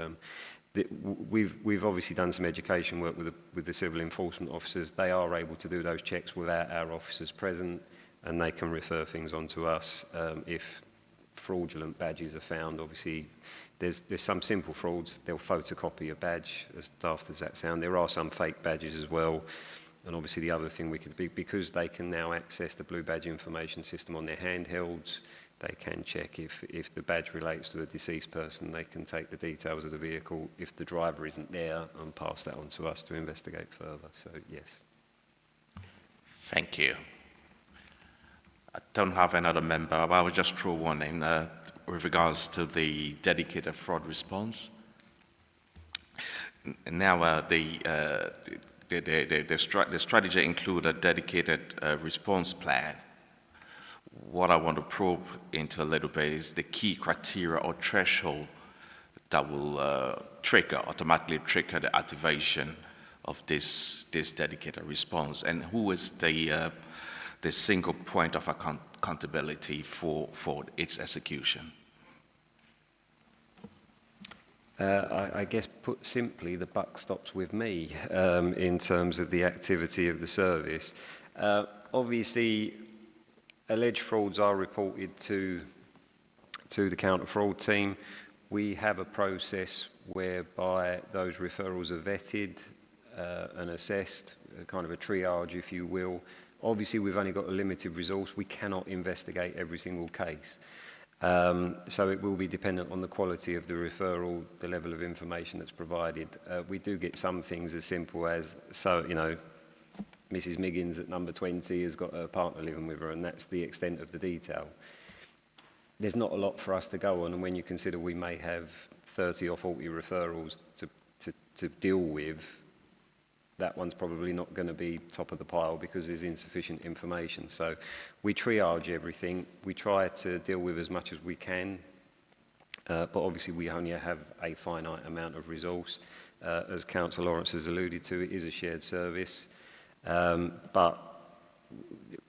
we've obviously done some education work with the civil enforcement officers. They are able to do those checks without our officers present, and they can refer things on to us if fraudulent badges are found. Obviously, there's some simple frauds. They'll photocopy a badge, as daft as that sound. There are some fake badges as well. And obviously the other thing we could be, because they can now access the blue badge information system on their handhelds, they can check if the badge relates to a deceased person, they can take the details of the vehicle if the driver isn't there and pass that on to us to investigate further. So, yes. Thank you. I don't have another member, but I will just throw one in with regards to the dedicated fraud response. Now, the strategy includes a dedicated response plan. What I want to probe into a little bit is the key criteria or threshold that will automatically trigger the activation of this dedicated response, and who is the single point of accountability for its execution. I guess put simply, the buck stops with me in terms of the activity of the service. Obviously, alleged frauds are reported to the counter-fraud team. We have a process whereby those referrals are vetted and assessed, kind of a triage, if you will. Obviously, we've only got a limited resource. We cannot investigate every single case. So it will be dependent on the quality of the referral, the level of information that's provided. We do get some things as simple as, so, you know, Mrs. Miggins at number 20 has got a partner living with her, and that's the extent of the detail. There's not a lot for us to go on, and when you consider we may have 30 or 40 referrals to deal with, that one's probably not going to be top of the pile because there's insufficient information. So we triage everything. We try to deal with as much as we can, but obviously we only have a finite amount of resource. As Councillor Lawrence has alluded to, it is a shared service, but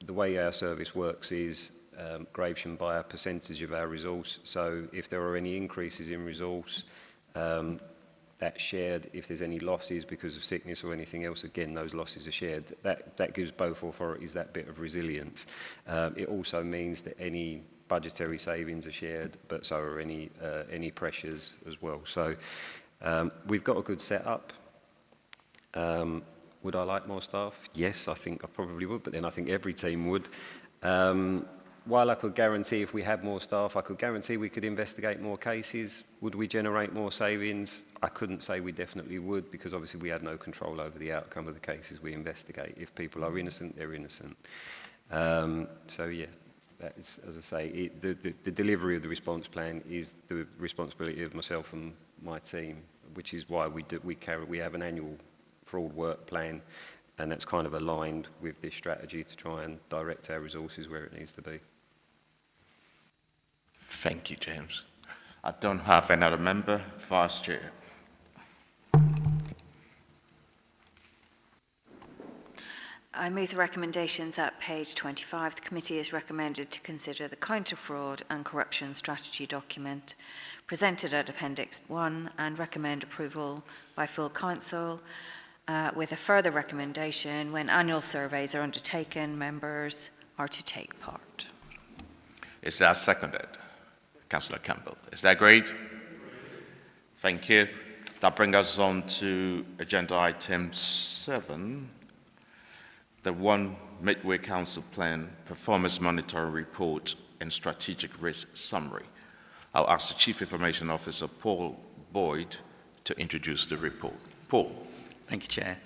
the way our service works is Gravesham buy a percentage of our resource. So if there are any increases in resource, that's shared. If there's any losses because of sickness or anything else, again, those losses are shared. That gives both authorities that bit of resilience. It also means that any budgetary savings are shared, but so are any pressures as well. So we've got a good setup. Would I like more staff? Yes, I think I probably would, but then I think every team would. while I could guarantee if we had more staff, I could guarantee we could investigate more cases. Would we generate more savings? I couldn't say we definitely would, because obviously we had no control over the outcome of the cases we investigate. If people are innocent, they're innocent. So yeah, that's, as I say, the delivery of the response plan is the responsibility of myself and my team, which is why we have an annual fraud work plan, and that's kind of aligned with this strategy to try and direct our resources where it needs to be. Thank you, James. I don't have another member. Vice Chair. I move the recommendations at page 25. The committee is recommended to consider the counter-fraud and corruption strategy document presented at Appendix 1 and recommend approval by full council, with a further recommendation: when annual surveys are undertaken, members are to take part. Is that seconded? Councillor Campbell. Is that agreed? Thank you. That brings us on to agenda item 7, the 1 Medway Council Plan Performance Monitoring Report and Strategic Risk Summary. I'll ask the Chief Information Officer, Paul Boyd, to introduce the report. Paul. Thank you, Chair.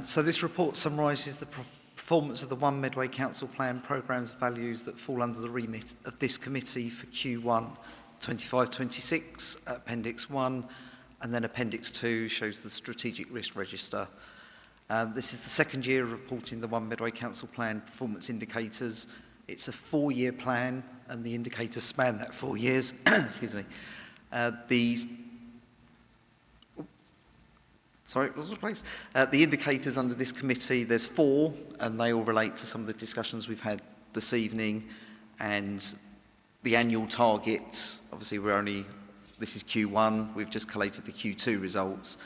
So this report summarises the performance of the 1 Medway Council Plan programmes of values that fall under the remit of this committee for Q1 25-26, Appendix 1, and then Appendix 2 shows the Strategic Risk Register. This is the second year of reporting the 1 Medway Council Plan performance indicators. It's a 4-year plan, and the indicators span that 4 years. Excuse me. The indicators under this committee, there's 4, and they all relate to some of the discussions we've had this evening. And the annual target, obviously this is Q1, we've just collated the Q2 results.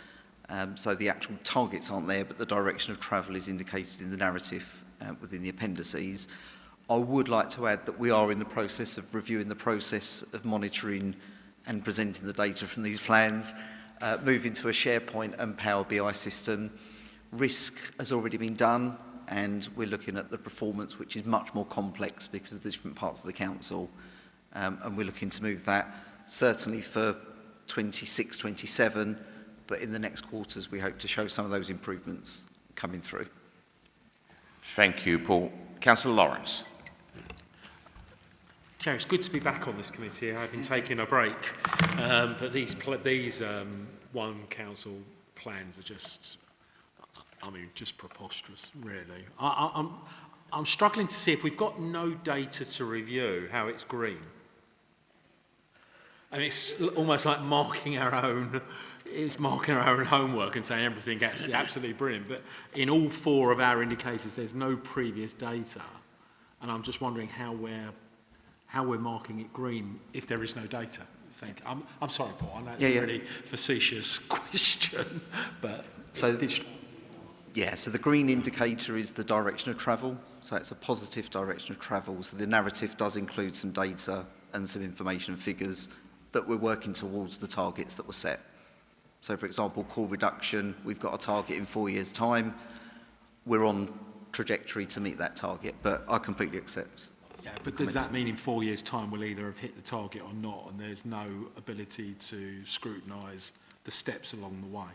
So the actual targets aren't there, but the direction of travel is indicated in the narrative within the appendices. I would like to add that we are in the process of reviewing the process of monitoring and presenting the data from these plans. Moving to a SharePoint and Power BI system. Risk has already been done, and we're looking at the performance, which is much more complex because of the different parts of the council, and we're looking to move that certainly for 26-27, but in the next quarters we hope to show some of those improvements coming through. Thank you, Paul. Councillor Lawrence. Chair, it's good to be back on this committee. I've been taking a break, but these 1 council plans are just, just preposterous, really. I'm struggling to see, if we've got no data to review, how it's green. And it's almost like marking our own homework and saying everything is absolutely brilliant. But in all 4 of our indicators, there's no previous data, and I'm just wondering how we're marking it green if there is no data. I'm sorry, Paul, I know it's a really facetious question, but... So the green indicator is the direction of travel, so it's a positive direction of travel. So the narrative does include some data and some information and figures that we're working towards the targets that were set. So for example, call reduction, we've got a target in 4 years' time. We're on trajectory to meet that target, but I completely accept. Yeah, but does that mean in 4 years' time we'll either have hit the target or not, and there's no ability to scrutinise the steps along the way?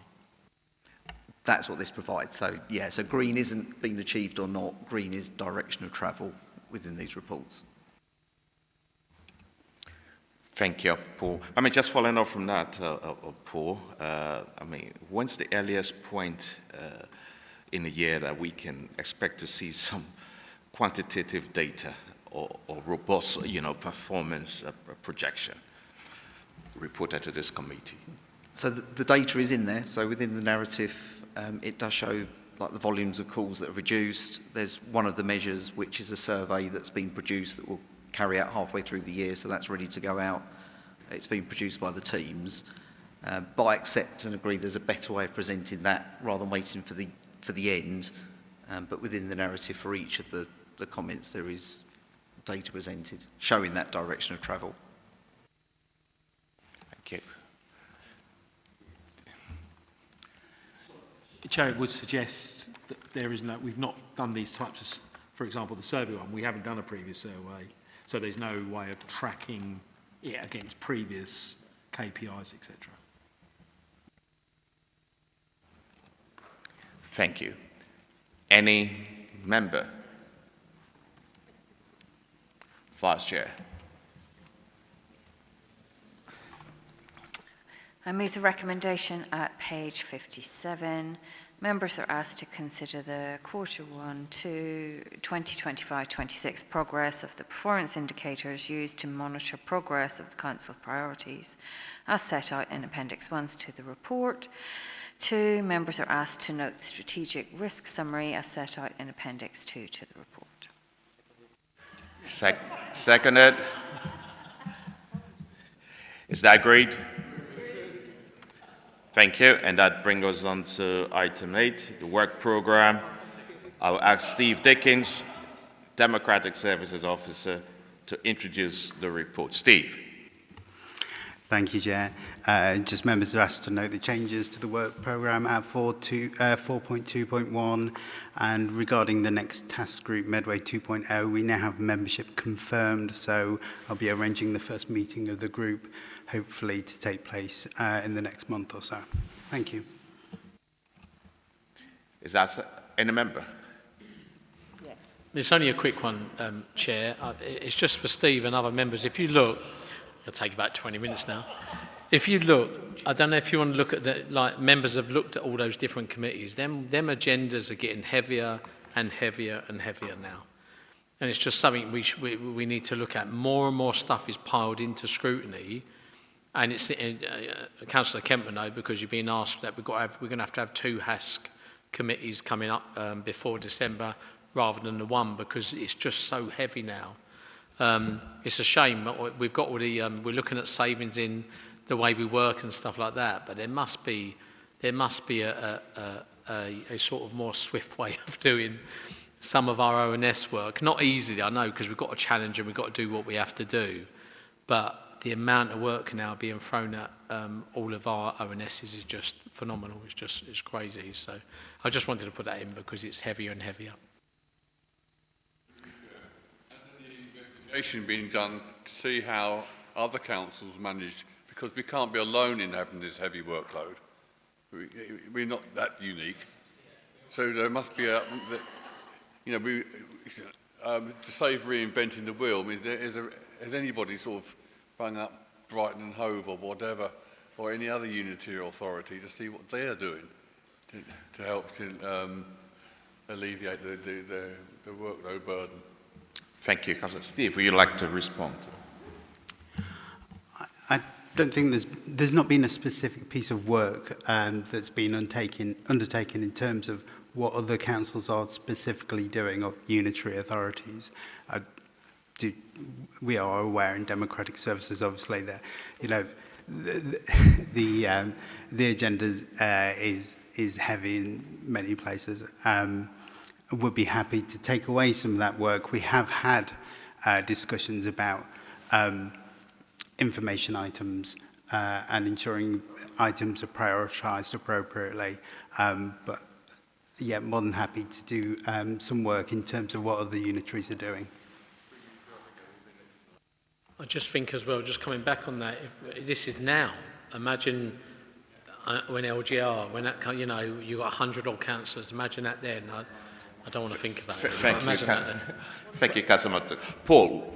That's what this provides. So green isn't being achieved or not. Green is direction of travel within these reports. Thank you, Paul. Just following up from that, Paul, when's the earliest point in the year that we can expect to see some quantitative data or robust, performance projection reported to this committee? So the data is in there. So within the narrative, it does show like the volumes of calls that are reduced. There's one of the measures, which is a survey that's been produced that will carry out halfway through the year, so that's ready to go out. It's been produced by the teams. But I accept and agree there's a better way of presenting that rather than waiting for the end. But within the narrative for each of the comments, there is data presented showing that direction of travel. Thank you. Chair, it would suggest that we've not done these types of, for example, the survey one. We haven't done a previous survey So there's no way of tracking it against previous KPIs, etc. Thank you. Any member? Vice Chair. I move the recommendation at page 57. Members are asked to consider the Q1 to 2025-26 progress of the performance indicators used to monitor progress of the Council's priorities, as set out in Appendix 1 to the report. 2, members are asked to note the strategic risk summary as set out in Appendix 2 to the report. Seconded. Is that agreed? Thank you. And that brings us on to item 8, the work program. I will ask Steve Dickens, Democratic Services Officer, to introduce the report. Steve. Thank you, Chair. Just members are asked to note the changes to the work programme at 4.2.1, and regarding the next task group, Medway 2.0, we now have membership confirmed, so I'll be arranging the first meeting of the group, hopefully to take place in the next month or so. Thank you. Is that any member? It's only a quick one, Chair. It's just for Steve and other members. If you look, it'll take about 20 minutes now. If you look, I don't know if you want to look at the, like, members have looked at all those different committees. Them agendas are getting heavier and heavier and heavier now. And it's just something we need to look at. More and more stuff is piled into scrutiny. And it's, Councillor Kemp will know, because you've been asked that we're going to have 2 HASC committees coming up before December rather than the 1, because it's just so heavy now. It's a shame. We've got all the, we're looking at savings in the way we work and stuff like that, but there must be a sort of more swift way of doing some of our ONS work. Not easily, I know, because we've got a challenge and we've got to do what we have to do, but the amount of work now being thrown at all of our ONSs is just phenomenal. It's crazy. So I just wanted to put that in because it's heavier and heavier. Investigation being done to see how other councils manage, because we can't be alone in having this heavy workload. We're not that unique. So there must be a, to save reinventing the wheel, I mean, has anybody sort of rung up Brighton and Hove or whatever, or any other unitary authority to see what they're doing to help to alleviate the workload burden? Thank you, Councillor. Steve, would you like to respond? I don't think there's not been a specific piece of work that's been undertaken in terms of what other councils are specifically doing, or unitary authorities. We are aware in democratic services, obviously, that the agenda is heavy in many places. Would be happy to take away some of that work. We have had discussions about information items and ensuring items are prioritised appropriately. But yeah, more than happy to do some work in terms of what other unitaries are doing. I just think as well, just coming back on that, if this is now. Imagine when LGR, when that, you got 100 odd councillors. Imagine that then. I don't want to think about it. Thank you, Councillor. Paul.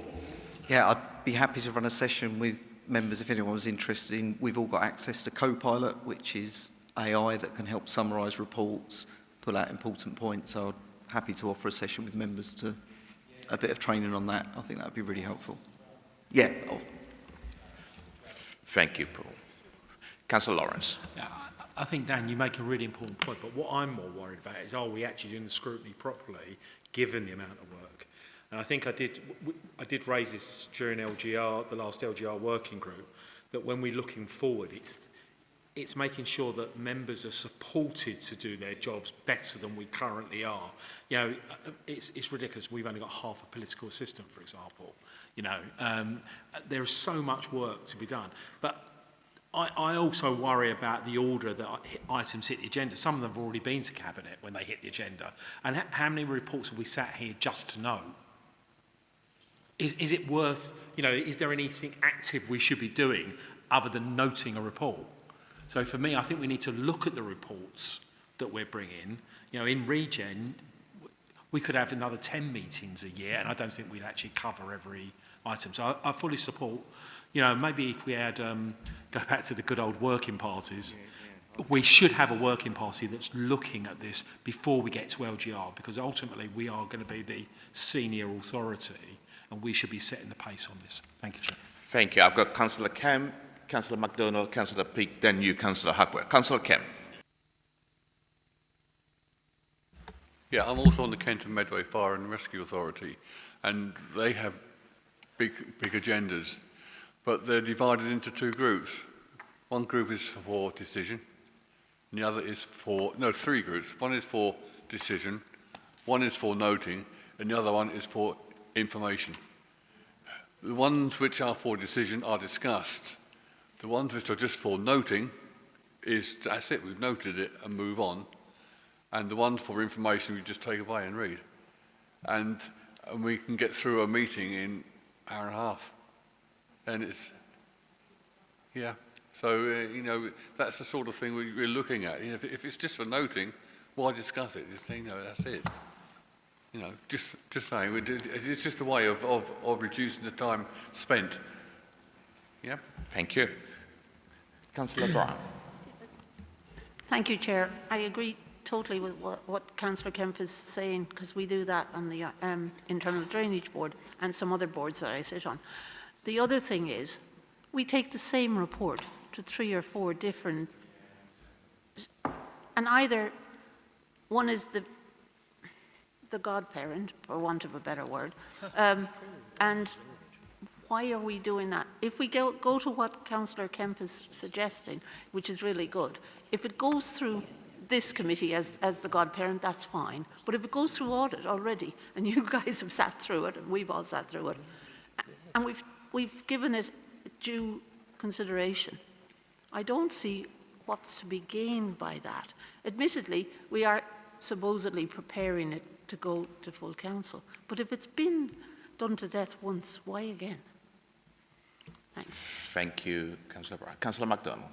Yeah, I'd be happy to run a session with members if anyone was interested in. We've all got access to Copilot, which is AI that can help summarise reports, pull out important points. So I'm happy to offer a session with members to a bit of training on that. I think that would be really helpful. Yeah. Thank you, Paul. Councillor Lawrence. Yeah, I think, Dan, you make a really important point, but what I'm more worried about is, are we actually doing the scrutiny properly, given the amount of work? And I think I did raise this during LGR, the last LGR working group, that when we're looking forward, it's making sure that members are supported to do their jobs better than we currently are. It's ridiculous. We've only got half a political assistant, for example. There's so much work to be done. But I also worry about the order that items hit the agenda. Some of them have already been to Cabinet when they hit the agenda. And how many reports have we sat here just to know? Is it worth, is there anything active we should be doing other than noting a report? So for me, I think we need to look at the reports that we're bringing. In Regen, we could have another 10 meetings a year, and I don't think we'd actually cover every item. So I fully support, maybe if we had, go back to the good old working parties, we should have a working party that's looking at this before we get to LGR, because ultimately we are going to be the senior authority, and we should be setting the pace on this. Thank you, Chair. Thank you. I've got Councillor Kemp, Councillor MacDonald, Councillor Peake, then you, Councillor Hackwell. Councillor Kemp. Yeah, I'm also on the Kent and Medway Fire and Rescue Authority, and they have big agendas, but they're divided into two groups. One group is for decision, and the other is for, no, three groups. One is for decision, one is for noting, and the other one is for information. The ones which are for decision are discussed. The ones which are just for noting that's it, we've noted it and move on. And the ones for information we just take away and read. And we can get through a meeting in an hour and a half. And it's, yeah. So, that's the sort of thing we're looking at. If it's just for noting, why discuss it? Just say, that's it. Just saying, it's just a way of reducing the time spent. Yeah. Thank you. Councillor Brown. Thank you, Chair. I agree totally with what Councillor Kemp is saying, because we do that on the Internal Drainage Board and some other boards that I sit on. The other thing is, we take the same report to 3 or 4 different, and either one is the godparent, for want of a better word, and why are we doing that? If we go to what Councillor Kemp is suggesting, which is really good, if it goes through this committee as the godparent, that's fine. But if it goes through audit already, and you guys have sat through it, and we've all sat through it, and we've given it due consideration, I don't see what's to be gained by that. Admittedly, we are supposedly preparing it to go to full council. But if it's been done to death once, why again? Thanks. Thank you, Councillor Brown. Councillor MacDonald.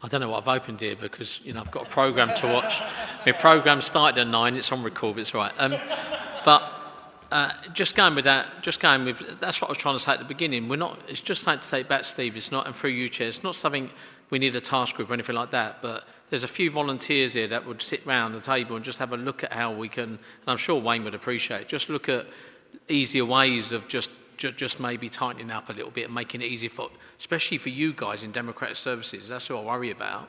I don't know what I've opened here because, I've got a programme to watch. My programme started at 9, it's on record, but it's right. Just going with, that's what I was trying to say at the beginning. It's just something to take back, Steve. It's not, and through you, Chair, it's not something we need a task group or anything like that, but there's a few volunteers here that would sit round the table and just have a look at how we can, and I'm sure Wayne would appreciate it, just look at easier ways of just maybe tightening up a little bit and making it easier for, especially for you guys in democratic services. That's what I worry about.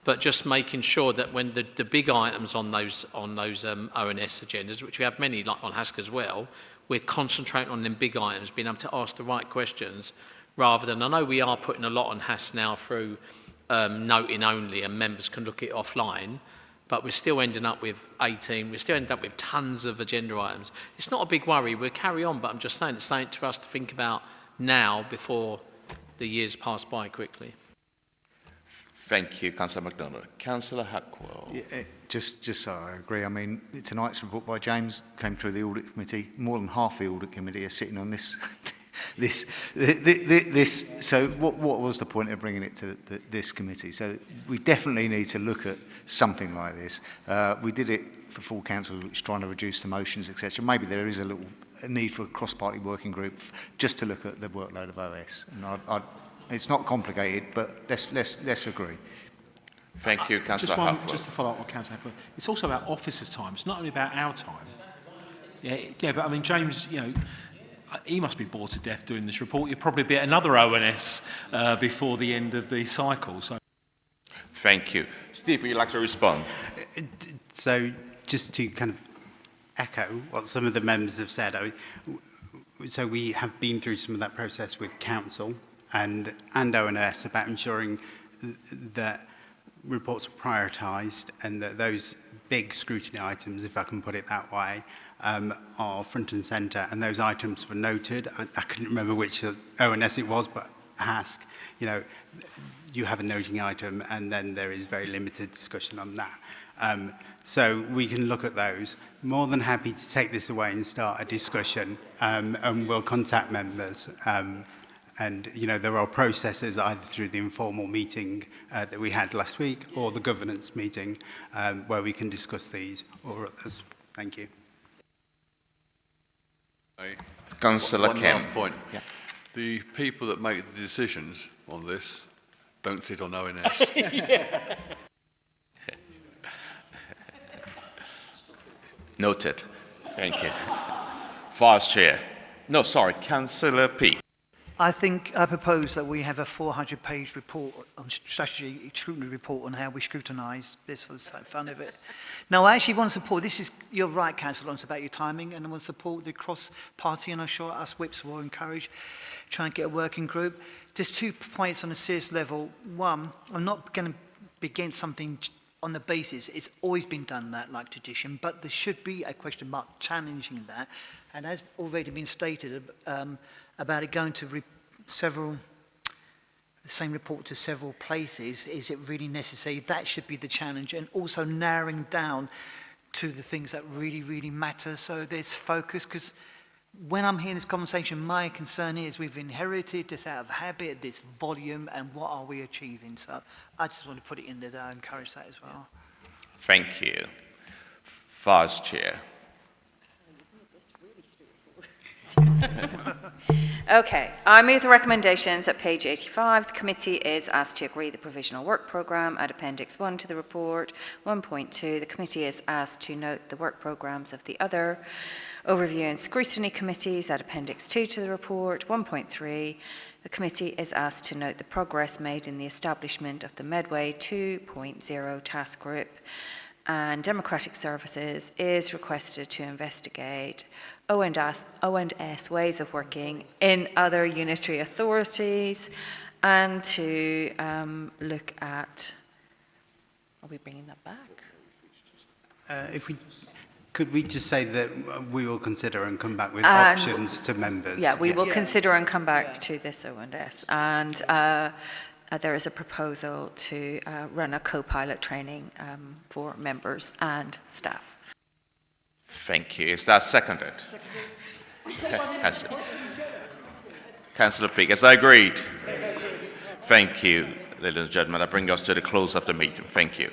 But just making sure that when the big items on those ONS agendas, which we have many, like on HASC as well, we're concentrating on them big items, being able to ask the right questions, rather than, I know we are putting a lot on HASC now through noting only, and members can look at it offline, but we're still ending up with 18, we're still ending up with tons of agenda items. It's not a big worry, we'll carry on, but I'm just saying it's something for us to think about now before the years pass by quickly. Thank you, Councillor MacDonald. Councillor Hackwell. Yeah, just so I agree, I mean, tonight's report by James came through the audit committee. More than half the audit committee are sitting on this. So what was the point of bringing it to this committee? So we definitely need to look at something like this. We did it for full council, which is trying to reduce the motions, etc. Maybe there is a need for a cross-party working group just to look at the workload of OS. And it's not complicated, but let's agree. Thank you, Councillor Hackwell. Just to follow up on Councillor Hackwell, it's also about officers' time. It's not only about our time. Yeah, but I mean, James, he must be bored to death doing this report. You'll probably be at another ONS before the end of the cycle. So. Thank you. Steve, would you like to respond? So just to kind of echo what some of the members have said, so we have been through some of that process with council and ONS about ensuring that reports are prioritised and that those big scrutiny items, if I can put it that way, are front and centre, and those items were noted. I couldn't remember which ONS it was, but ask, you have a noting item and then there is very limited discussion on that. So we can look at those. More than happy to take this away and start a discussion, and we'll contact members. And, you know, there are processes either through the informal meeting that we had last week or the governance meeting where we can discuss these or others. Thank you. Councillor One Kemp. last point. Yeah. The people that make the decisions on this don't sit on ONS. Noted. Thank you. Vice Chair. No, sorry, Councillor Peake. I propose that we have a 400-page report on strategy, scrutiny report on how we scrutinise this for the fun of it. Now, I actually want to support, you're right, Councillor, it's about your timing, and I want to support the cross-party, and I'm sure us whips will encourage, try and get a working group. There's 2 points on a serious level. One, I'm not going to begin something on the basis it's always been done that, like tradition, but there should be a question mark challenging that, and as already been stated, about it going to the same report to several places, is it really necessary? That should be the challenge, and also narrowing down to the things that really, really matter, so there's focus, because when I'm hearing this conversation, my concern is we've inherited this out of habit, this volume, and what are we achieving? So I just want to put it in there that I encourage that as well. Thank you. Vice Chair. Okay, I move the recommendations at page 85. The committee is asked to agree the provisional work programme at Appendix 1 to the report. 1.2, the committee is asked to note the work programmes of the other overview and scrutiny committees at Appendix 2 to the report. 1.3, the committee is asked to note the progress made in the establishment of the Medway 2.0 task group, and Democratic Services is requested to investigate O&S ways of working in other unitary authorities, and to look at, are we bringing that back? Could we just say that we will consider and come back with options to members? Yeah, we will consider and come back to this O&S. And there is a proposal to run a co-pilot training for members and staff. Thank you. Is that seconded? Councillor Peake, is that agreed? Thank you, ladies and gentlemen. I bring us to the close of the meeting. Thank you.